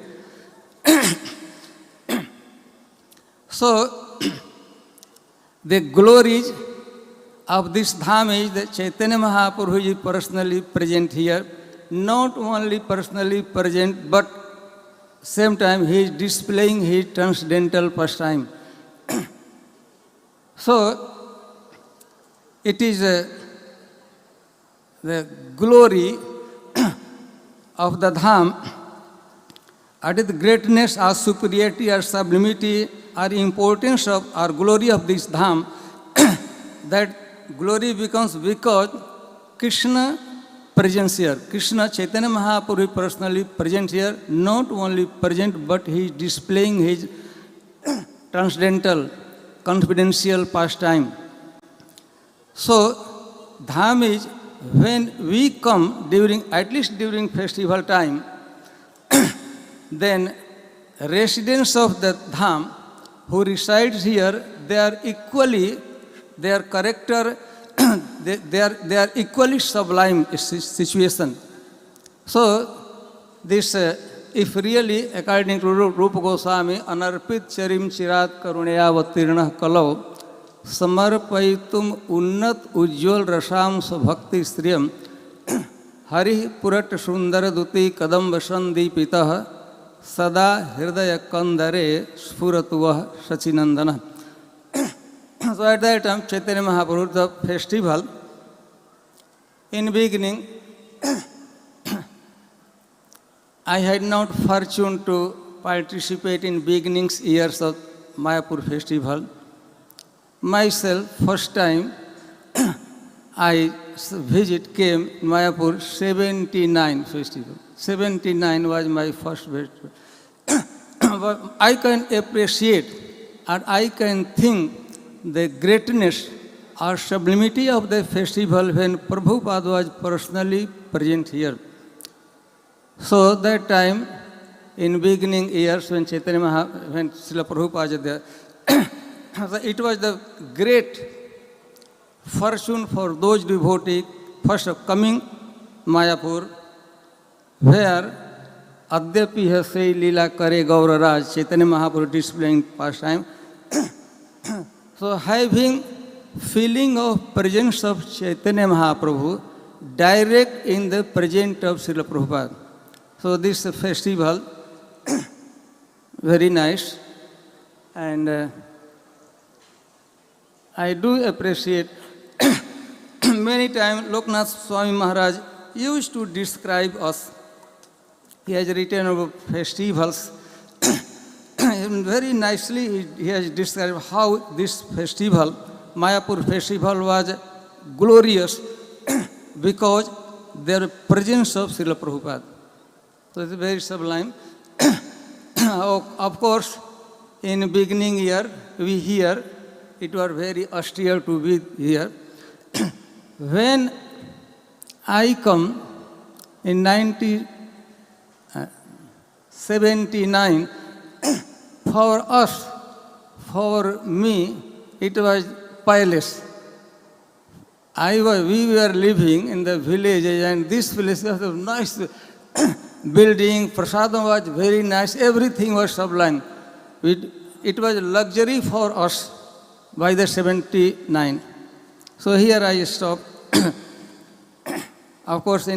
So, the glories of this dham is that Chaitanya Mahaprabhu is personally present here. Not only personally present, but same time he is displaying his transcendental pastime. So, it is the glory of the dham, and the greatness or superiority or sublimity or importance of or glory of this dham, that glory becomes because Krishna presence here. Krishna Chaitanya Mahaprabhu personally present here, not only present, but he is displaying his transcendental, confidential pastime. So, dham is when we come during, at least during festival time, then residents of the dham who resides here, they are equally, their character, they are equally sublime situation. So, this, if really, according to Rupa Goswami, anarpit charim chirat karunaya vatirna kalau, samarpaitum unnat ujjwal rasam bhakti striyam, hari purat sundara duti kadam vasandi pitah, sada hridaya kandare sphuratuvah sachinandana. So at that time, Chaitanya Mahaprabhu, the festival, in beginning, I had not fortune to participate in beginnings years of Mayapur festival. Myself, first time, I came Mayapur 79 festival. 79 was my first festival. But I can appreciate and I can think the greatness or sublimity of the festival when Prabhupada was personally present here. So that time, in beginning years when when Srila Prabhupada was there, it was the great fortune for those devotees first of coming Mayapur, where अद्यपि है से लीला करे गौरराज Chaitanya Mahaprabhu displaying pastime. So having feeling of presence of Chaitanya Mahaprabhu direct in the presence of Srila Prabhupada. So this festival very nice, and I do appreciate many times Loknath Swami Maharaj used to describe us. He has written about festivals. And very nicely he has described how this festival, Mayapur festival, was glorious because there was presence of Srila Prabhupada. So it's very sublime. Of course, in beginning year, we hear it was very austere to be here. When I come in 1979, for us, for me, it was palace. We were living in the villages, and this village was a nice building, prasadam was very nice, everything was sublime. It was luxury for us by the 79. So here I stop. Of course,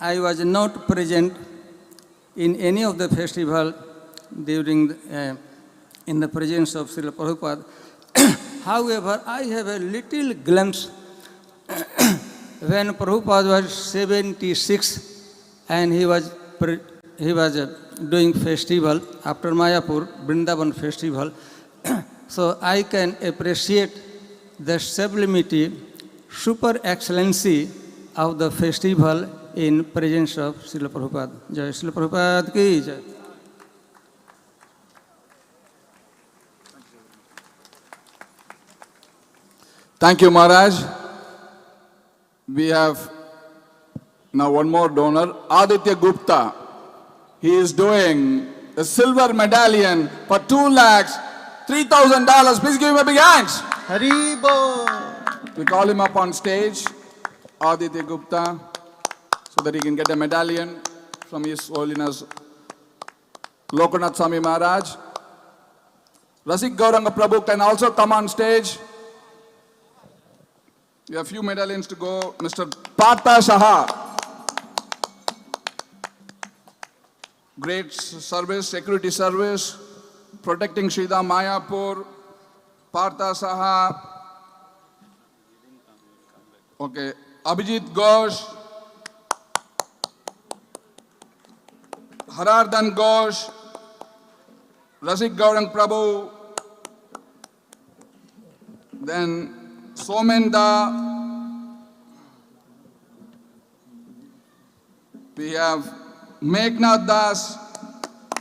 I was not present in any of the festival during in the presence of Srila Prabhupada. However, I have a little glimpse when Prabhupada was 76 and he was doing festival after Mayapur, Vrindavan festival. So I can appreciate the sublimity, super excellency of the festival in presence of Srila Prabhupada. Jai Srila Prabhupada ki jai. Thank you, Maharaj. We have now one more donor, Aditya Gupta. He is doing a silver medallion for $2,03,000. Please give him a big hand. Haribo. We call him up on stage, Aditya Gupta, so that he can get a medallion from His Holiness Loknath Swami Maharaj. Rasik Gauranga Prabhu can also come on stage. We have a few medallions to go. Mr. Partha Saha. Great service, security service, protecting Sridham Mayapur. Partha Saha. Okay. Abhijit Ghosh. Harardan Ghosh. Rasik Gaurang Prabhu. Then Somenda. We have Meghnath Das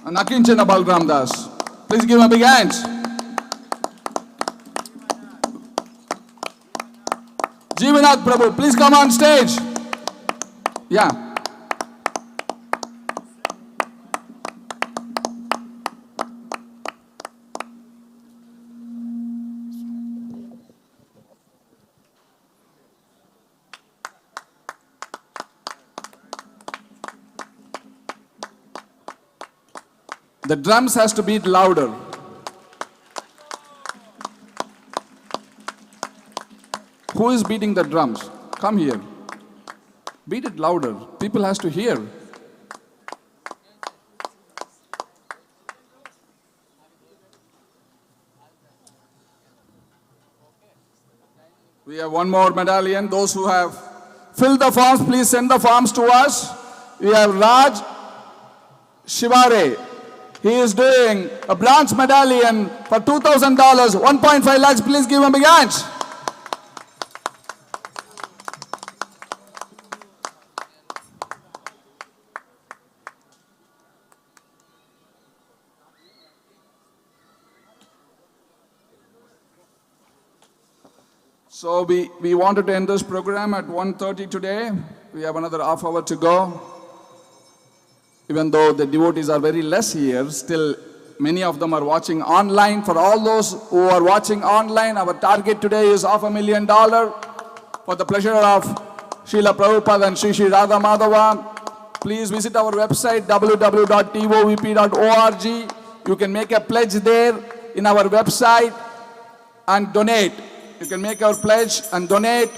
and Akinchana Balram Das. Please give him a big hand. Jeevanath Prabhu, please come on stage. Yeah. The drums has to beat louder. Who is beating the drums? Come here. Beat it louder. People has to hear. We have one more medallion. Those who have filled the forms, please send the forms to us. We have Raj Shivare. He is doing a bronze medallion for $2,000, 1.5 lakhs. Please give him a big hand. So we wanted to end this program at 1:30 today. We have another half hour to go. Even though the devotees are very less here, still many of them are watching online. For all those who are watching online, our target today is $500,000 for the pleasure of Srila Prabhupada and Sri Radha Madhava. please visit our website www.tovp.org. You can make a pledge there in our website and donate. You can make our pledge and donate.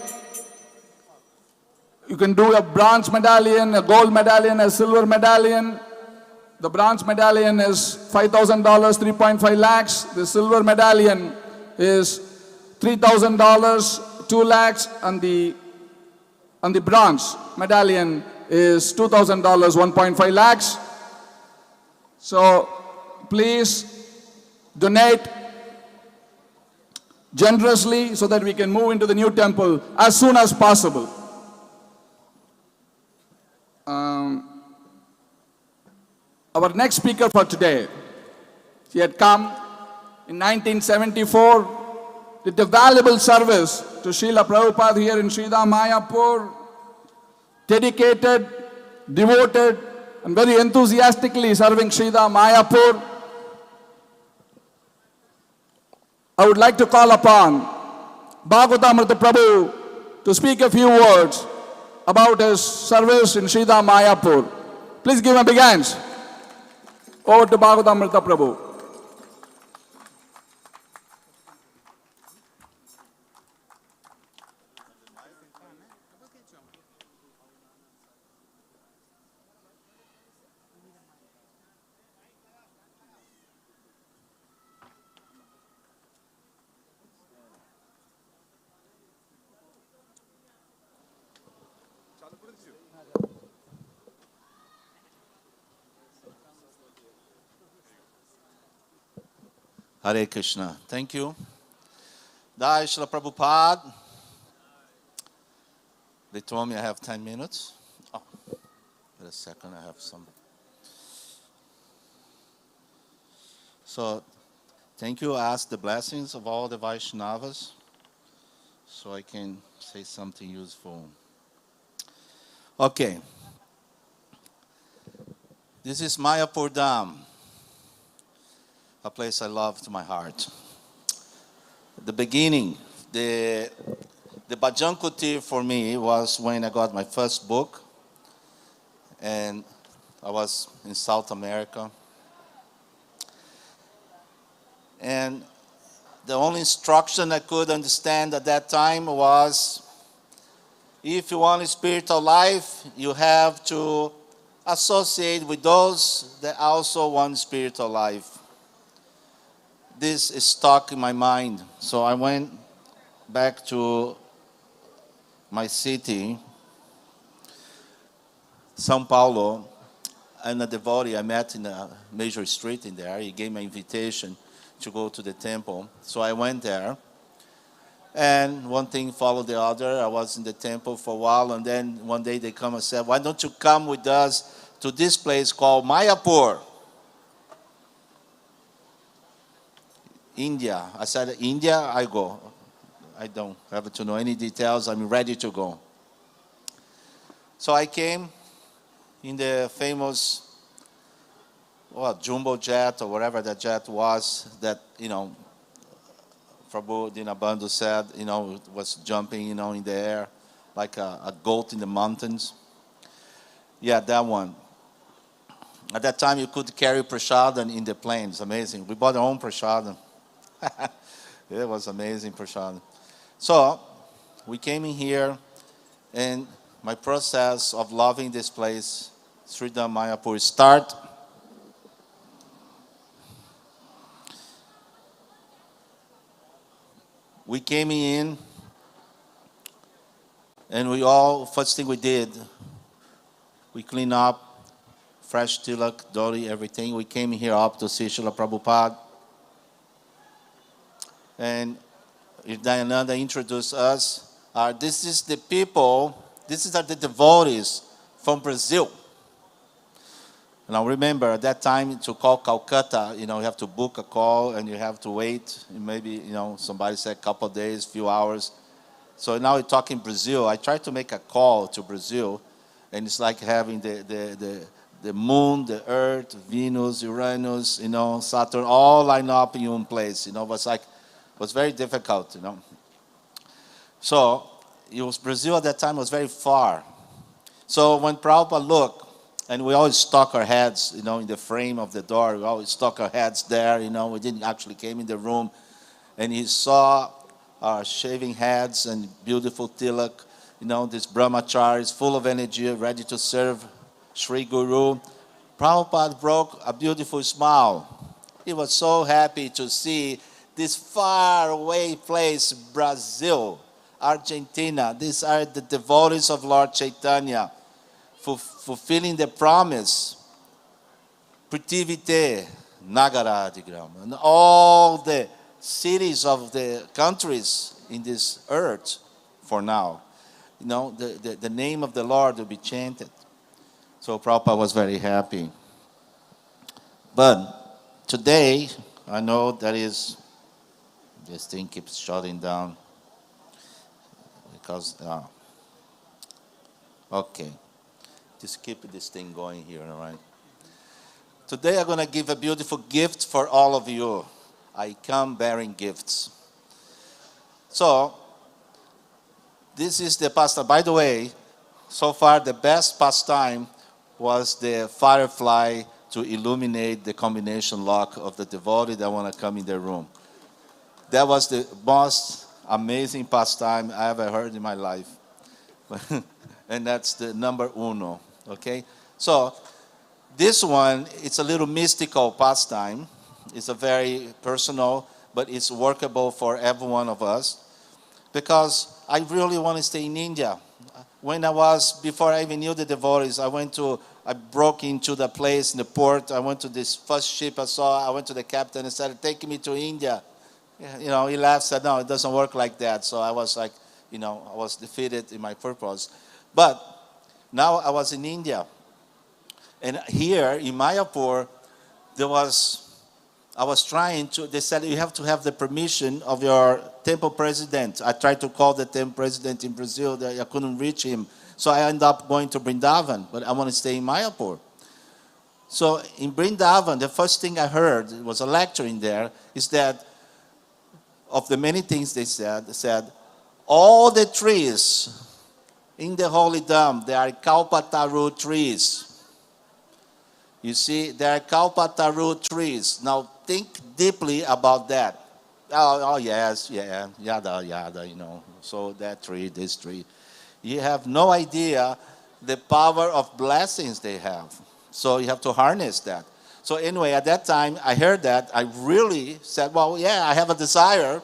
You can do a bronze medallion, a gold medallion, a silver medallion. The bronze medallion is $5,000, 3.5 lakhs. The silver medallion is $3,000, 2 lakhs, and the bronze medallion is $2,000, 1.5 lakhs. So please donate generously so that we can move into the new temple as soon as possible. Our next speaker for today, he had come in 1974, did a valuable service to Srila Prabhupada here in Sridham Mayapur, dedicated, devoted, and very enthusiastically serving Sridham Mayapur. I would like to call upon Bhagavatamrita Prabhu to speak a few words about his service in Sridham Mayapur. Please give him a big hand. Over to Bhagavatamrita Prabhu. Hare Krishna. Thank you. Jai Srila Prabhupada. They told me I have 10 minutes. Oh, wait a second, I have some. So, thank you. I ask the blessings of all the Vaishnavas so I can say something useful. Okay. This is Mayapur Dham, a place I love to my heart. The beginning, the Bhajan Kutir for me was when I got my first book, and I was in South America. And the only instruction I could understand at that time was, if you want a spiritual life, you have to associate with those that also want spiritual life. This is stuck in my mind. So I went back to my city, São Paulo, and a devotee I met in a major street in there. He gave me an invitation to go to the temple. So I went there. And one thing followed the other. I was in the temple for a while, and then one day they come and said, why don't you come with us to this place called Mayapur? India. I said, India, I go. I don't have to know any details. I'm ready to go. So I came in the famous, jumbo jet or whatever that jet was that, Prabhu Dinabandhu said, it was jumping, in the air like a goat in the mountains. Yeah, that one. At that time, you could carry prasadam in the plane. It's amazing. We bought our own prasadam. It was amazing, prasadam. So, we came in here, and my process of loving this place, Sridham Mayapur, start. We came in, and first thing we did, we cleaned up, fresh tilak, dhoti, everything. We came here up to see Srila Prabhupada. And Dayananda introduced us. This is the people, these are the devotees from Brazil. Now remember, at that time, to call Calcutta, you have to book a call and you have to wait. Maybe, somebody said a couple of days, few hours. So now we're talking Brazil. I tried to make a call to Brazil, and it's like having the moon, the earth, Venus, Uranus, Saturn, all lined up in one place. It was very difficult, So Brazil at that time was very far. So when Prabhupada looked And we always stuck our heads, in the frame of the door. We always stuck our heads there, We didn't actually came in the room. And he saw our shaving heads and beautiful tilak, this brahmachari is full of energy, ready to serve Sri Guru. Prabhupada broke a beautiful smile. He was so happy to see this far away place, Brazil, Argentina. These are the devotees of Lord Chaitanya, fulfilling the promise. Pritivite Nagaradigram. And all the cities of the countries in this earth, for now, the name of the Lord will be chanted. So Prabhupada was very happy. But today, I know this thing keeps shutting down. Because, okay. Just keep this thing going here, all right? Today I'm going to give a beautiful gift for all of you. I come bearing gifts. So, this is the pastime. By the way, so far the best pastime was the firefly to illuminate the combination lock of the devotee that want to come in their room. That was the most amazing pastime I ever heard in my life. And that's the number uno, okay? So, this one, it's a little mystical pastime. It's a very personal, but it's workable for every one of us. Because I really want to stay in India. Before I even knew the devotees, I broke into the place in the port. I went to this first ship I saw. I went to the captain and said, take me to India. He laughed, said, no, it doesn't work like that. So I was like, I was defeated in my purpose. But now I was in India. And here in Mayapur, they said you have to have the permission of your temple president. I tried to call the temple president in Brazil, I couldn't reach him. So I ended up going to Vrindavan, but I want to stay in Mayapur. So in Vrindavan, the first thing I heard, it was a lecture in there, is that of the many things they said, all the trees in the holy dam, they are Kalpataru trees. You see, there are Kalpataru trees. Now think deeply about that. Oh yes, yeah, yada, So that tree, this tree. You have no idea the power of blessings they have. So you have to harness that. So anyway, at that time, I heard that. I really said, well, yeah, I have a desire.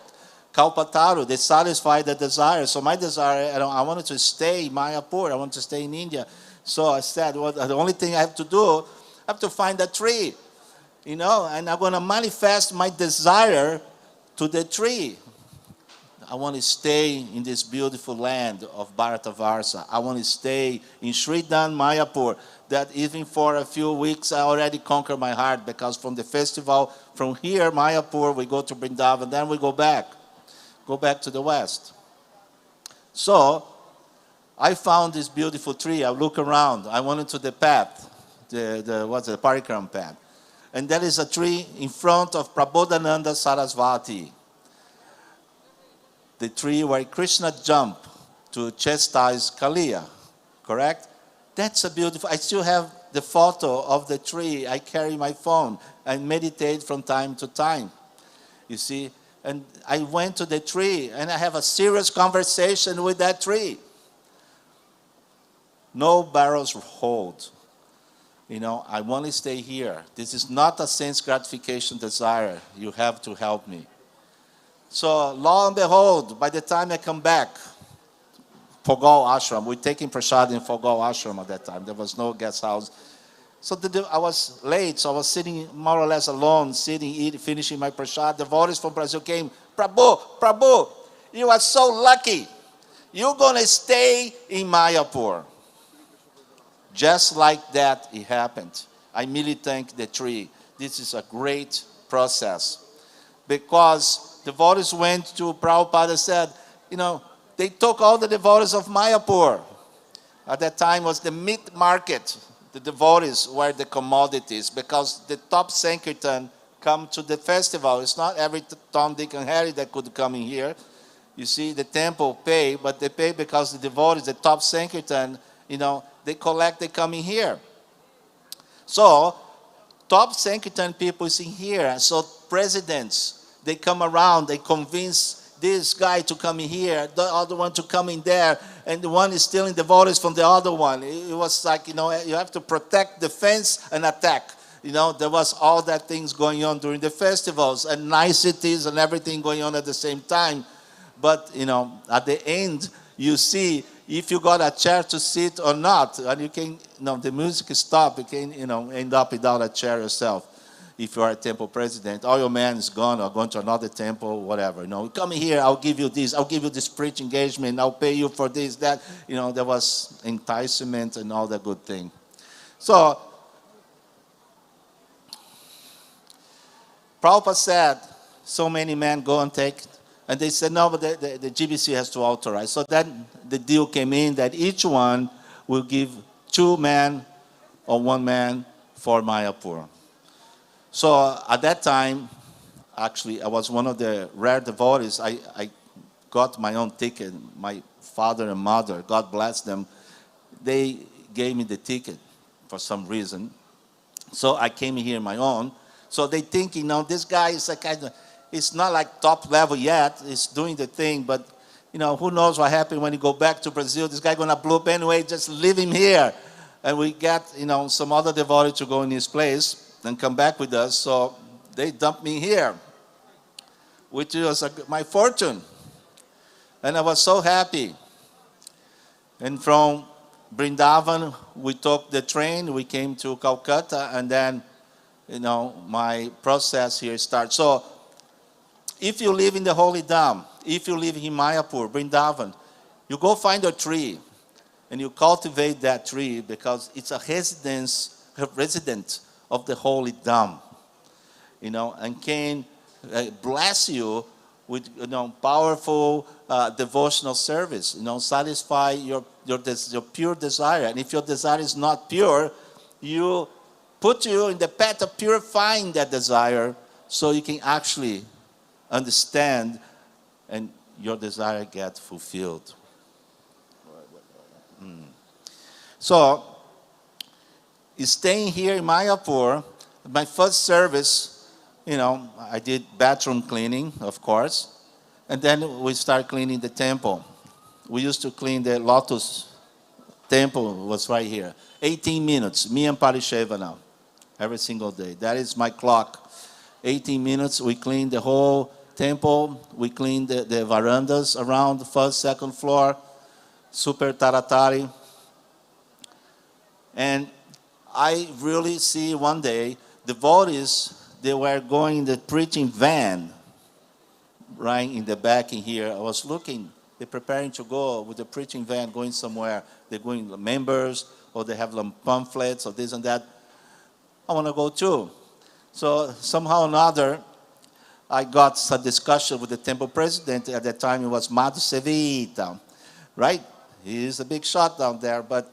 Kalpataru, they satisfy the desire. So my desire, I wanted to stay in Mayapur. I wanted to stay in India. So I said, well, the only thing I have to do, I have to find a tree, and I'm going to manifest my desire to the tree. I want to stay in this beautiful land of Bharatavarsa. I want to stay in Sridan, Mayapur. That even for a few weeks, I already conquered my heart, because from the festival, from here, Mayapur, we go to Vrindavan, then we go back to the west. So, I found this beautiful tree. I look around. I went into the path, the Parikram path. And there is a tree in front of Prabodhananda Sarasvati. The tree where Krishna jumped to chastise Kaliya, correct? That's a beautiful, I still have the photo of the tree. I carry my phone and meditate from time to time. You see, and I went to the tree and I have a serious conversation with that tree. No barrels hold. I want to stay here. This is not a sense gratification desire. You have to help me. So, lo and behold, by the time I come back, Fogal Ashram, we're taking prasad in Fogal Ashram at that time. There was no guest house. So I was late, so I was sitting more or less alone, eating, finishing my prasad. The devotees from Brazil came, Prabhu, you are so lucky. You're going to stay in Mayapur. Just like that, it happened. I immediately thank the tree. This is a great process. Because devotees went to Prabhupada and said, they took all the devotees of Mayapur. At that time was the meat market. The devotees were the commodities, because the top Sankirtan come to the festival. It's not every Tom, Dick, and Harry that could come in here. You see, the temple pay, but they pay because the devotees, the top Sankirtan, they collect, they come in here. So, top Sankirtan people is in here. So, presidents, they come around, they convince this guy to come in here, the other one to come in there, and the one is stealing the voters from the other one. It was like, you have to protect, defense, and attack. There was all that things going on during the festivals, and niceties and everything going on at the same time. But, at the end, you see if you got a chair to sit or not. And you can, the music stop, you can, end up without a chair yourself. If you are a temple president, all your man is gone or going to another temple, whatever. Come here, I'll give you this, I'll give you this preach engagement, I'll pay you for this, that. There was enticement and all that good thing. So, Prabhupada said, so many men go and take, and they said, no, but the GBC has to authorize. So then the deal came in that each one will give 2 men or 1 man for Mayapur. So at that time, actually, I was one of the rare devotees. I got my own ticket. My father and mother, God bless them, they gave me the ticket for some reason. So I came here on my own. So they think, this guy is a kind of, it's not like top level yet. He's doing the thing, but, who knows what happened when he go back to Brazil. This guy going to blow up anyway, just leave him here. And we get, some other devotee to go in his place and come back with us. So they dumped me here, which was my fortune. And I was so happy. And from Vrindavan, we took the train, we came to Calcutta, and then, my process here starts. So, if you live in the Holy Dham, if you live in Mayapur, Vrindavan, you go find a tree, and you cultivate that tree because it's a resident of the Holy Dham, and can bless you with, powerful devotional service, satisfy your pure desire. And if your desire is not pure, you put you in the path of purifying that desire so you can actually understand and your desire get fulfilled. So, staying here in Mayapur, my first service, I did bathroom cleaning, of course, and then we started cleaning the temple. We used to clean the Lotus temple, was right here. 18 minutes, me and Parisheva now, every single day. That is my clock. 18 minutes, we clean the whole temple, we clean the verandas around the first, second floor, super taratari. And I really see one day, devotees, they were going in the preaching van, right in the back in here. I was looking, they're preparing to go with the preaching van, going somewhere. They're going members, or they have pamphlets, or this and that. I want to go too. So somehow or another, I got a discussion with the temple president. At that time, it was Madhu Sevita, right? He is a big shot down there, but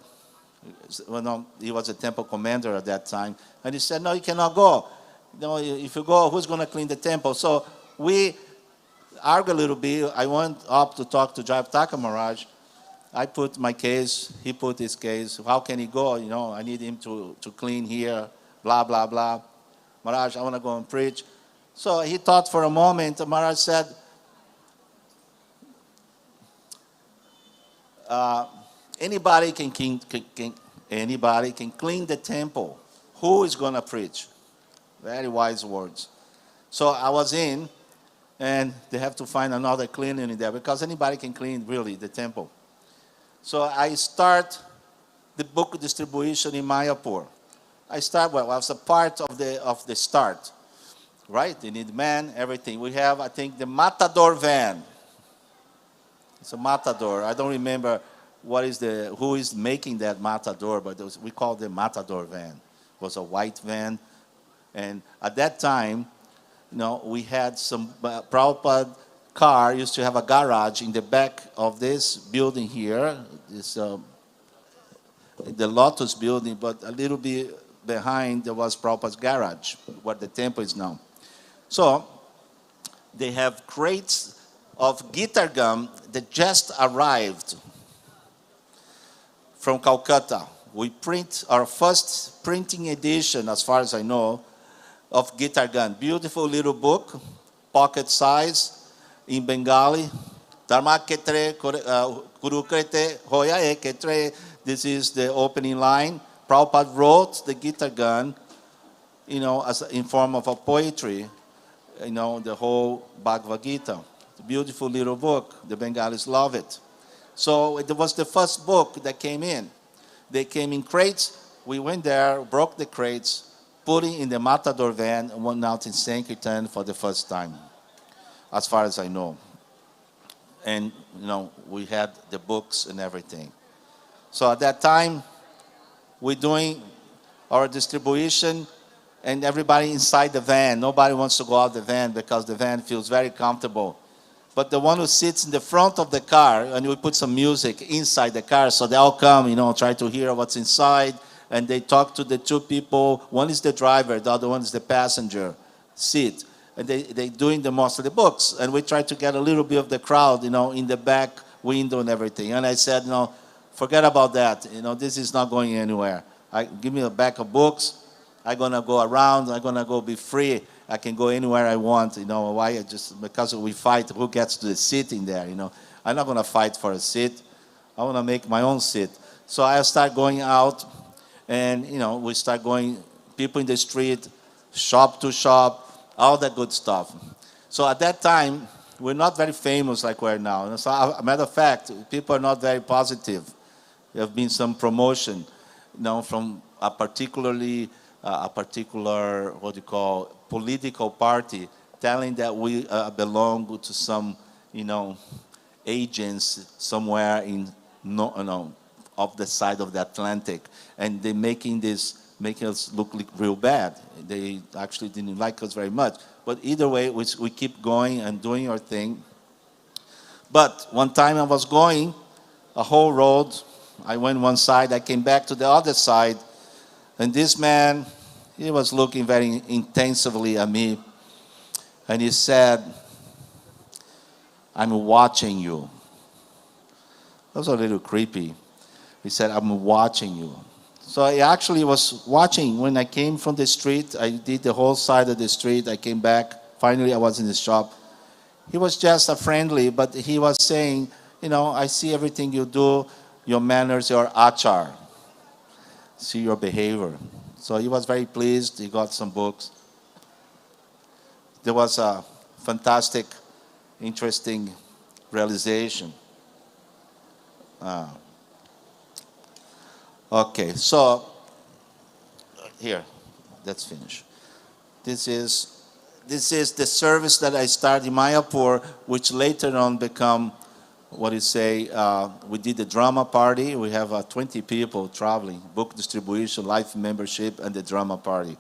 he was a temple commander at that time. And he said, no, you cannot go. If you go, who's going to clean the temple? So we argued a little bit. I went up to talk to Jayapataka Maharaj. I put my case, he put his case. How can he go? I need him to clean here, blah, blah, blah. Maharaj, I want to go and preach. So he thought for a moment. Maharaj said, anybody can clean the temple. Who is going to preach? Very wise words. So I was in, and they have to find another cleaner in there because anybody can clean really the temple. So I start the book distribution in Mayapur. I was a part of the start, right? They need man, everything. We have, I think, the Matador van. It's a Matador. I don't remember who is making that Matador, but we call it Matador van. It was a white van. And at that time, we had some Prabhupada car used to have a garage in the back of this building here. This the Lotus building, but a little bit behind there was Prabhupada's garage, where the temple is now. So they have crates of guitar gum that just arrived from Calcutta. we print our first printing edition, as far as I know, of Guitar Gun. Beautiful little book, pocket size, in Bengali. Dharma ketre kurukrete hoya e ketre. This is the opening line. Prabhupada wrote the Guitar Gun, as in form of a poetry, the whole Bhagavad Gita. Beautiful little book. The Bengalis love it. So it was the first book that came in. They came in crates. We went there, broke the crates, put it in the Matador van, and went out in Sankirtan for the first time, as far as I know. And, we had the books and everything. So at that time, we're doing our distribution, and everybody inside the van. Nobody wants to go out the van because the van feels very comfortable. But the one who sits in the front of the car, and we put some music inside the car, so they all come, try to hear what's inside, and they talk to the two people. One is the driver, the other one is the passenger seat. And they doing the most of the books. And we try to get a little bit of the crowd, in the back window and everything. And I said, forget about that. This is not going anywhere. Give me a bag of books. I'm going to go around. I'm going to go be free. I can go anywhere I want. Why? Because we fight who gets to the seat in there. I'm not going to fight for a seat. I want to make my own seat. So I start going out, and we start going, people in the street, shop to shop, all that good stuff. So at that time, we're not very famous like we're now. So, as a matter of fact, people are not very positive. There have been some promotion, from a particular, political party, telling that we belong to some, agents somewhere off the side of the Atlantic, and they're making us look real bad. They actually didn't like us very much. But either way, we keep going and doing our thing. But one time I was going a whole road. I went one side, I came back to the other side, and this man, he was looking very intensively at me, and he said, "I'm watching you." That was a little creepy. He said, "I'm watching you." So I actually was watching. When I came from the street, I did the whole side of the street. I came back. Finally, I was in the shop. He was just a friendly, but he was saying, I see everything you do, your manners, your achar. See your behavior. So he was very pleased. He got some books. There was a fantastic, interesting realization. Okay, so here, let's finish. This is the service that I started in Mayapur, which later on become, we did the drama party. We have 20 people traveling, book distribution, life membership, and the drama party.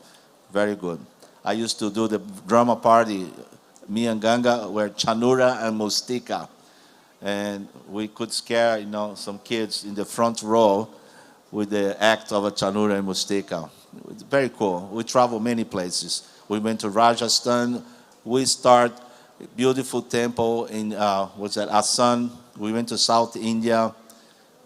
Very good. I used to do the drama party. Me and Ganga were Chanura and Mustika. And we could scare, some kids in the front row with the act of a Chanura and Mustika. It's very cool. We travel many places. We went to Rajasthan. We start a beautiful temple in, Assam. We went to South India,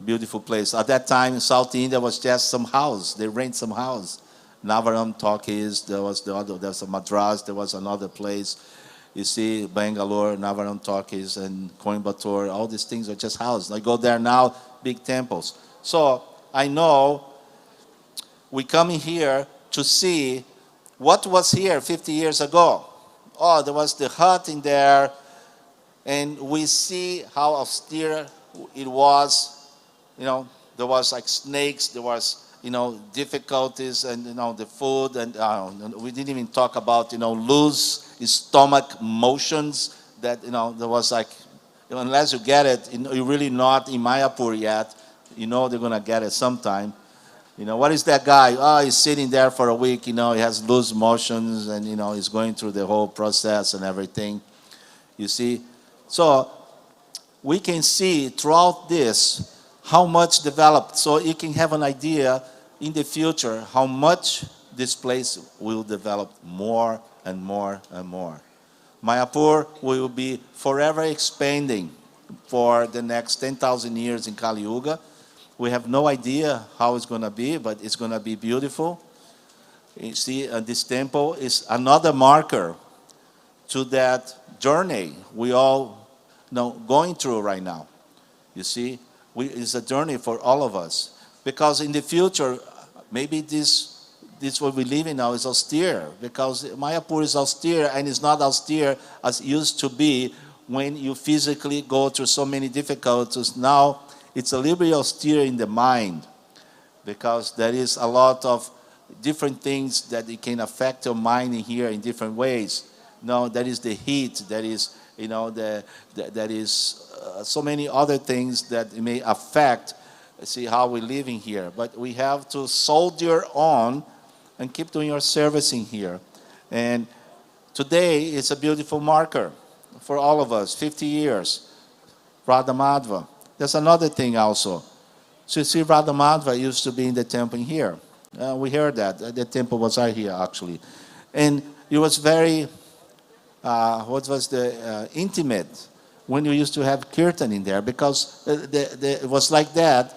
beautiful place. At that time, South India was just some house. They rent some house. Navaram Talkies, there was a Madras, there was another place. You see, Bangalore, Navaram Talkies, and Coimbatore, all these things are just houses. I go there now, big temples. So I know we come in here to see what was here 50 years ago. Oh, there was the hut in there, and we see how austere it was. There was like snakes, there was, difficulties, and, the food, and we didn't even talk about, loose stomach motions that, there was like, unless you get it, you're really not in Mayapur yet, they're going to get it sometime. What is that guy? Oh, he's sitting there for a week, he has loose motions, and, he's going through the whole process and everything. You see? So we can see throughout this how much developed, so you can have an idea in the future how much this place will develop more and more and more. Mayapur will be forever expanding for the next 10,000 years in Kali Yuga. We have no idea how it's going to be, but it's going to be beautiful. You see, this temple is another marker to that journey we all going through right now. You see, it's a journey for all of us. Because in the future, maybe this what we live in now is austere, because Mayapur is austere, and it's not austere as it used to be when you physically go through so many difficulties. Now it's a little bit austere in the mind, because there is a lot of different things that it can affect your mind in here in different ways. There is the heat, there is there is so many other things that may affect how we're living here. But we have to soldier on and keep doing our servicing here. And today is a beautiful marker for all of us, 50 years, Radha Madhava. There's another thing also. So you see, Radha Madhava used to be in the temple here. We heard that. The temple was right here, actually. And it was very, intimate when you used to have kirtan in there, because it was like that.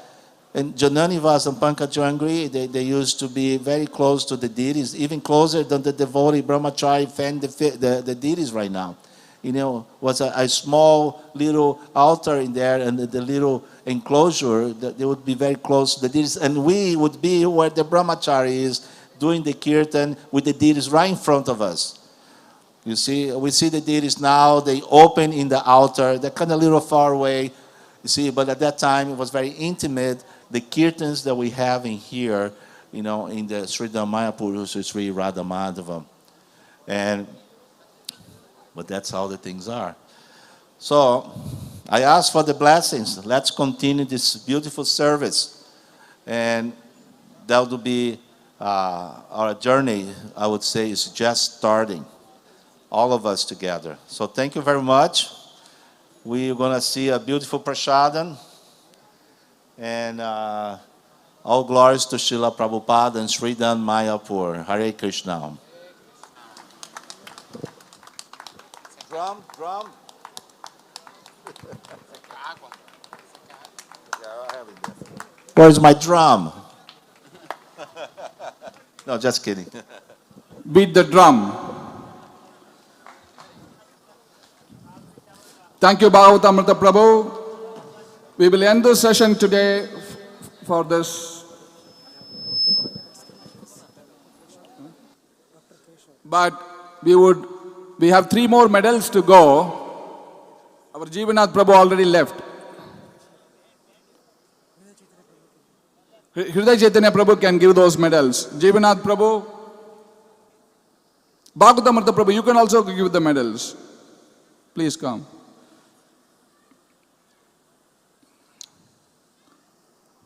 And Jananivas and Pankajangri, they used to be very close to the deities, even closer than the devotee brahmachari fan the deities right now. Was a small little altar in there, and the little enclosure, that they would be very close to the deities. And we would be where the brahmachari is, doing the kirtan with the deities right in front of us. You see, we see the deities now, they open in the altar, they're kind of a little far away, you see, but at that time it was very intimate. The kirtans that we have in here, in the Sridham Mayapur, which is Sri Radha Madhava. But that's how the things are. So I ask for the blessings. Let's continue this beautiful service. And that will be our journey, I would say, is just starting. All of us together. So thank you very much. We're going to see a beautiful prasadam. And all glories to Srila Prabhupada and Sridham Mayapur. Hare Krishna. Drum. Where's my drum? No, just kidding. Beat the drum. Thank you, Bhagavatamrita Prabhu. We will end this session today for this. But we have 3 more medals to go. Our Jivanath Prabhu already left. Hriday Chaitanya Prabhu can give those medals. Jivanath Prabhu, Bhagavatamrita Prabhu, you can also give the medals. Please come.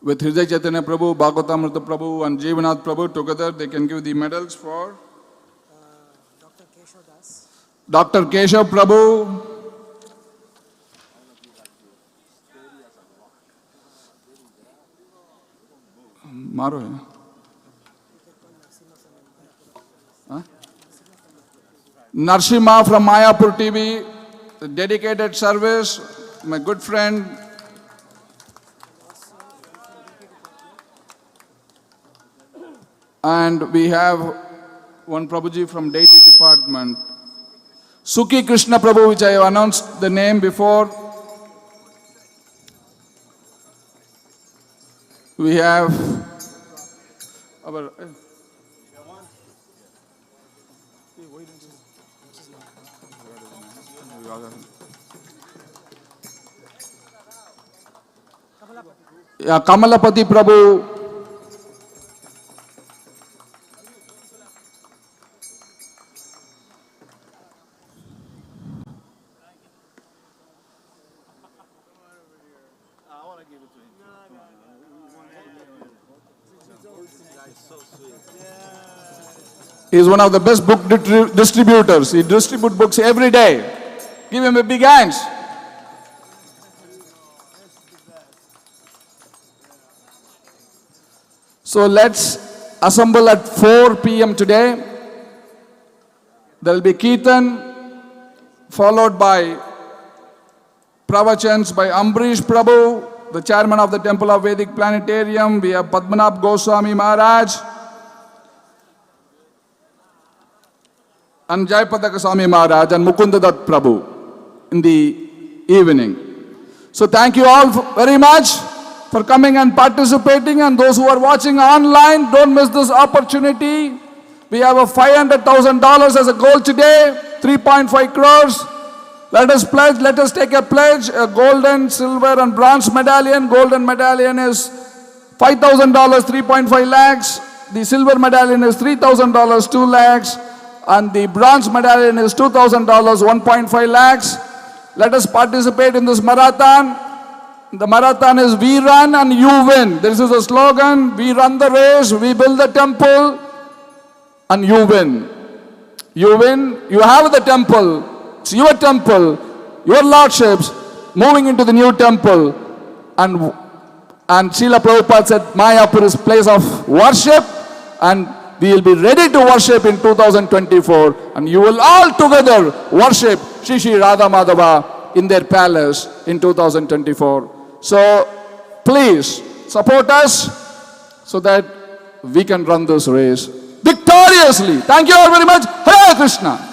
With Hriday Chaitanya Prabhu, Bhagavatamrita Prabhu and Jivanath Prabhu together, they can give the medals for Dr. Keshav Prabhu, Maro hai? Narsimha from Mayapur TV, dedicated service, my good friend. And we have one Prabhuji from deity department. Sukhi Krishna Prabhu, which I have announced the name before. We have our Kamalapati Prabhu. He is one of the best book distributors. He distributes books every day. Give him a big hand. So let's assemble at 4 p.m. today. There will be Kirtan, followed by pravachans by Ambrish Prabhu, the chairman of the Temple of Vedic Planetarium. We have Padmanabh Goswami Maharaj and Jayapataka Swami Maharaj and Mukundadat Prabhu in the evening. So thank you all very much for coming and participating, and those who are watching online, don't miss this opportunity. We have a $500,000 as a goal today, 3.5 crores. Let us pledge, let us take a pledge, a golden, silver and bronze medallion. Golden medallion is $5,000, 3.5 lakhs. The silver medallion is $3,000, 2 lakhs. And the bronze medallion is $2,000, 1.5 lakhs. Let us participate in this marathon. The marathon is we run and you win. This is a slogan. We run the race, we build the temple, and you win. You win, you have the temple. It's your temple, your lordships, moving into the new temple. And Srila Prabhupada said, Mayapur is place of worship, and we will be ready to worship in 2024. And you will all together worship Shri Shri Radha Madhava in their palace in 2024. So please support us so that we can run this race victoriously. Thank you all very much. Hare Krishna.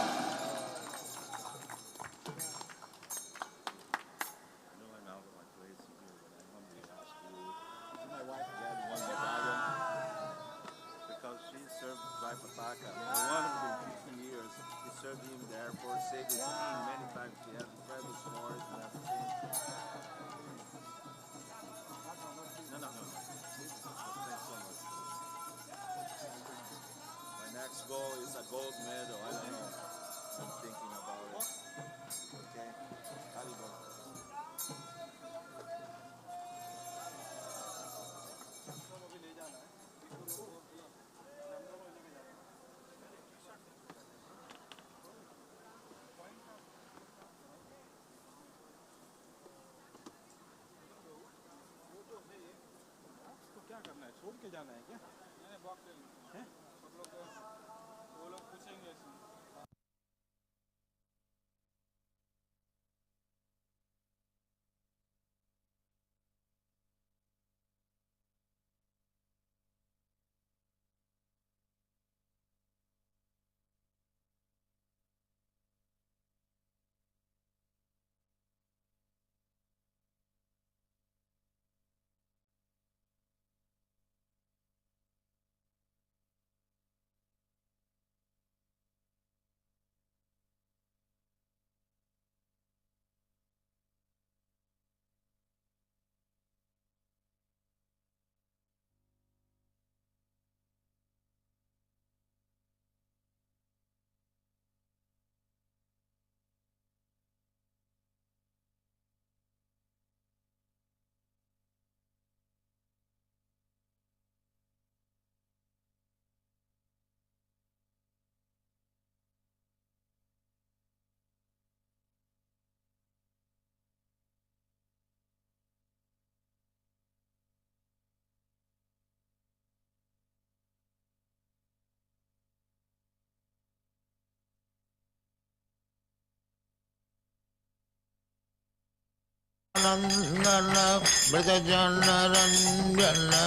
Nandana Brajajana Ranjana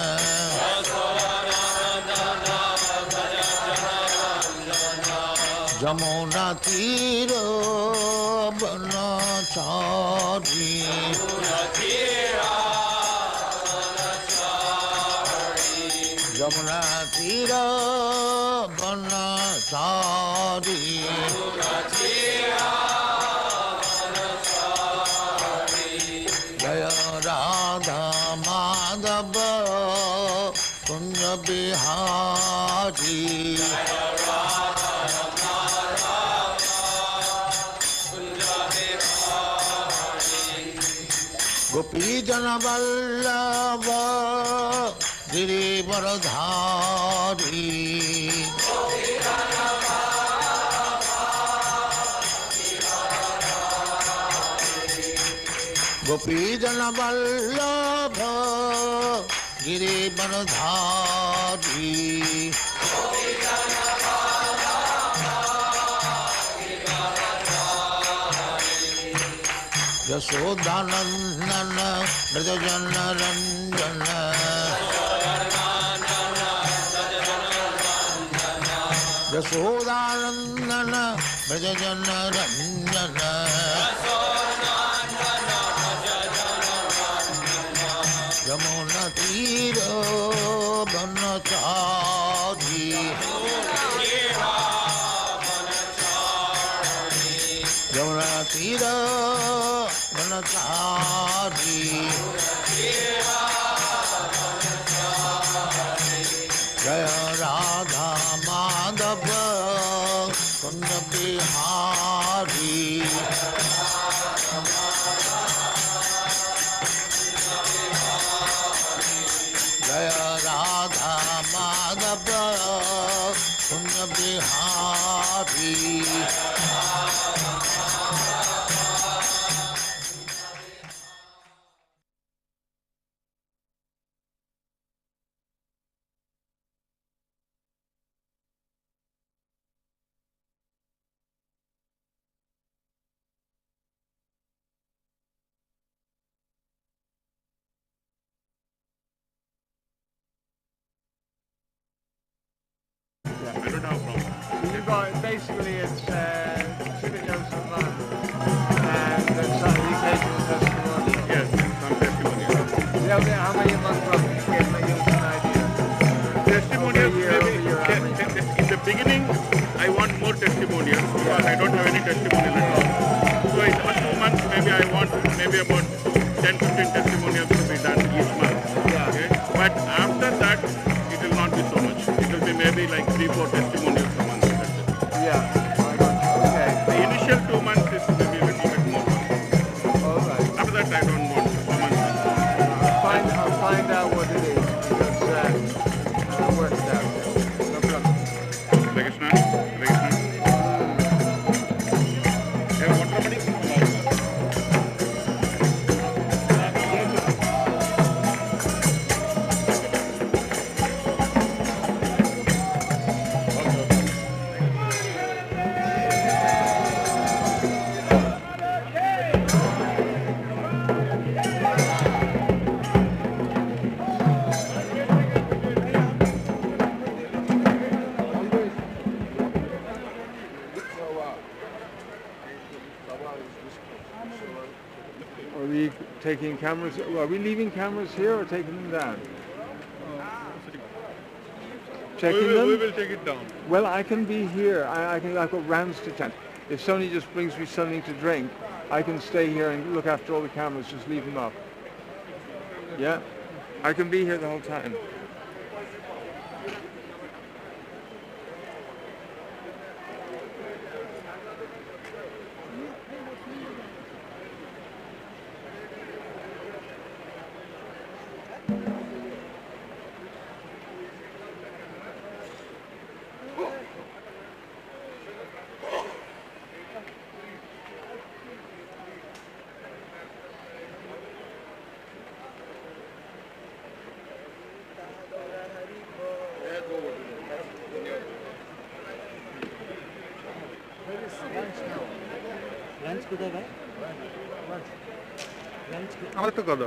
Jamuna Tiro Banachari Jamuna Tiro Banachari Radha Madhava Kunja Bihari Gopi Jana Vallabha Girivaradhari Gopi Jana Vallabha Girivaradhari Yashodanandan व्रजजन Ranjan Yashodanandan व्रजजन Ranjan Yamuna तीर बनचारी यमुना तीर बनचारी जय राधा माधव कुंज बिहारी जय Radha Madhav Kunj Bihari Basically, it's videos of fun and some occasional testimony. Yes, some testimonials. Yeah, how many a month roughly? Give me an idea. Testimonials, Year, maybe in the beginning, I want more testimonials because I don't have any testimonial at all. So in the first 2 months, maybe I want maybe about 10-15 testimonials to be done each month. Yeah. Okay? But after that, it will not be so much. It will be maybe like 3-4 testimonials a month. Yeah, I got you. Okay. The initial 2 months is maybe a little bit more. All right. After that, I don't want so much. I'll find out what it is because I'll work it out. No problem. Hare Krishna. Hare Krishna. Yeah, what somebody? Are we taking cameras? Are we leaving cameras here or taking them down? Checking them? We will take it down. Well, I can be here. I've got rounds to attend. If somebody just brings me something to drink, I can stay here and look after all the cameras, just leave them up. Yeah? I can be here the whole time. আমার তো কত